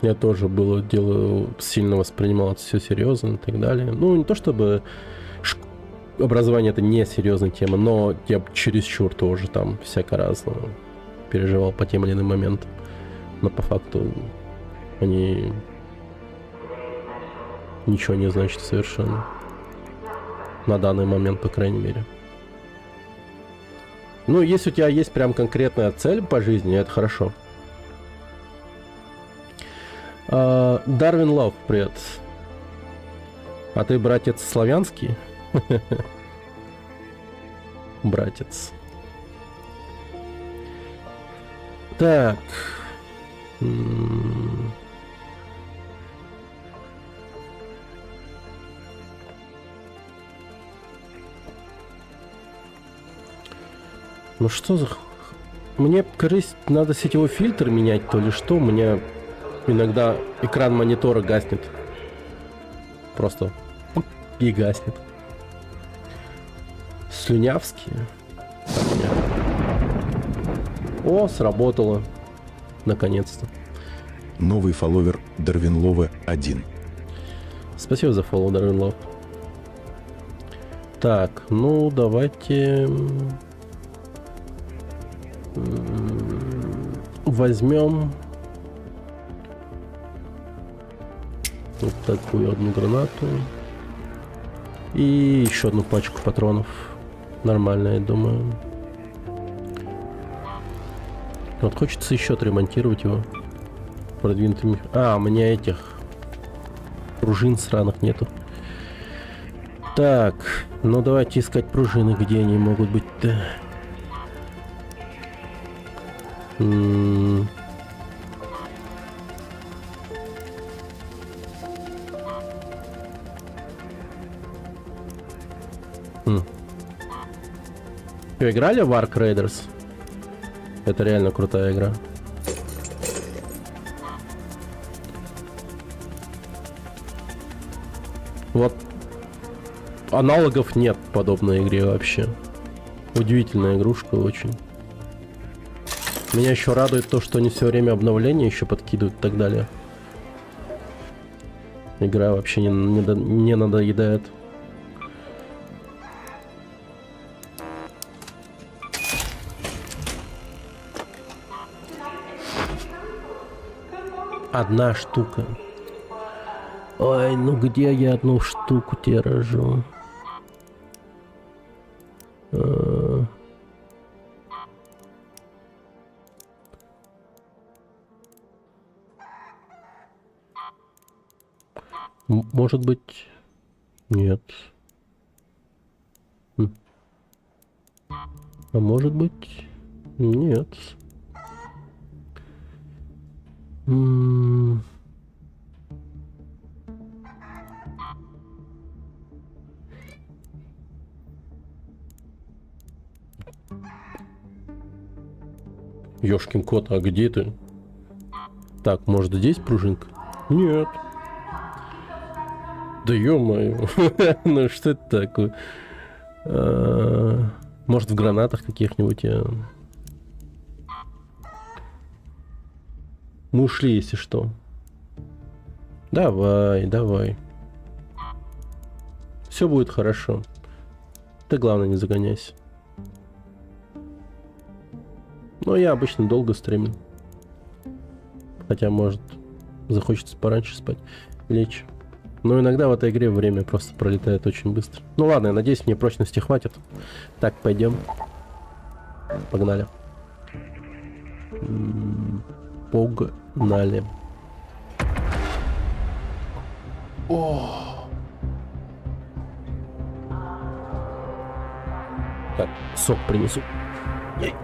Я тоже было дело, сильно воспринимал это все серьезно и так далее. Ну, не то чтобы образование это не серьезная тема, но я чересчур тоже там всяко разного переживал по тем или иным моментам. Но по факту они ничего не значат совершенно. На данный момент, по крайней мере. Ну, если у тебя есть прям конкретная цель по жизни, это хорошо. Дарвин Лав, привет. А ты братец славянский? Братец. Так. Ну что за... Мне, кажется, надо сетевой фильтр менять, то ли что. У меня иногда экран монитора гаснет. Просто и гаснет. Слюнявские. О, сработало. Наконец-то. Новый фолловер Дарвинлова 1. Спасибо за фоллоу, Дарвинлов. Так, ну давайте возьмем вот такую одну гранату и еще одну пачку патронов. Нормально, я думаю. Вот хочется еще отремонтировать его продвинутыми. А, у меня этих пружин сраных нету. Так, ну давайте искать пружины, где они могут быть-то. Вы играли в Ark Raiders? Это реально крутая игра. Вот Аналогов нет подобной игре вообще. Удивительная игрушка очень. Меня еще радует то, что они все время обновления еще подкидывают и так далее. Игра вообще не надоедает. Одна штука. Ой, ну где я одну штуку тебе рожу? Может быть... Нет. А может быть... Нет. Ёшкин кот, а где ты? Так, может здесь пружинка? Нет. Да ё-моё. Ну что это такое? Может в гранатах каких-нибудь я... Мы ушли, если что. Давай, давай. Все будет хорошо. Ты главное не загоняйся. Но я обычно долго стримлю. Хотя, может, захочется пораньше спать, лечь. Но иногда в этой игре время просто пролетает очень быстро. Ну ладно, я надеюсь, мне прочности хватит. Так, пойдем. Погнали. Погнали. О! Так, сок принесу. Ей.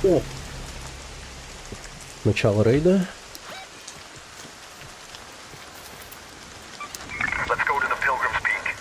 О! Начало рейда. Let's go to the Pilgrim's Peak.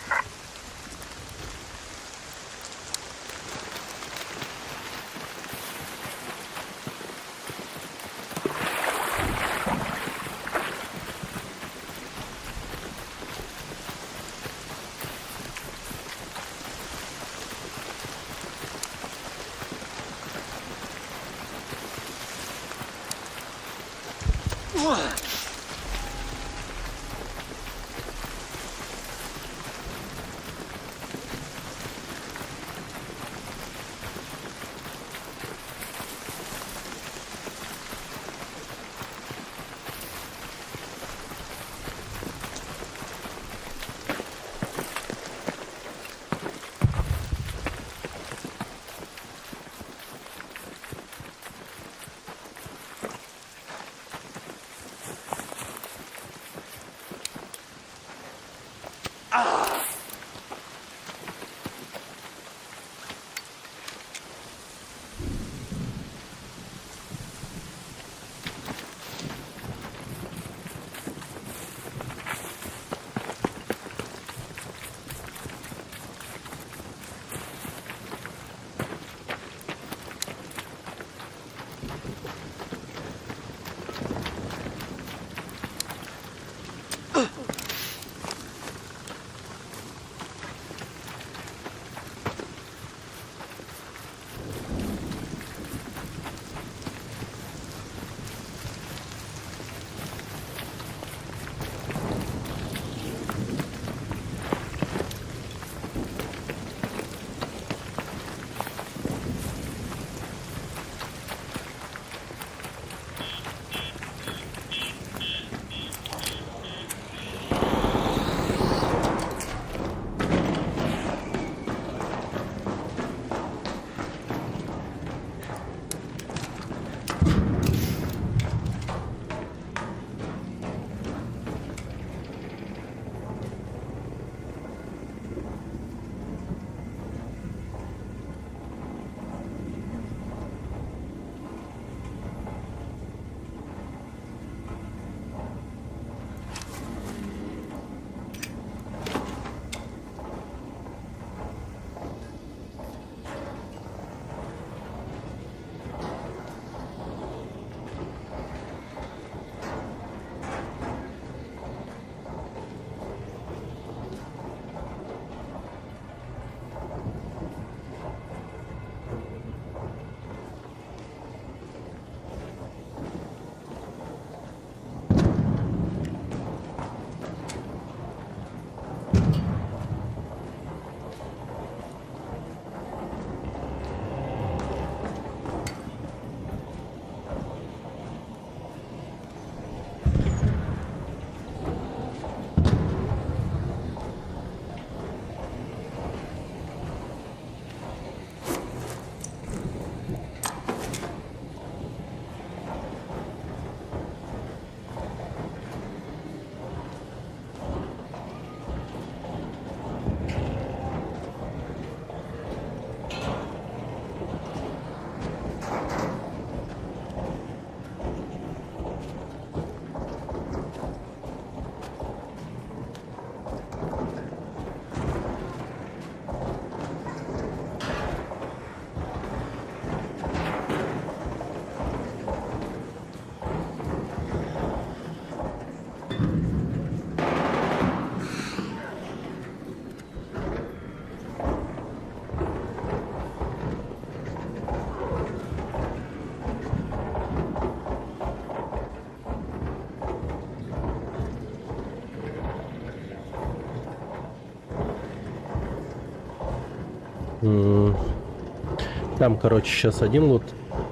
Там, короче, сейчас один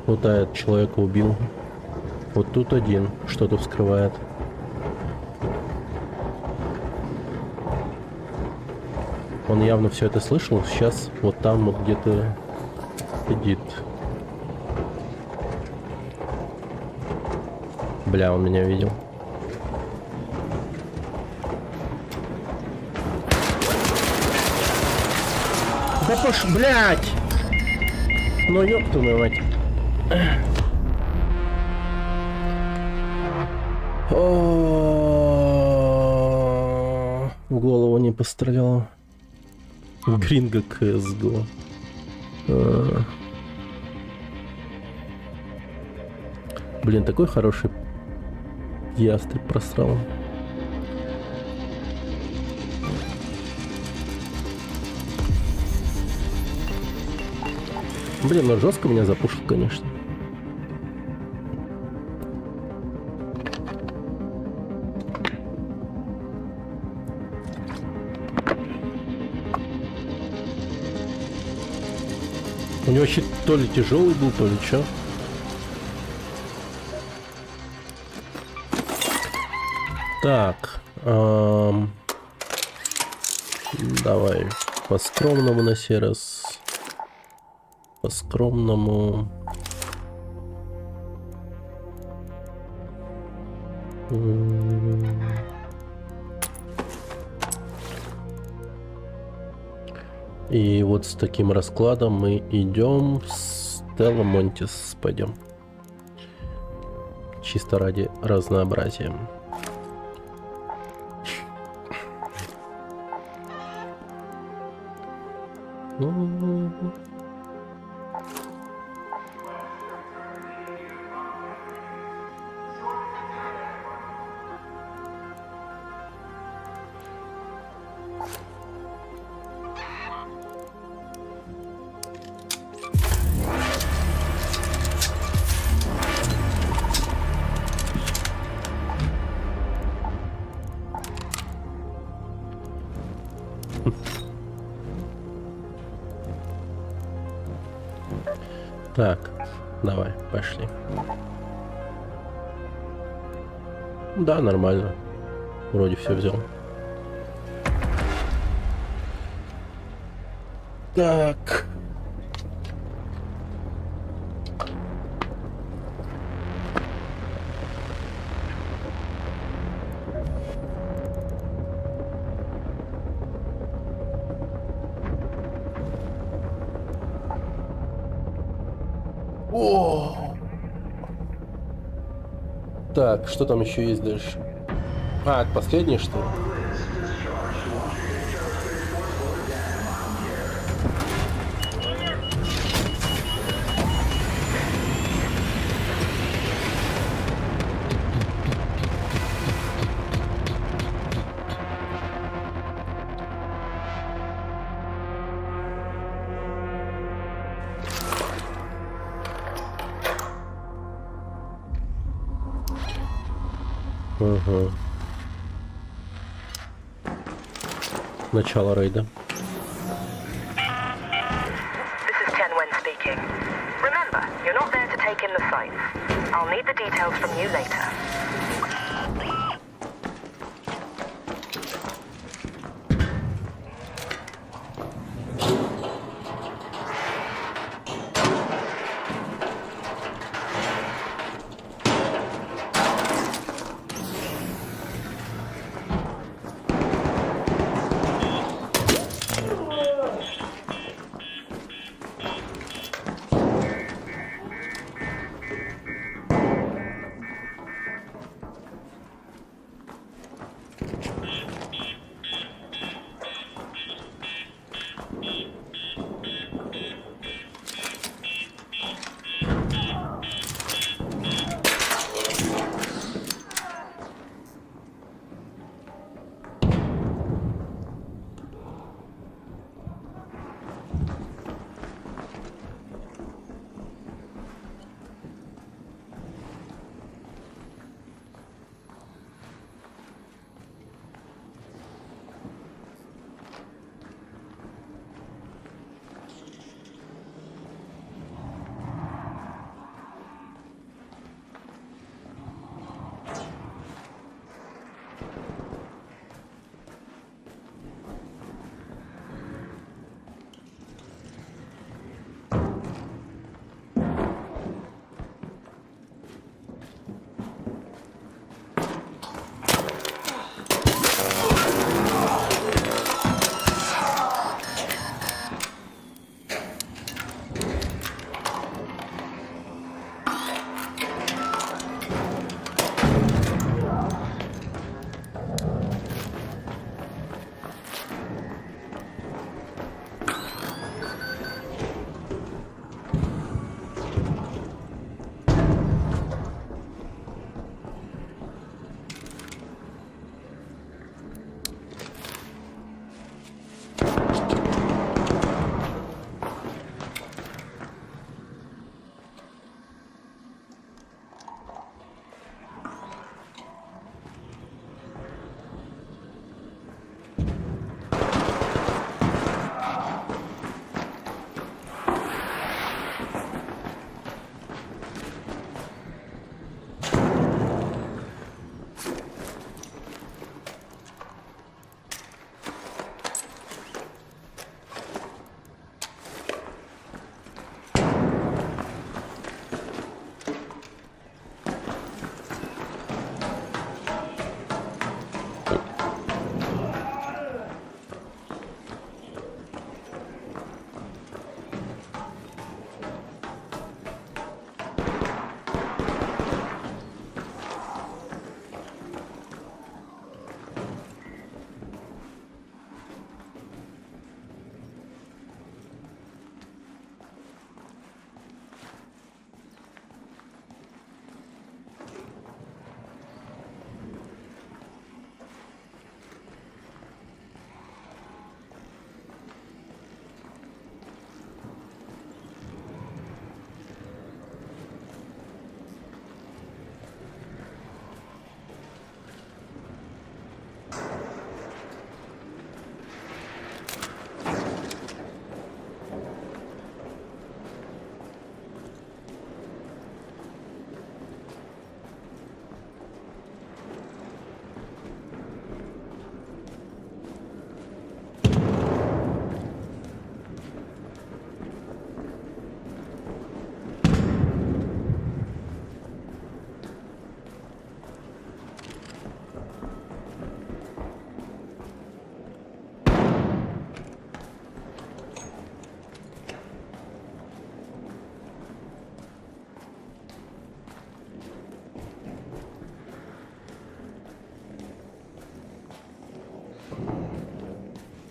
лутает, человека убил. Вот тут один что-то вскрывает. Он явно все это слышал. Сейчас вот там вот где-то сидит. Бля, он меня видел. Да блядь! Ну ёб твою мать. В голову не пострелял. Гринго CSGO. Блин, такой хороший ястреб просрал. Блин, ну жестко меня запушил, конечно. У него щит то ли тяжелый был, то ли что. Так. Давай по скромному на сей раз. По скромному. И вот с таким раскладом мы идем с Стелла Монтис. Пойдем. Чисто ради разнообразия. Так, давай, пошли. Да, нормально. Вроде все взял. Так. О! Так, что там еще есть дальше? А, это последнее, что ли? Ага. Начало рейда. This is Tianwen speaking. Remember, you're not there to take in the sights. I'll need the details from you later.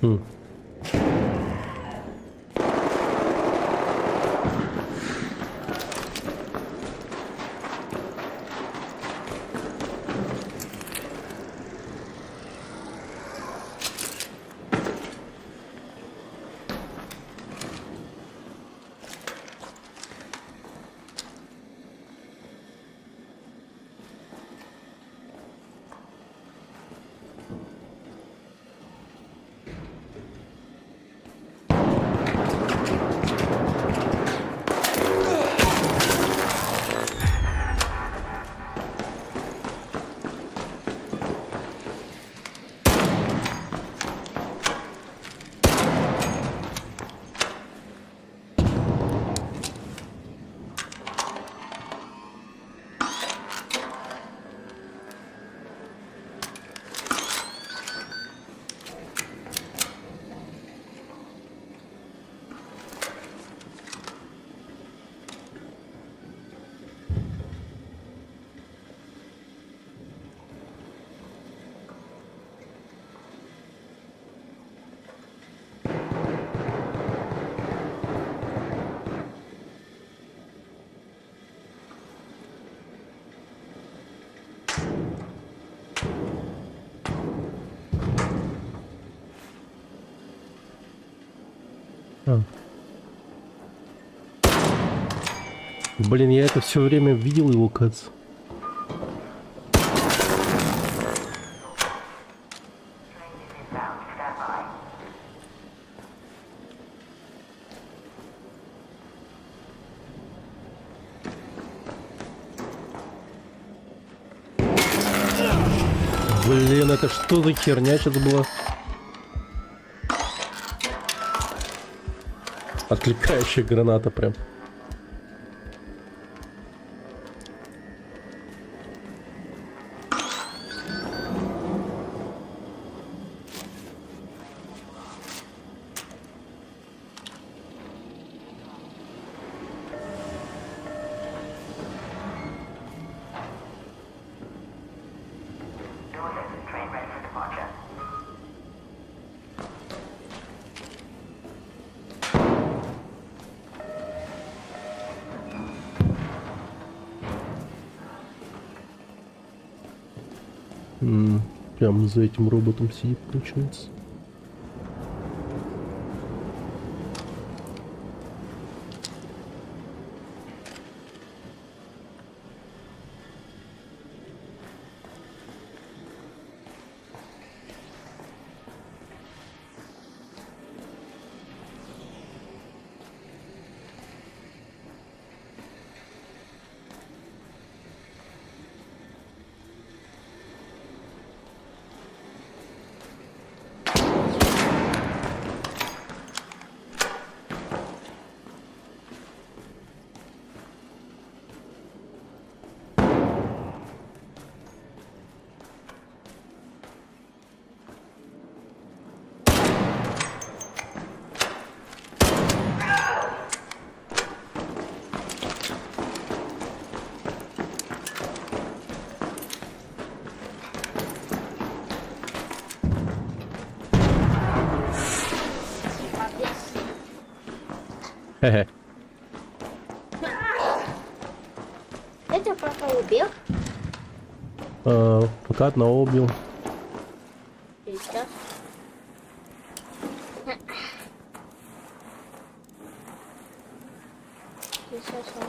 Хм. А. Блин, я это все время видел его, кажется. Блин, это что за херня сейчас была? Отвлекающая граната прям. Train ready for departure. Прям за этим роботом сидит, получается. Хе-хе. Это папа убил. Пока одного убил. Сейчас. Сейчас он.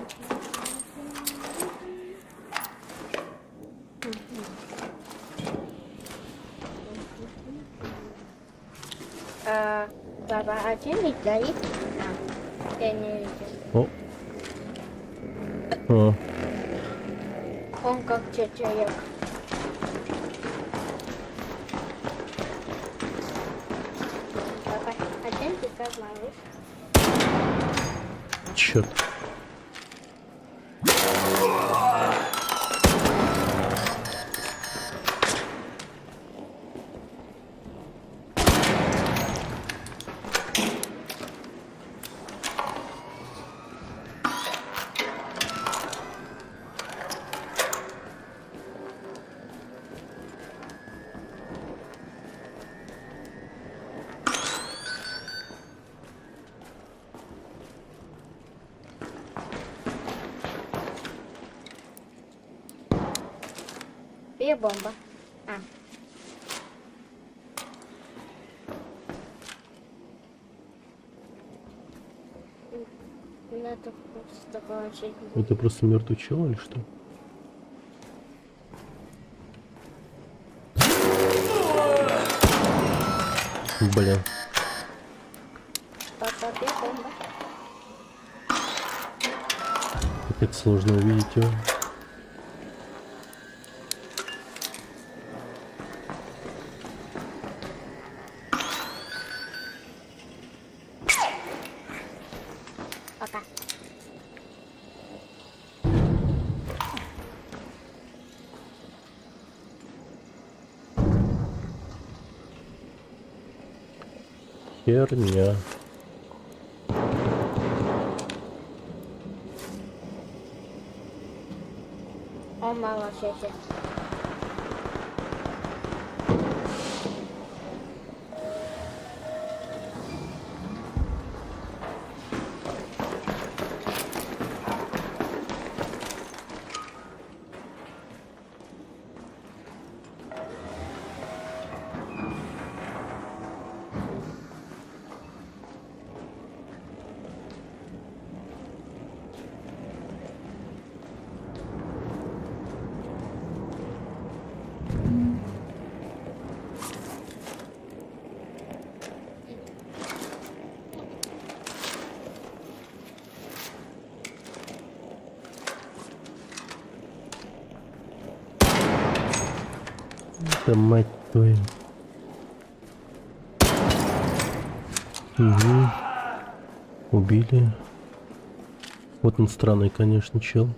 Папа, а ты не дай? Я не видел. О. О. Он как человек. Папа, один ты как малыш. Черт. Где бомба? А. Надо просто положить. Это просто мертвый чел или что? Бля. Папа, где бомба? Опять сложно увидеть его. Пока. Херня. Он мало сейчас. Да мать твою. Угу. Убили. Вот он странный, конечно, чел.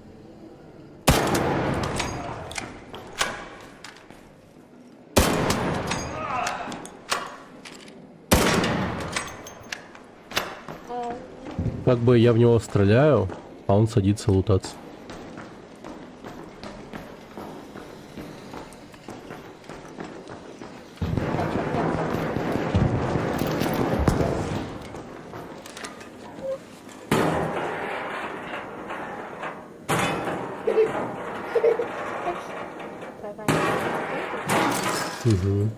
Как бы я в него стреляю, а он садится лутаться. Угу.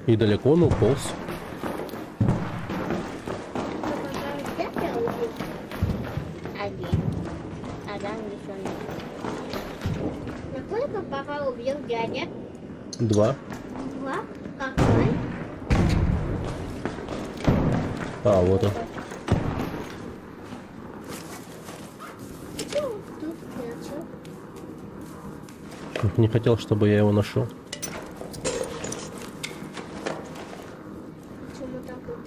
И далеко он уполз. Один. Адам еще нет. Насколько папа убил дядя? 2. 2? Какой? А, вот он. Тут прячу. Не хотел, чтобы я его нашел. Почему так вот?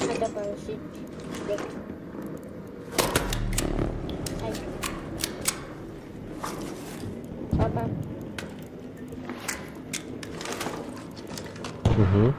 Надо положить. Ай. Папа. Угу.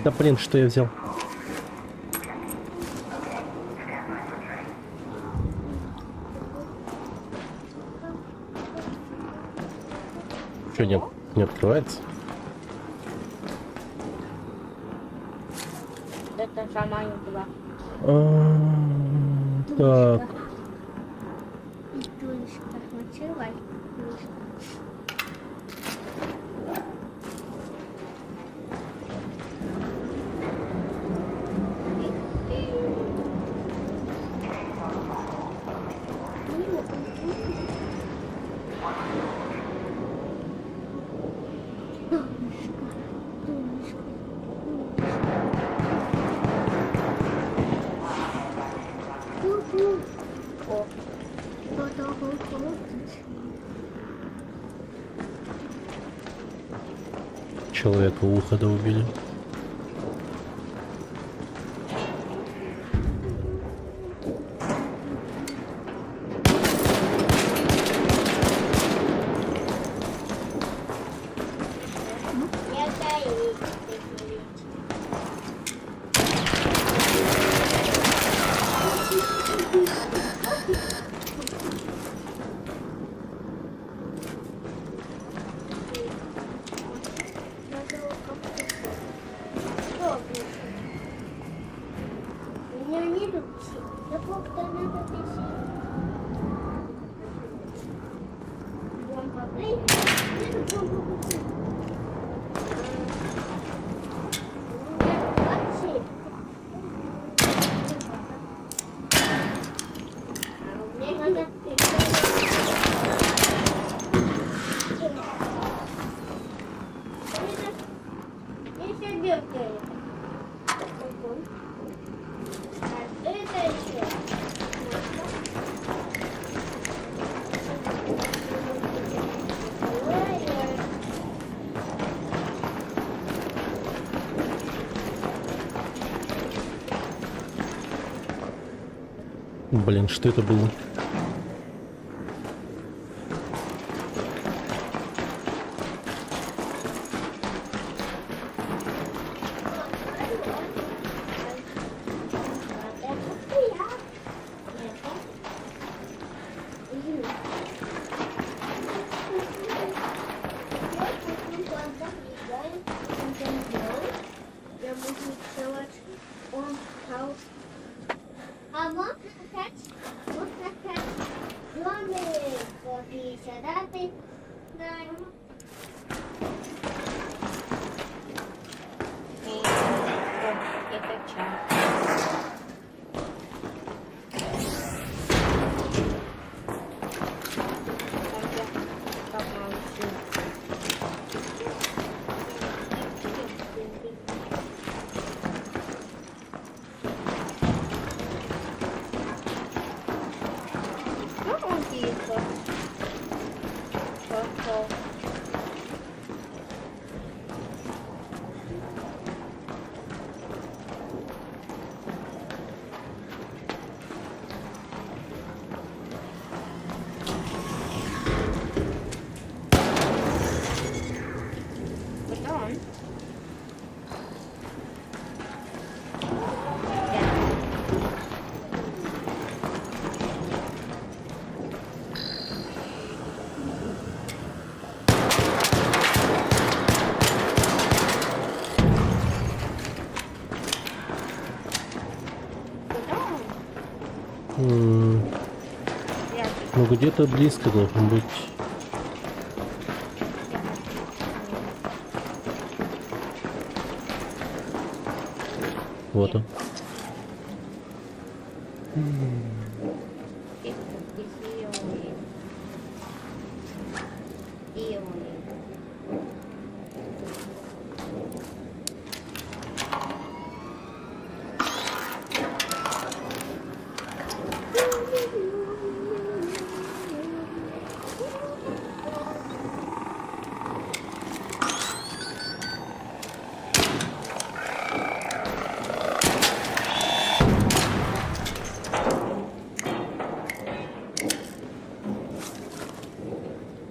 Да блин, что я взял? Что, не открывается? Это сама не была. Так. Душка случилась. человека у выхода убили. Меня не любит. Я просто надо писать. Бомба. Эй, это бомба. Вообще. Мне надо Блин, что это было? Я буду делать он хаус. А можно как домик попися, да, ты? Да. Это чай. Ну где-то близко должен быть. Вот он.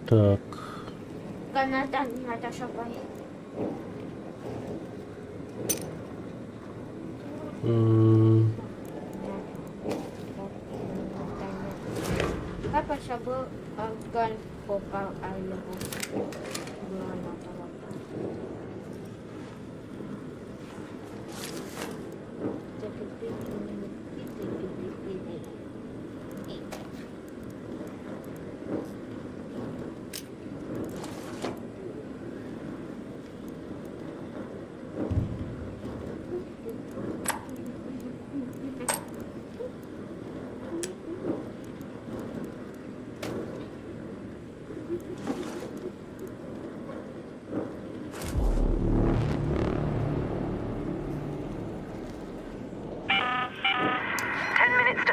Так. Надо шапай. Папа забыл орган попал, а его было надо.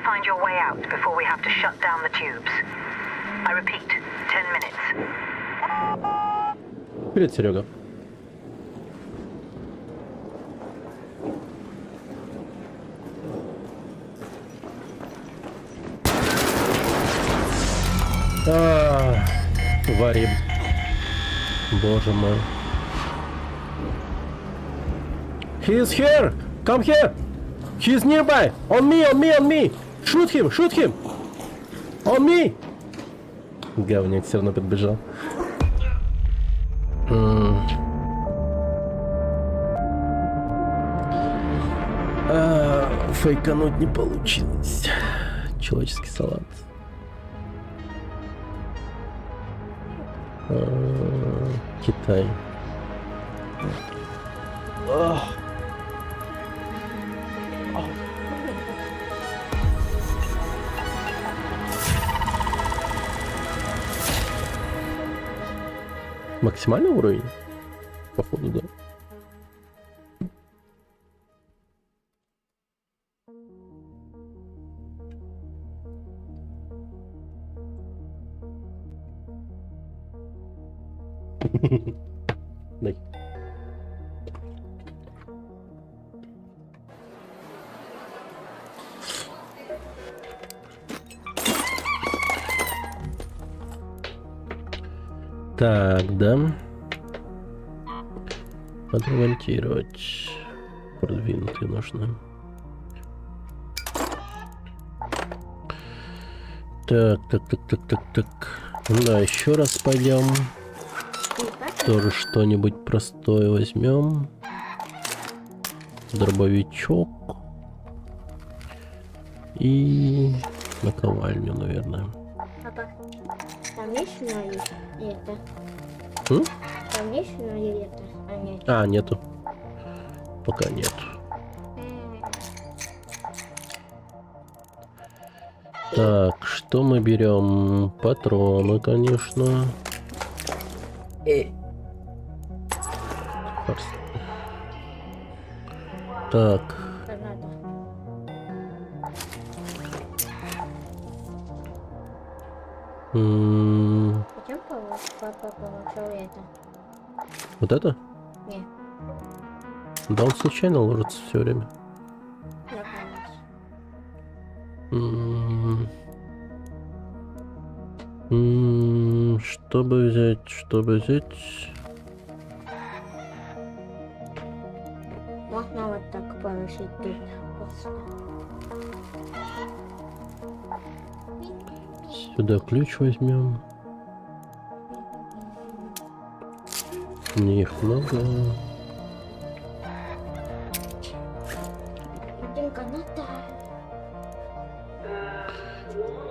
Find your way out before we have to shut down the tubes. I repeat, 10 minutes. Привет, Серега. Варим. Боже мой. He is here! Come here! He is nearby! On me, on me, on me! Shoot him! Shoot him! On me! Говняк все равно подбежал. Фейкануть не получилось. Человеческий салат. Китай. Максимальный уровень? Походу, да. Дай. Так, да. Отремонтировать. Продвинутые нужны. Так. Да, еще раз пойдем. Тоже что-нибудь простое возьмем. Дробовичок. И наковальню, наверное. Папа, там есть это? М? Там есть это? А, нет. А, нету. Пока нет. Так, что мы берем? Патроны, конечно. Фарс. Так. Граната. Зачем папа получил это? Вот это? Нет, Да он случайно ложится все время. нормально. Чтобы взять? Можно вот так положить тут. Просто. Сюда ключ возьмем. Мне их много. Один каната.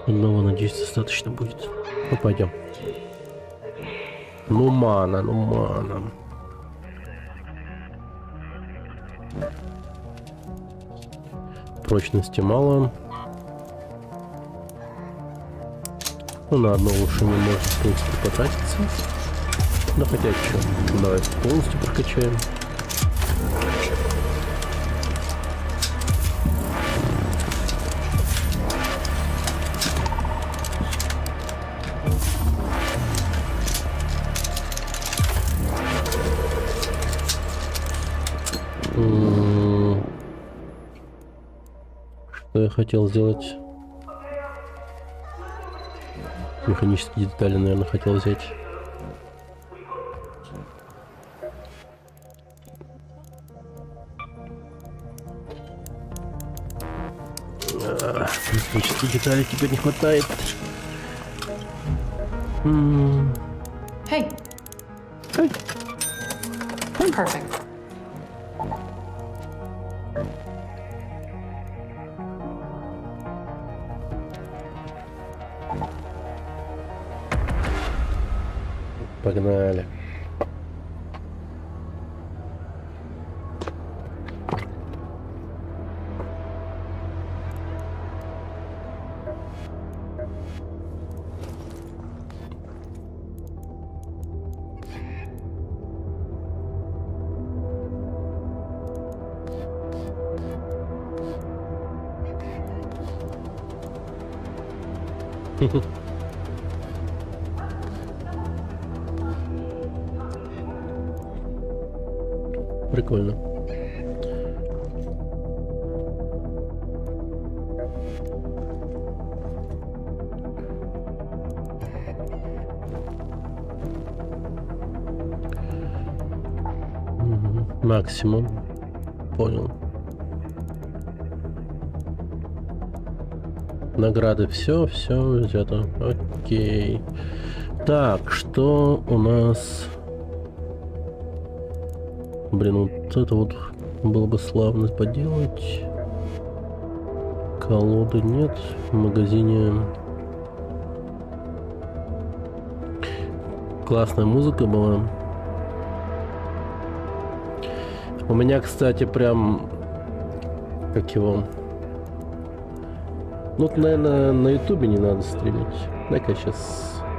Одного, надеюсь, достаточно будет. Ну, пойдем. Ну, мана. Прочности мало. Ну, на одно лучше не может, в принципе, потратиться. Да хотя что, давай полностью прокачаем. Что я хотел сделать? Механические детали, наверное, хотел взять. Механические детали теперь не хватает. Hey. Hey. Perfect. Погнали. Прикольно. Максимум. Понял. Награды все взято. Окей. Так, что у нас? Блин, вот это вот было бы славно поделать. Колоды нет. В магазине классная музыка была. У меня, кстати, прям... Как его... Ну, наверное, на ютубе не надо стримить. Дай-ка я сейчас